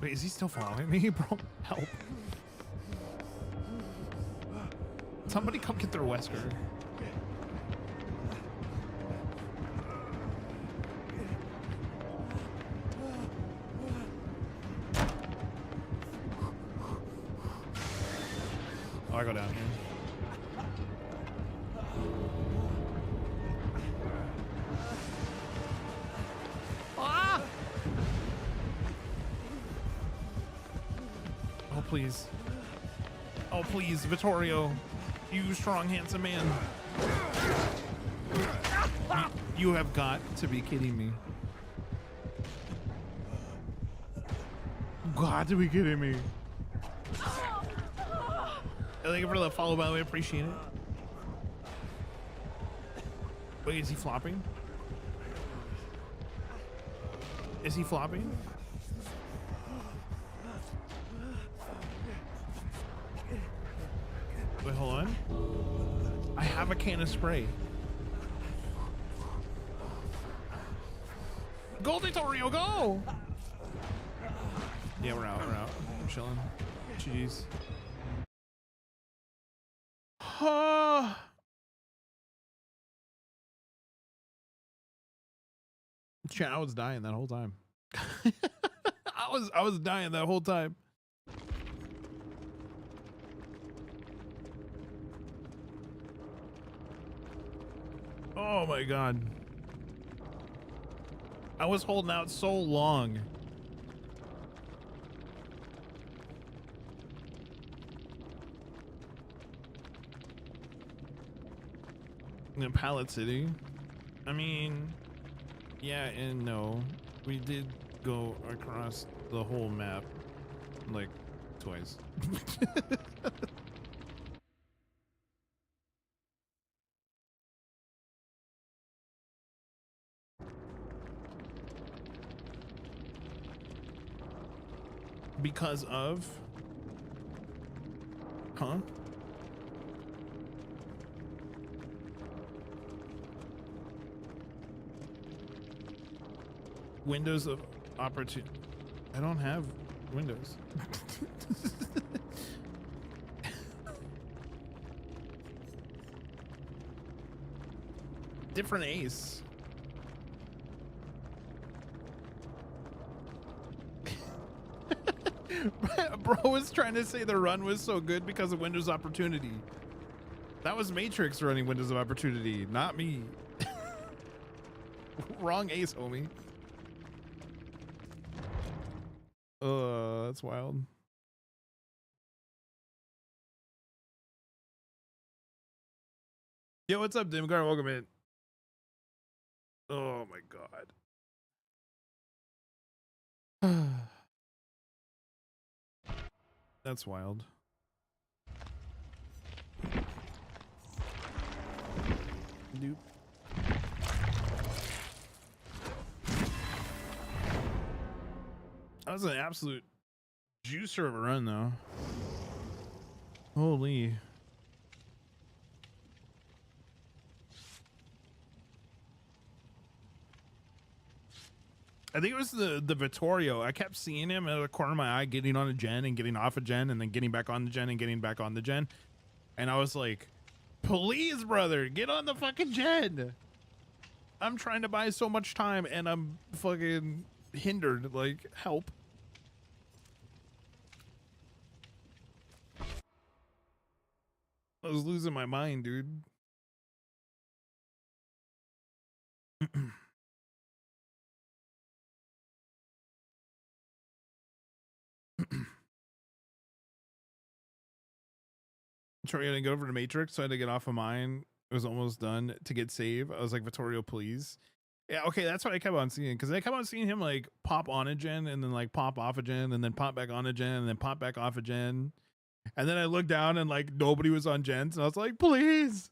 Wait, is he still following me, bro? Help. Somebody come get their Wesker. Oh, I go down here. Ah! Oh, please. Oh, please, Vittorio. You strong, handsome man. You have got to be kidding me. God, to be kidding me. Thank you for the follow, by the way. Appreciate it. Wait, is he flopping? Is he flopping? Wait, hold on. I have a can of spray. Go, Vittorio, go! Yeah, we're out. I'm chilling. Jeez. Chat, I was dying that whole time. I was dying that whole time. Oh my god. I was holding out so long. In Pallet City, I mean, yeah and no. We did go across the whole map like twice. Because of, huh? Windows of opportunity. I don't have Windows. Different ace. Bro was trying to say the run was so good because of Windows Opportunity. That was Matrix running Windows of Opportunity, not me. Wrong ace, homie. That's wild. Yo, what's up, Dimgar? Welcome in. Oh my god. That's wild. Nope. That was an absolute juicer of a run, though. Holy. I think it was the Vittorio. I kept seeing him out of the corner of my eye getting on a gen and getting off a gen and then getting back on the gen and getting back on the gen. And I was like, please, brother, get on the fucking gen. I'm trying to buy so much time and I'm fucking hindered. Like, help. I was losing my mind, dude. Trying to go over to Matrix, so I had to get off of mine. It was almost done to get save. I was like, Vittorio, please. Yeah, okay, that's what I kept on seeing, because I kept on seeing him like pop on a gen and then like pop off a gen and then pop back on a gen and then pop back off a gen. And then I looked down and like nobody was on gens, and I was like, please.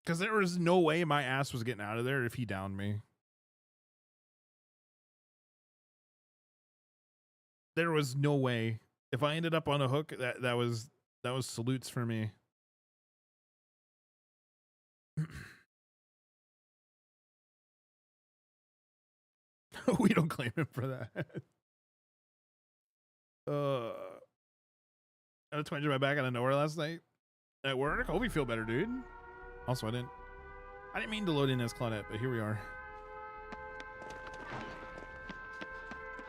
Because there was no way my ass was getting out of there if he downed me. There was no way. If I ended up on a hook, that was salutes for me. We don't claim him for that. I had a twinge in my back out of nowhere last night at work. Hope you feel better, dude. Also, I didn't mean to load in as Claudette, but here we are.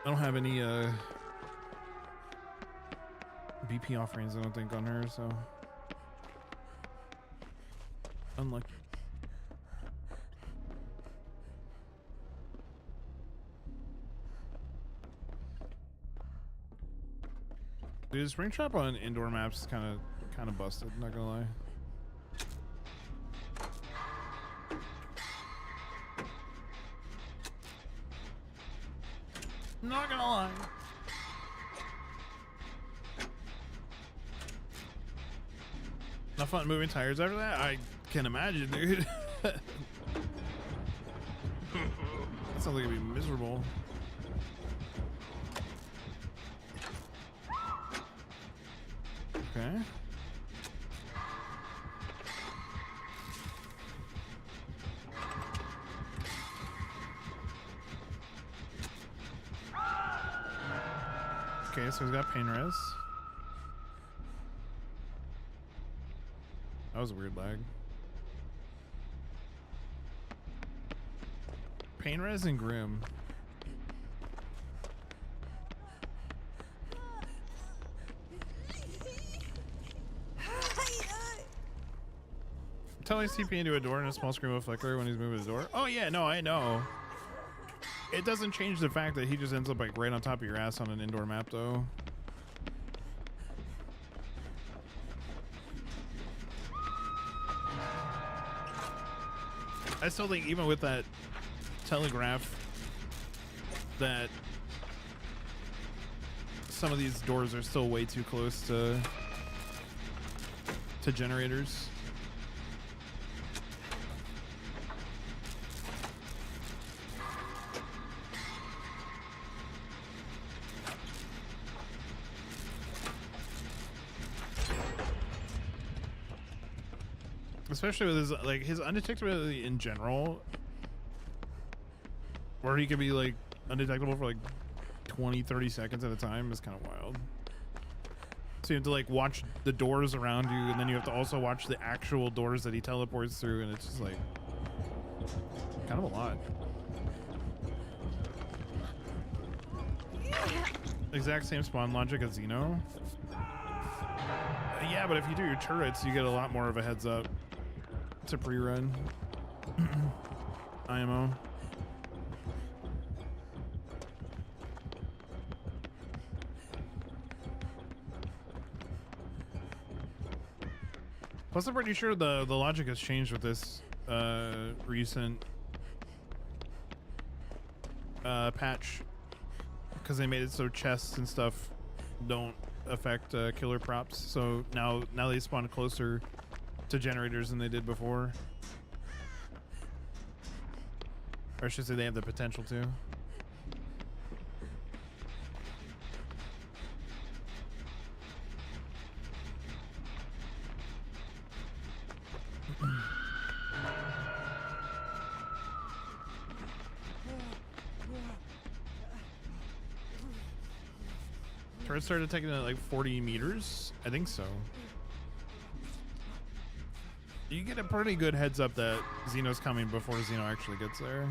I don't have any BP offerings, I don't think, on her, so unlucky. Dude, Springtrap on indoor maps is kind of busted, not gonna lie. Not gonna lie. Not fun moving tires after that? I can imagine, dude. That sounds like it'd be miserable. Okay. Okay, so he's got pain res. That was a weird lag. Pain res and Grim. Telling CP into a door and a small scream of flicker when he's moving the door. Oh yeah, no, I know. It doesn't change the fact that he just ends up like right on top of your ass on an indoor map, though. I still think even with that telegraph that some of these doors are still way too close to generators. Especially with his like his undetectability in general, where he could be like undetectable for like 20-30 seconds at a time, is kind of wild. So you have to like watch the doors around you, and then you have to also watch the actual doors that he teleports through, and it's just like kind of a lot. Exact same spawn logic as Xeno. Yeah, but if you do your turrets, you get a lot more of a heads up to pre-run. IMO. Plus, I'm pretty sure the logic has changed with this recent patch, because they made it so chests and stuff don't affect killer props. So now they spawn closer to generators than they did before, or I should say they have the potential to. Turret started taking it at like 40 meters. I think so. You get a pretty good heads up that Xeno's coming before Xeno actually gets there.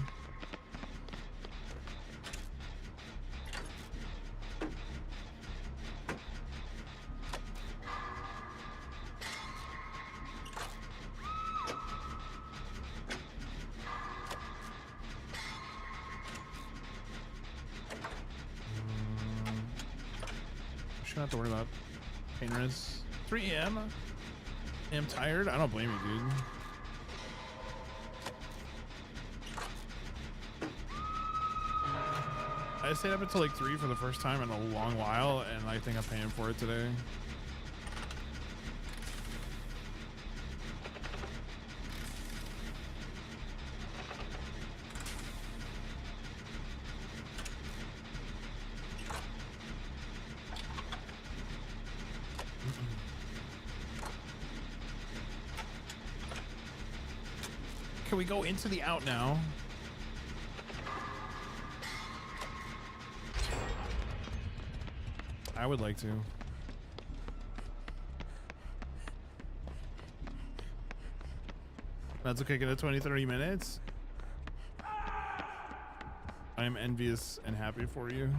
Not to worry about pain res. 3 a.m. I'm tired. I don't blame you, dude. I stayed up until like 3 for the first time in a long while, and I think I'm paying for it today. Can we go into the out now? I would like to. That's okay, get it 20-30 minutes. I am envious and happy for you.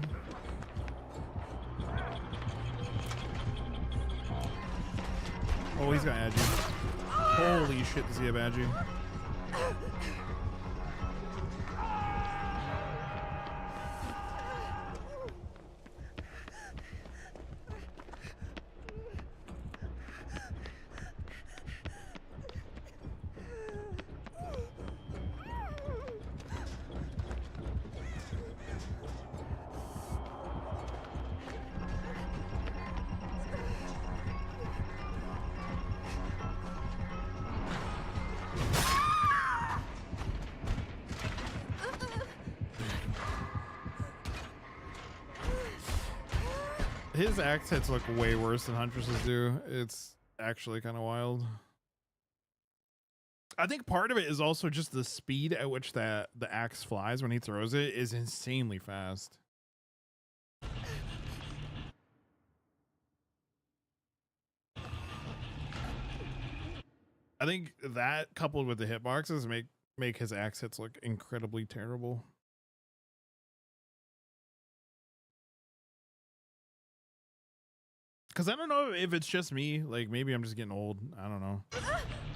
Oh, he's got Agi. Holy shit, does he have Agi? His axe hits look way worse than Huntress's do. It's actually kind of wild. I think part of it is also just the speed at which the axe flies when he throws it is insanely fast. I think that coupled with the hitboxes make his axe hits look incredibly terrible. Because I don't know if it's just me, like maybe I'm just getting old, I don't know,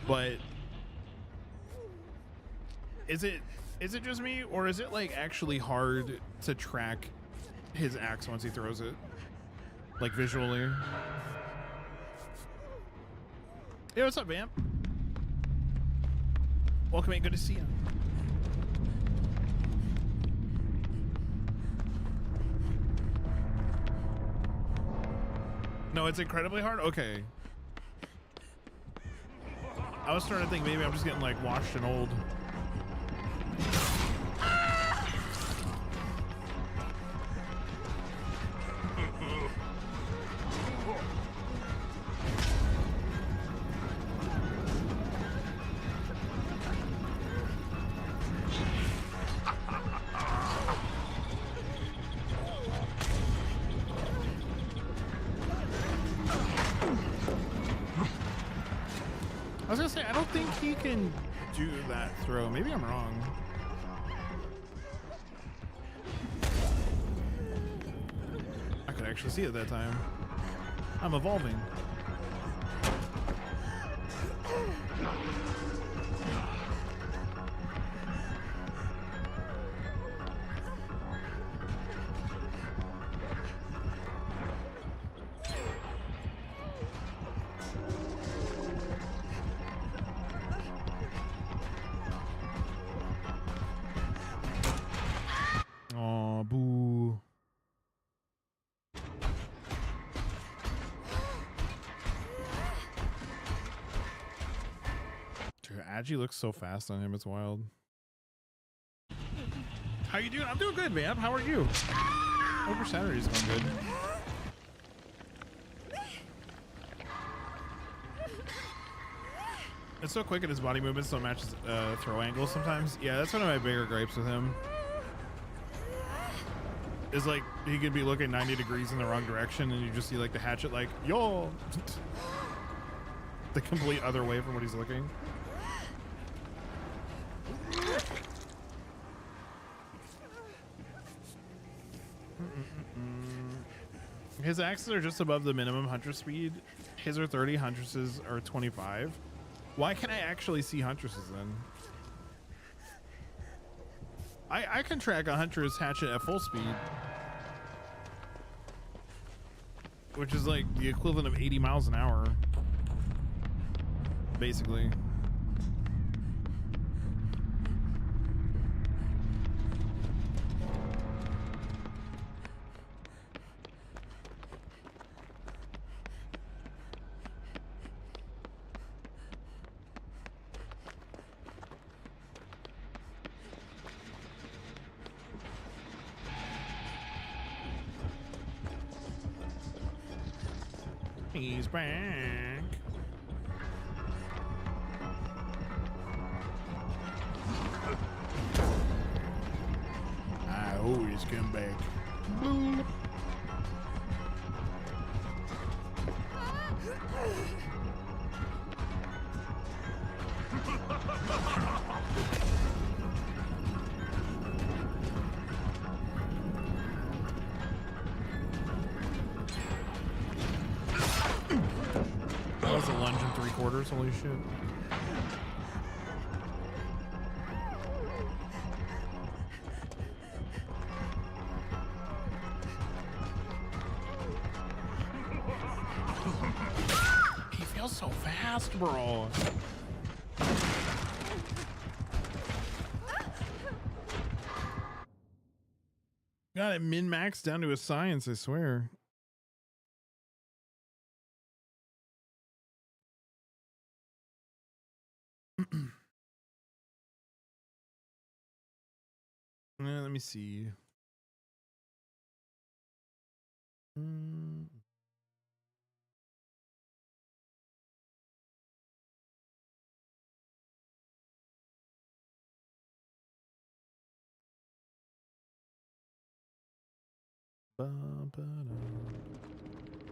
but is it just me, or is it like actually hard to track his axe once he throws it, like visually? Hey, what's up, Vamp? Welcome in, good to see you. No, it's incredibly hard? Okay. I was starting to think maybe I'm just getting like washed and old. I was gonna say, I don't think he can do that throw. Maybe I'm wrong. I could actually see it that time. I'm evolving. Agi looks so fast on him. It's wild. How you doing? I'm doing good, man. How are you? Hope your Saturday's going good. It's so quick at his body movements don't match his throw angles sometimes. Yeah, that's one of my bigger gripes with him. Is like he could be looking 90 degrees in the wrong direction and you just see like the hatchet like, yo! The complete other way from what he's looking. His axes are just above the minimum Huntress speed. His are 30, Huntress's are 25. Why can I actually see Huntresses then? I can track a Huntress hatchet at full speed, which is like the equivalent of 80 miles an hour, basically. He's back. I always come back. Boom. That was a lunge in 3/4. Holy shit. He feels so fast, bro. Got it min-max down to a science, I swear. Let me see.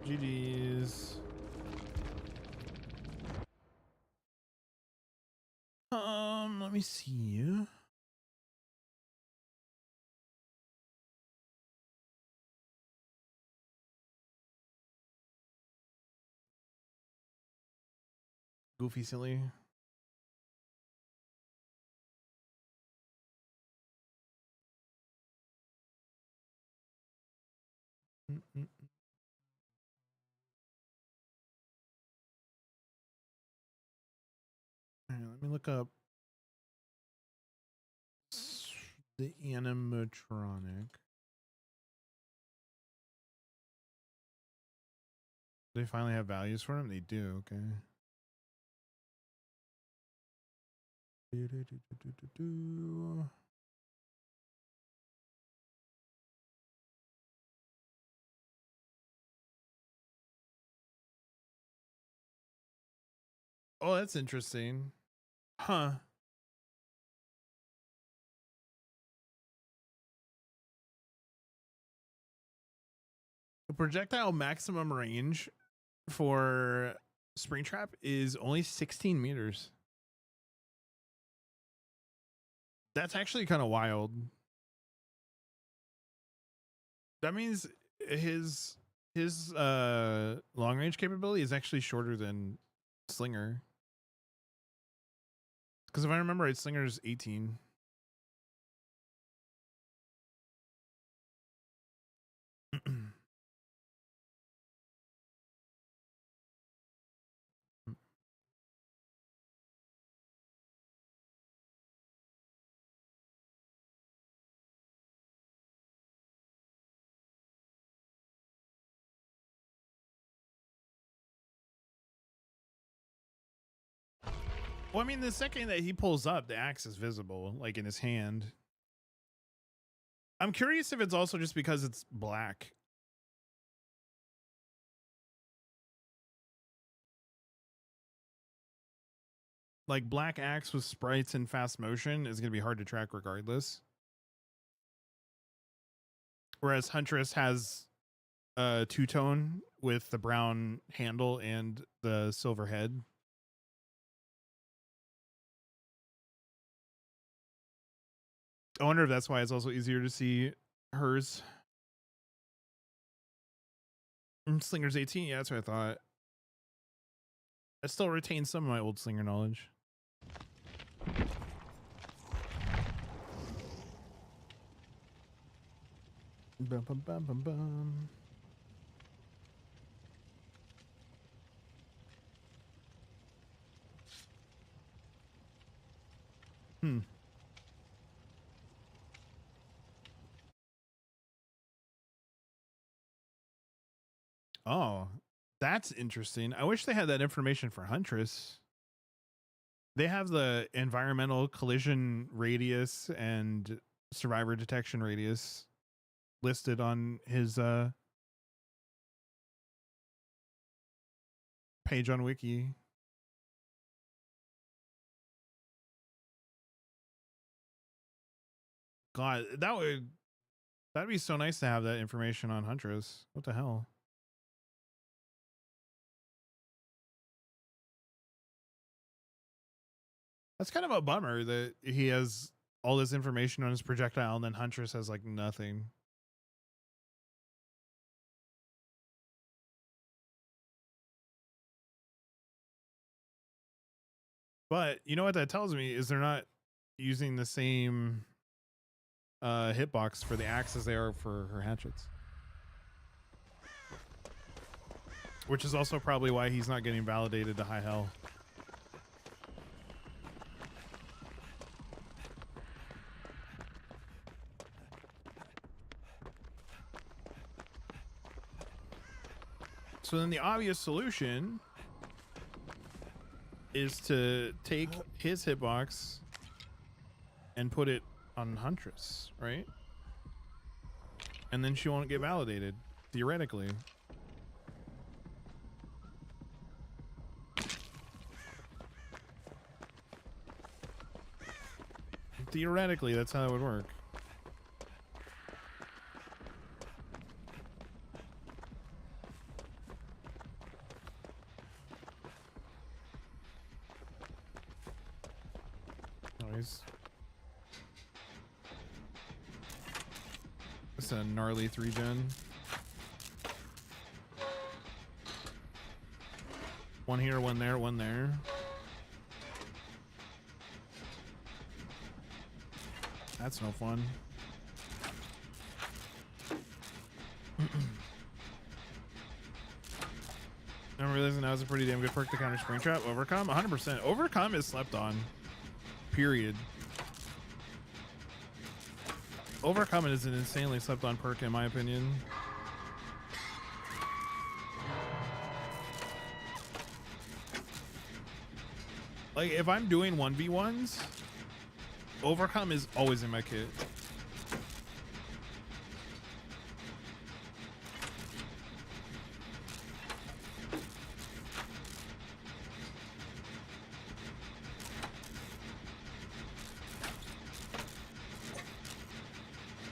GG's. Let me see. Goofy silly. All right, let me look up the animatronic. They finally have values for him? They do, okay. Oh, that's interesting. Huh. The projectile maximum range for Springtrap is only 16 meters. That's actually kind of wild. That means his long range capability is actually shorter than Slinger. Because if I remember right, Slinger's 18. Well, I mean, the second that he pulls up, the axe is visible, like in his hand. I'm curious if it's also just because it's black. Like black axe with sprites and fast motion is going to be hard to track regardless. Whereas Huntress has two-tone with the brown handle and the silver head. I wonder if that's why it's also easier to see hers. Slinger's 18, yeah, that's what I thought. I still retain some of my old Slinger knowledge. Bum, bum, bum, bum, bum. Oh, that's interesting. I wish they had that information for Huntress. They have the environmental collision radius and survivor detection radius listed on his page on Wiki. God, that'd be so nice to have that information on Huntress. What the hell? That's kind of a bummer that he has all this information on his projectile and then Huntress has like nothing. But you know what that tells me is they're not using the same hitbox for the axe as they are for her hatchets. Which is also probably why he's not getting validated to high hell. So then the obvious solution is to take his hitbox and put it on Huntress, right? And then she won't get validated, theoretically. Theoretically, that's how it would work. Nice. It's a gnarly 3-gen. One here, one there, one there. That's no fun. I'm realizing that was a pretty damn good perk to counter Springtrap. Overcome, 100%. Overcome is slept on. Period. Overcome is an insanely slept on perk in my opinion. Like if I'm doing 1v1s, Overcome is always in my kit.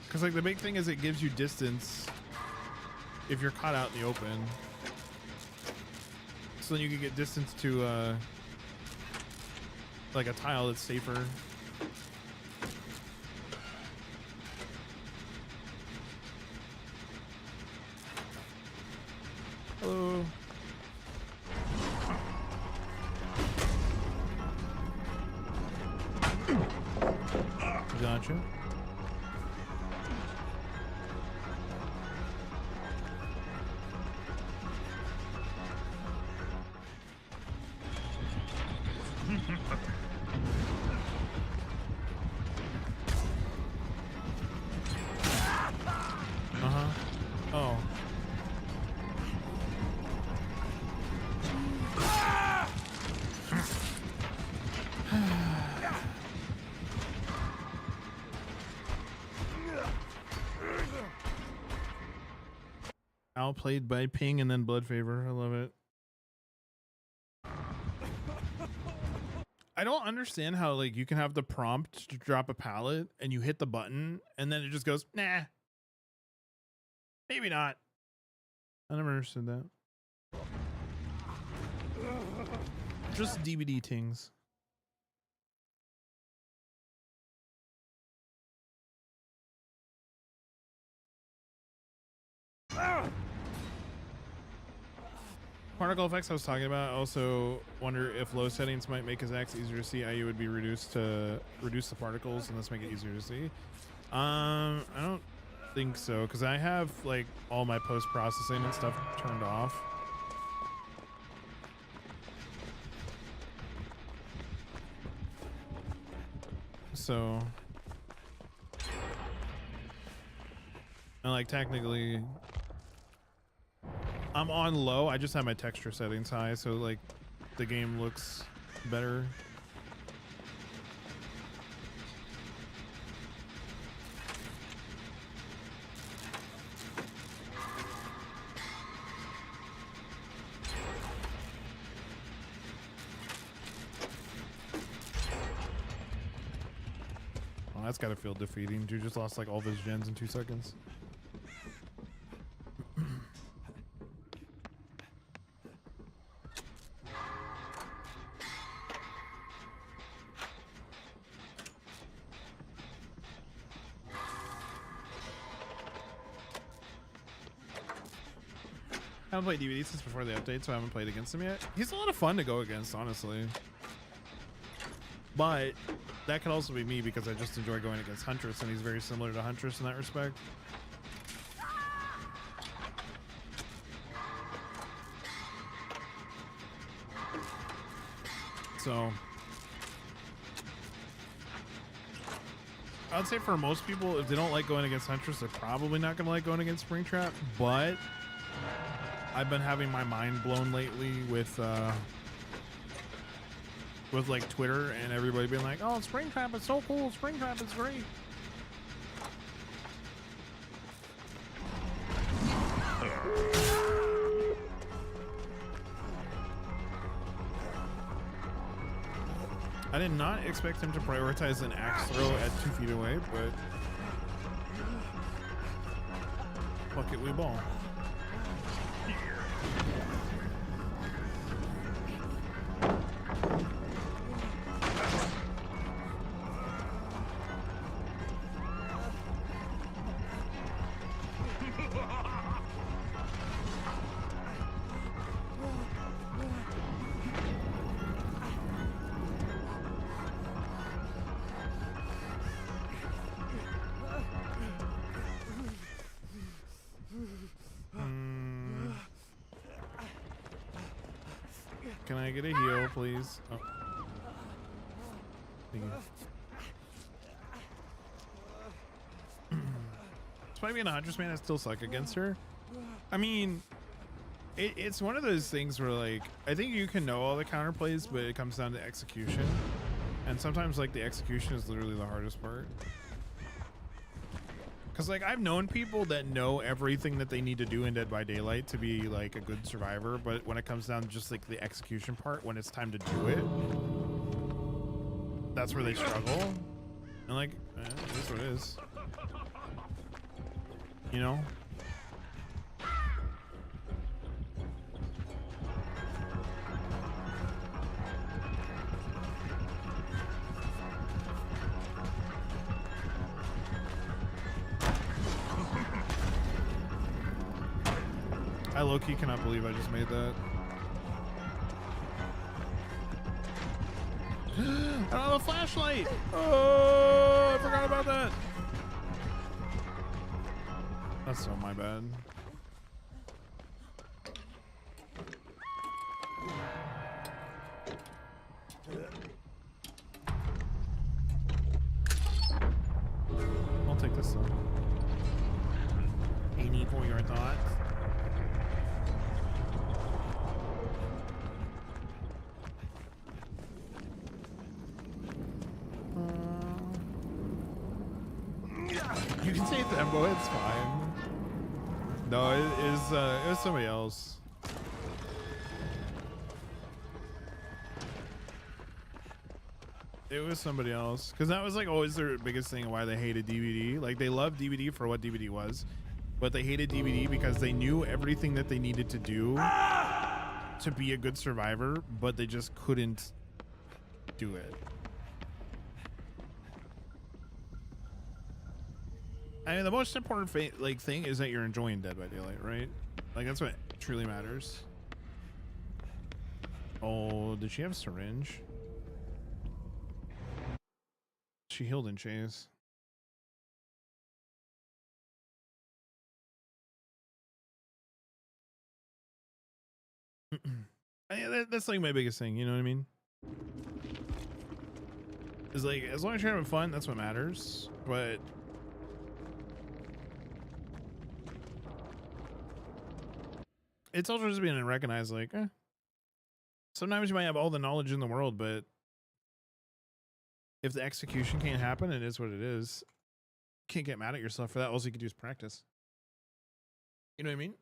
Because like the big thing is it gives you distance if you're caught out in the open. So then you can get distance to like a tile that's safer. Hello. Gotcha. Oh. outplayed by ping and then blood favor. I love it. I don't understand how like you can have the prompt to drop a pallet and you hit the button and then it just goes, nah, maybe not. I never understood that. Just DVD things. Particle effects I was talking about. I also wonder if low settings might make his axe easier to see, i.e. would be reduced to reduce the particles and thus make it easier to see. I don't think so, because I have like all my post-processing and stuff turned off. So, and like technically I'm on low. I just have my texture settings high, so like the game looks better. Well, that's gotta feel defeating. Dude just lost like all of his gens in 2 seconds. I haven't played DVD since before the update, so I haven't played against him yet. He's a lot of fun to go against, honestly. But that could also be me because I just enjoy going against Huntress, and he's very similar to Huntress in that respect. So I'd say for most people, if they don't like going against Huntress, they're probably not going to like going against Springtrap. But I've been having my mind blown lately with like Twitter and everybody being like, "Oh, Springtrap is so cool. Springtrap is great." I did not expect him to prioritize an axe throw at 2 feet away, but fuck it, we ball. Can I get a heal, please? Oh. Thank you. Despite being a Huntress man, I still suck against her. I mean, it's one of those things where, like, I think you can know all the counterplays, but it comes down to execution. And sometimes, like, the execution is literally the hardest part. Because, like, I've known people that know everything that they need to do in Dead by Daylight to be, like, a good survivor, but when it comes down to just, like, the execution part, when it's time to do it, that's where they struggle. And, like, it is what it is. You know? I low-key cannot believe I just made that. I don't have a flashlight! Oh, I forgot about that! That's so my bad. I'll take this though. Any for your thoughts? You can say Thembo, it's fine. No, it was somebody else. It was somebody else, because that was like always their biggest thing why they hated DVD. Like they loved DVD for what DVD was, but they hated DVD because they knew everything that they needed to do to be a good survivor, but they just couldn't do it. I mean, the most important thing is that you're enjoying Dead by Daylight, right? Like that's what truly matters. Oh, did she have a syringe? She healed in chase. That's like my biggest thing, you know what I mean? Is like, as long as you're having fun, that's what matters. But it's also just being recognized, like, sometimes you might have all the knowledge in the world, but if the execution can't happen, it is what it is. Can't get mad at yourself for that. All you can do is practice. You know what I mean?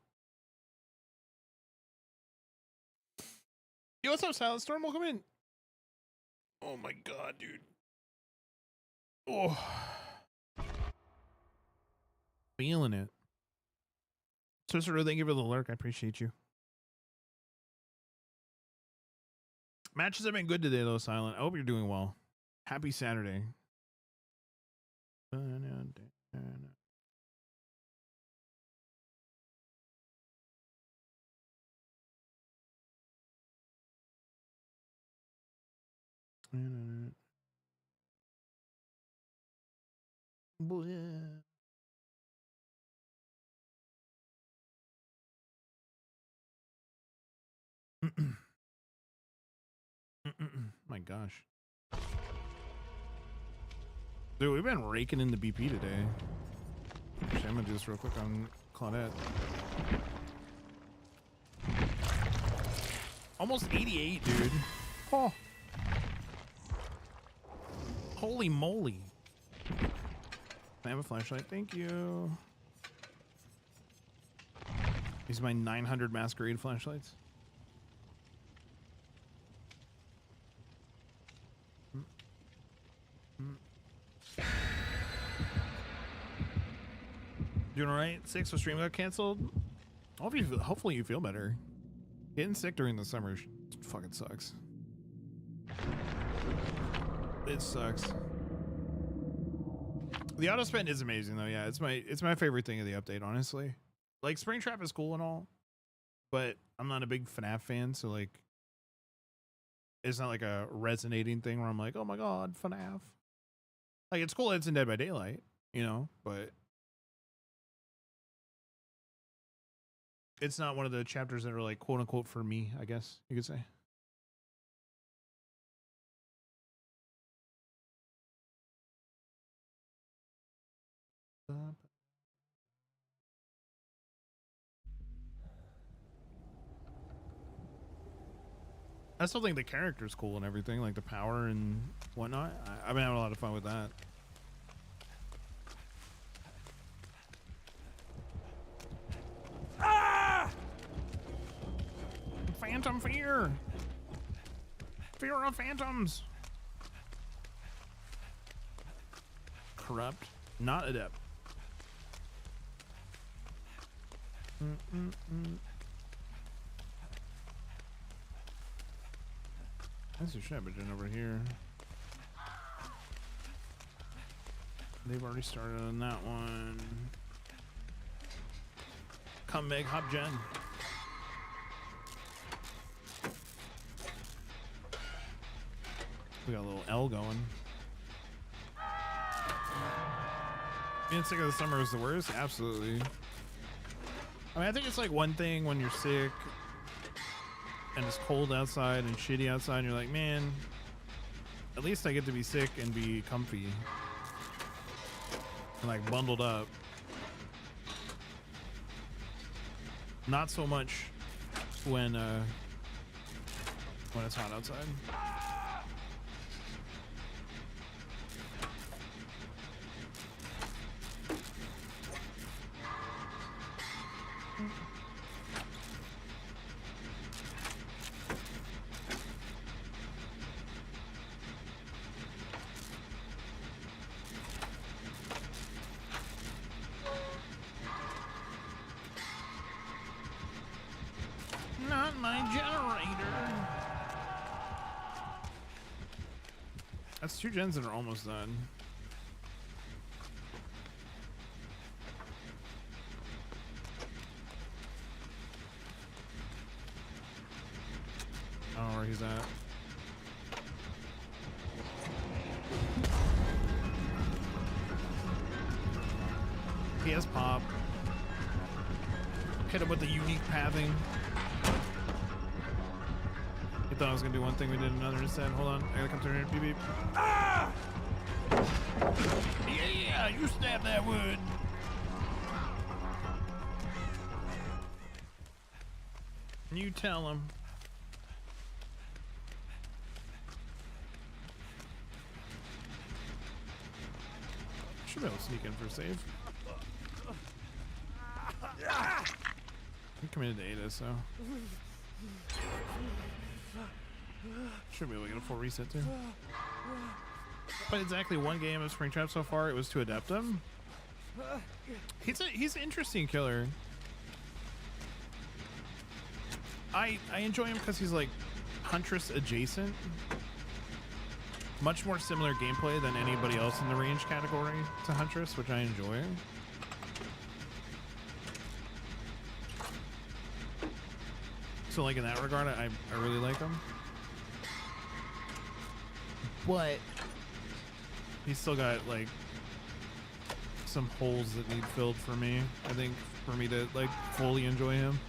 Yo, what's up, Silent Storm? Welcome in. Oh my god, dude. Oh. Feeling it. Sister, thank you for the lurk. I appreciate you. Matches have been good today, though, Silent. I hope you're doing well. Happy Saturday. My gosh. Dude, we've been raking in the BP today. Actually, I'm gonna do this real quick on Claudette. Almost 88, dude. Oh. Holy moly. I have a flashlight. Thank you. These are my 900 masquerade flashlights. Doing all right? 6 with stream got canceled. Hopefully you feel better. Getting sick during the summer fucking sucks. It sucks. The auto spend is amazing though. Yeah, it's my favorite thing of the update, honestly. Like Springtrap is cool and all, but I'm not a big Fnaf fan, so like it's not like a resonating thing where I'm like, oh my god, Fnaf. Like it's cool that it's in Dead by Daylight, you know, but it's not one of the chapters that are like quote unquote for me, I guess you could say. I still think the character's cool and everything, like the power and whatnot. I've been having a lot of fun with that. Ah! Phantom fear! Fear of phantoms! Corrupt, not adept. That's a Shepperton over here. They've already started on that one. Come make hop gen. We got a little L going. Being sick of the summer is the worst? Absolutely. I mean, I think it's like one thing when you're sick and it's cold outside and shitty outside and you're like, man, at least I get to be sick and be comfy and like bundled up. Not so much when it's hot outside. not my generator. That's 2 gens that are almost done. I don't know where he's at. He has pop. Hit him with the unique pathing. He thought I was gonna do one thing, we did another instead. Hold on, I gotta come through here. Beep beep. Ah! Yeah, you stab that wood. You tell him. Should be able to sneak in for a save. He committed to Ada, so should be able to get a full reset too. But exactly 1 game of Springtrap so far. It was to adept him. He's an interesting killer. I enjoy him because he's like Huntress adjacent. Much more similar gameplay than anybody else in the range category to Huntress, which I enjoy. So like in that regard, I really like him. But he's still got like some holes that need filled for me, I think, for me to like fully enjoy him.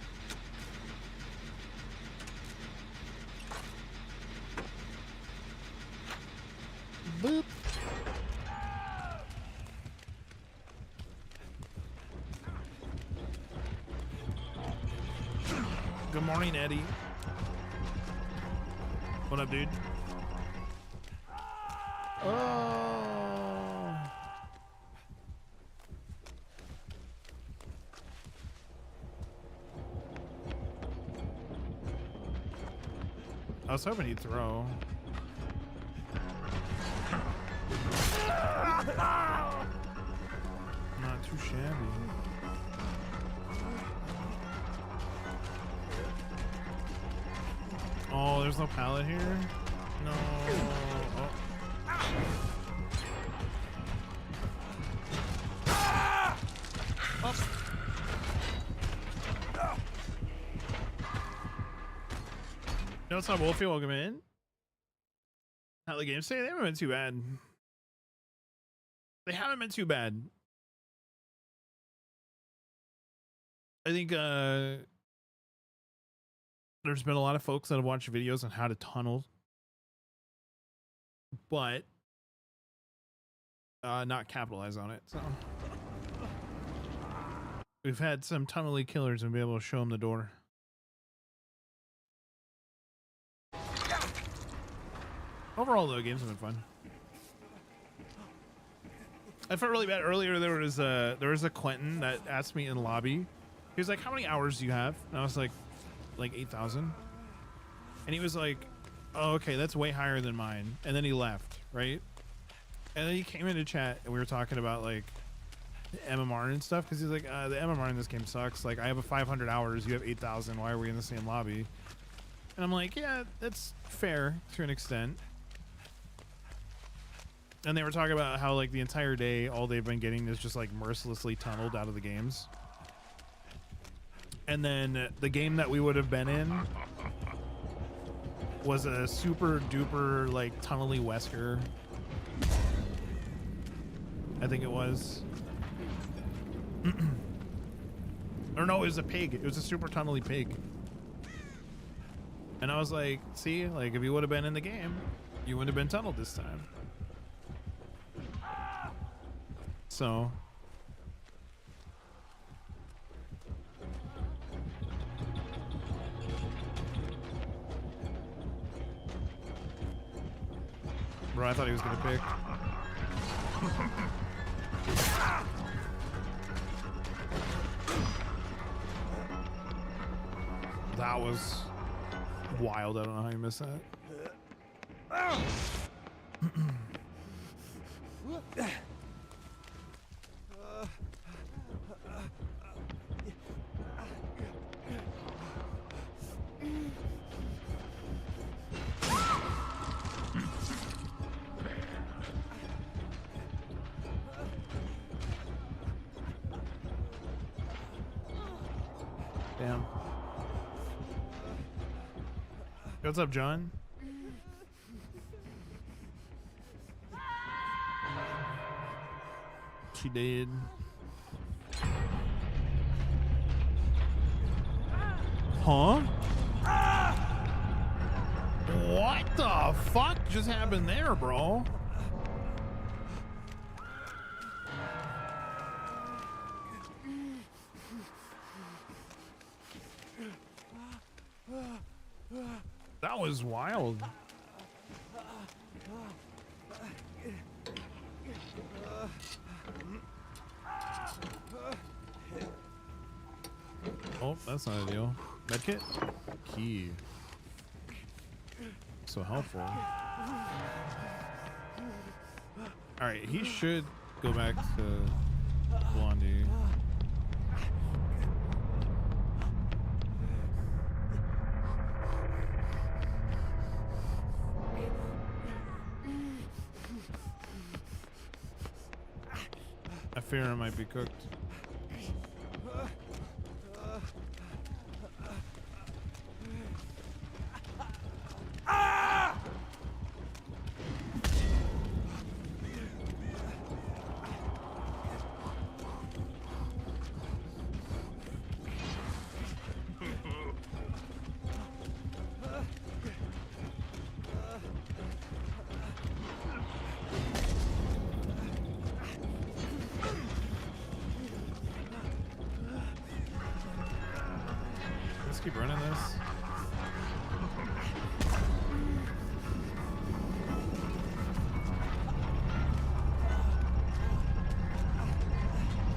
Boop. Good morning, Eddie. What up, dude? Oh. I was hoping he'd throw. Not too shabby. Oh, there's no pallet here? No. Oh. Oh. No, what's up, Wolfie? Welcome in. How the games say? They haven't been too bad. They haven't been too bad. I think there's been a lot of folks that have watched videos on how to tunnel, but not capitalize on it. So we've had some tunnely killers and be able to show them the door. Overall, though, games have been fun. I felt really bad earlier. There was a Quentin that asked me in lobby. He was like, "How many hours do you have?" And I was like 8,000. And he was like, "Oh, okay, that's way higher than mine." And then he left, right? And then he came into chat and we were talking about like the MMR and stuff, because he's like, "The MMR in this game sucks. Like, I have a 500 hours, you have 8,000. Why are we in the same lobby?" And I'm like, "Yeah, that's fair to an extent." And they were talking about how like the entire day, all they've been getting is just like mercilessly tunneled out of the games. And then the game that we would have been in was a super duper like tunnely Wesker. I think it was. Or no, it was a pig. It was a super tunnely pig. And I was like, see, like if you would have been in the game, you wouldn't have been tunneled this time. So bro, I thought he was gonna pick. That was wild. I don't know how you missed that. What's up, John? She did. Huh? What the fuck just happened there, bro? That was wild. Oh, that's not ideal. Medkit? Key. So helpful. Alright, he should go back to Blondie. I fear it might be cooked. Let's keep running this.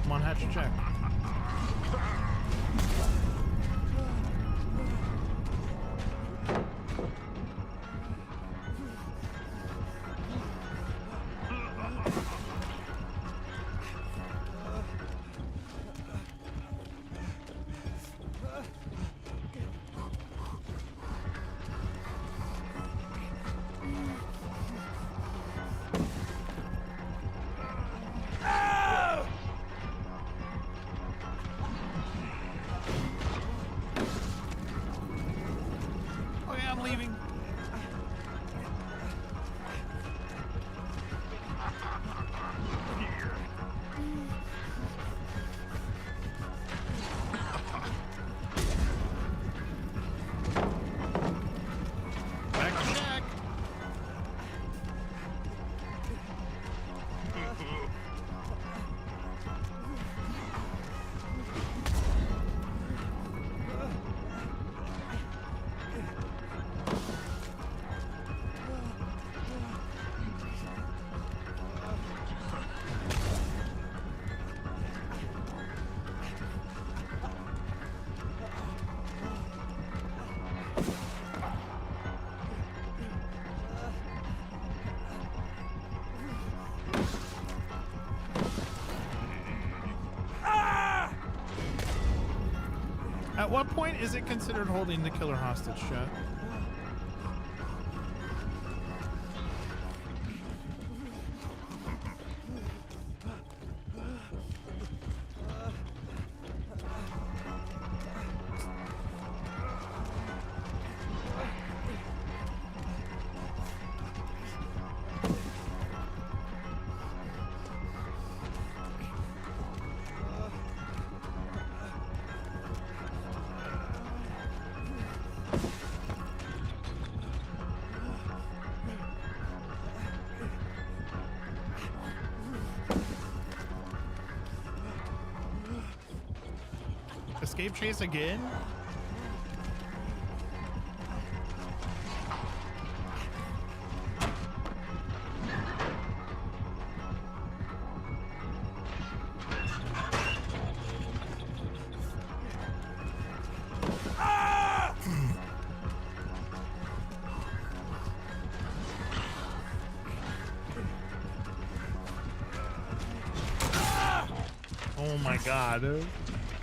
Come on, hatch and check. Okay, I'm leaving. Back to check. At what point is it considered holding the killer hostage, chat? Escape chase again? Oh my god.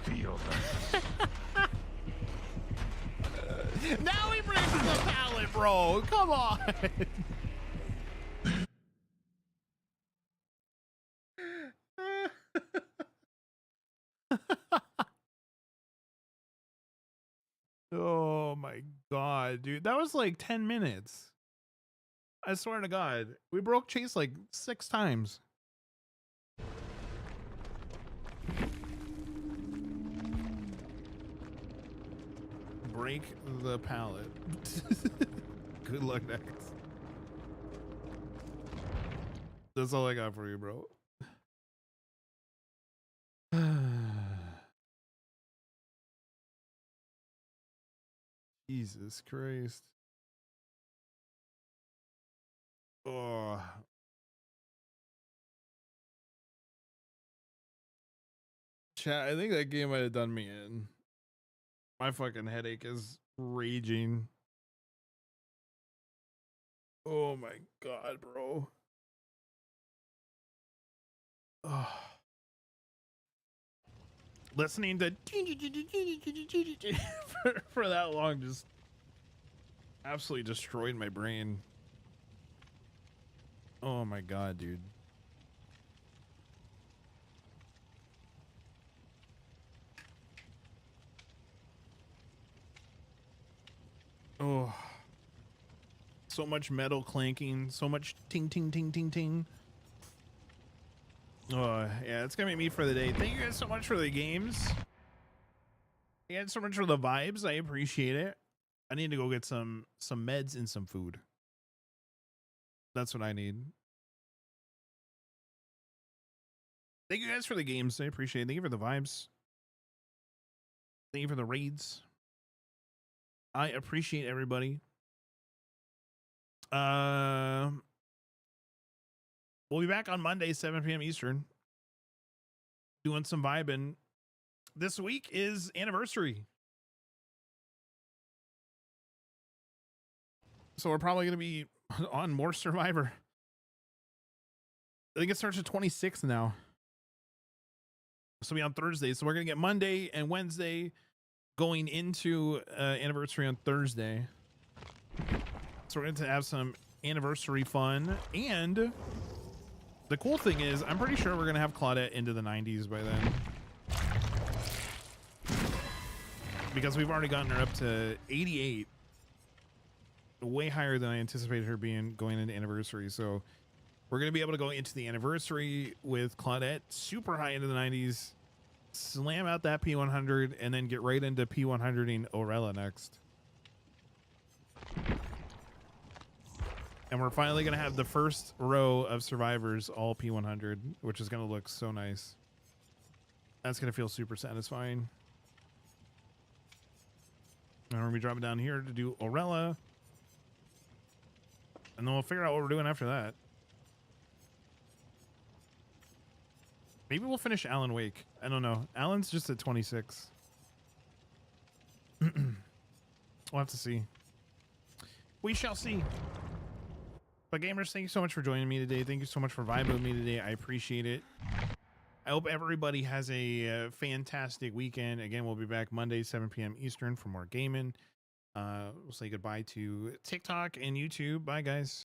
Feel that. Now he brings the pallet, bro. Come on. Oh. Oh my god, dude. That was like 10 minutes. I swear to God. We broke Chase like 6 times. Break the pallet. Good luck next. That's all I got for you, bro. Jesus Christ. Oh. Chat, I think that game might have done me in. My fucking headache is raging. Oh my god, bro. Oh. Listening to for that long just absolutely destroyed my brain. Oh my god, dude. Oh. So much metal clanking, so much ting ting ting ting ting. Oh, yeah, it's gonna be me for the day. Thank you guys so much for the games. Thank you guys so much for the vibes. I appreciate it. I need to go get some meds and some food. That's what I need. Thank you guys for the games. I appreciate it. Thank you for the vibes. Thank you for the raids. I appreciate everybody. We'll be back on Monday, 7 p.m. Eastern, doing some vibing. This week is anniversary. So we're probably going to be on more Survivor. I think it starts at 26 now. So we'll be on Thursday. So we're going to get Monday and Wednesday going into anniversary on Thursday. So we're going to have some anniversary fun. And the cool thing is, I'm pretty sure we're going to have Claudette into the 90s by then. Because we've already gotten her up to 88. Way higher than I anticipated her being going into anniversary. So we're going to be able to go into the anniversary with Claudette super high into the 90s. Slam out that P100 and then get right into P100ing Orella next. And we're finally going to have the first row of survivors all P100, which is going to look so nice. That's going to feel super satisfying. And we're going to be dropping down here to do Orella. And then we'll figure out what we're doing after that. Maybe we'll finish Alan Wake. I don't know. Alan's just at 26. We'll have to see. We shall see. But gamers, thank you so much for joining me today. Thank you so much for vibing with me today. I appreciate it. I hope everybody has a fantastic weekend. Again, we'll be back Monday, 7 p.m. Eastern for more gaming. We'll say goodbye to TikTok and YouTube. Bye, guys.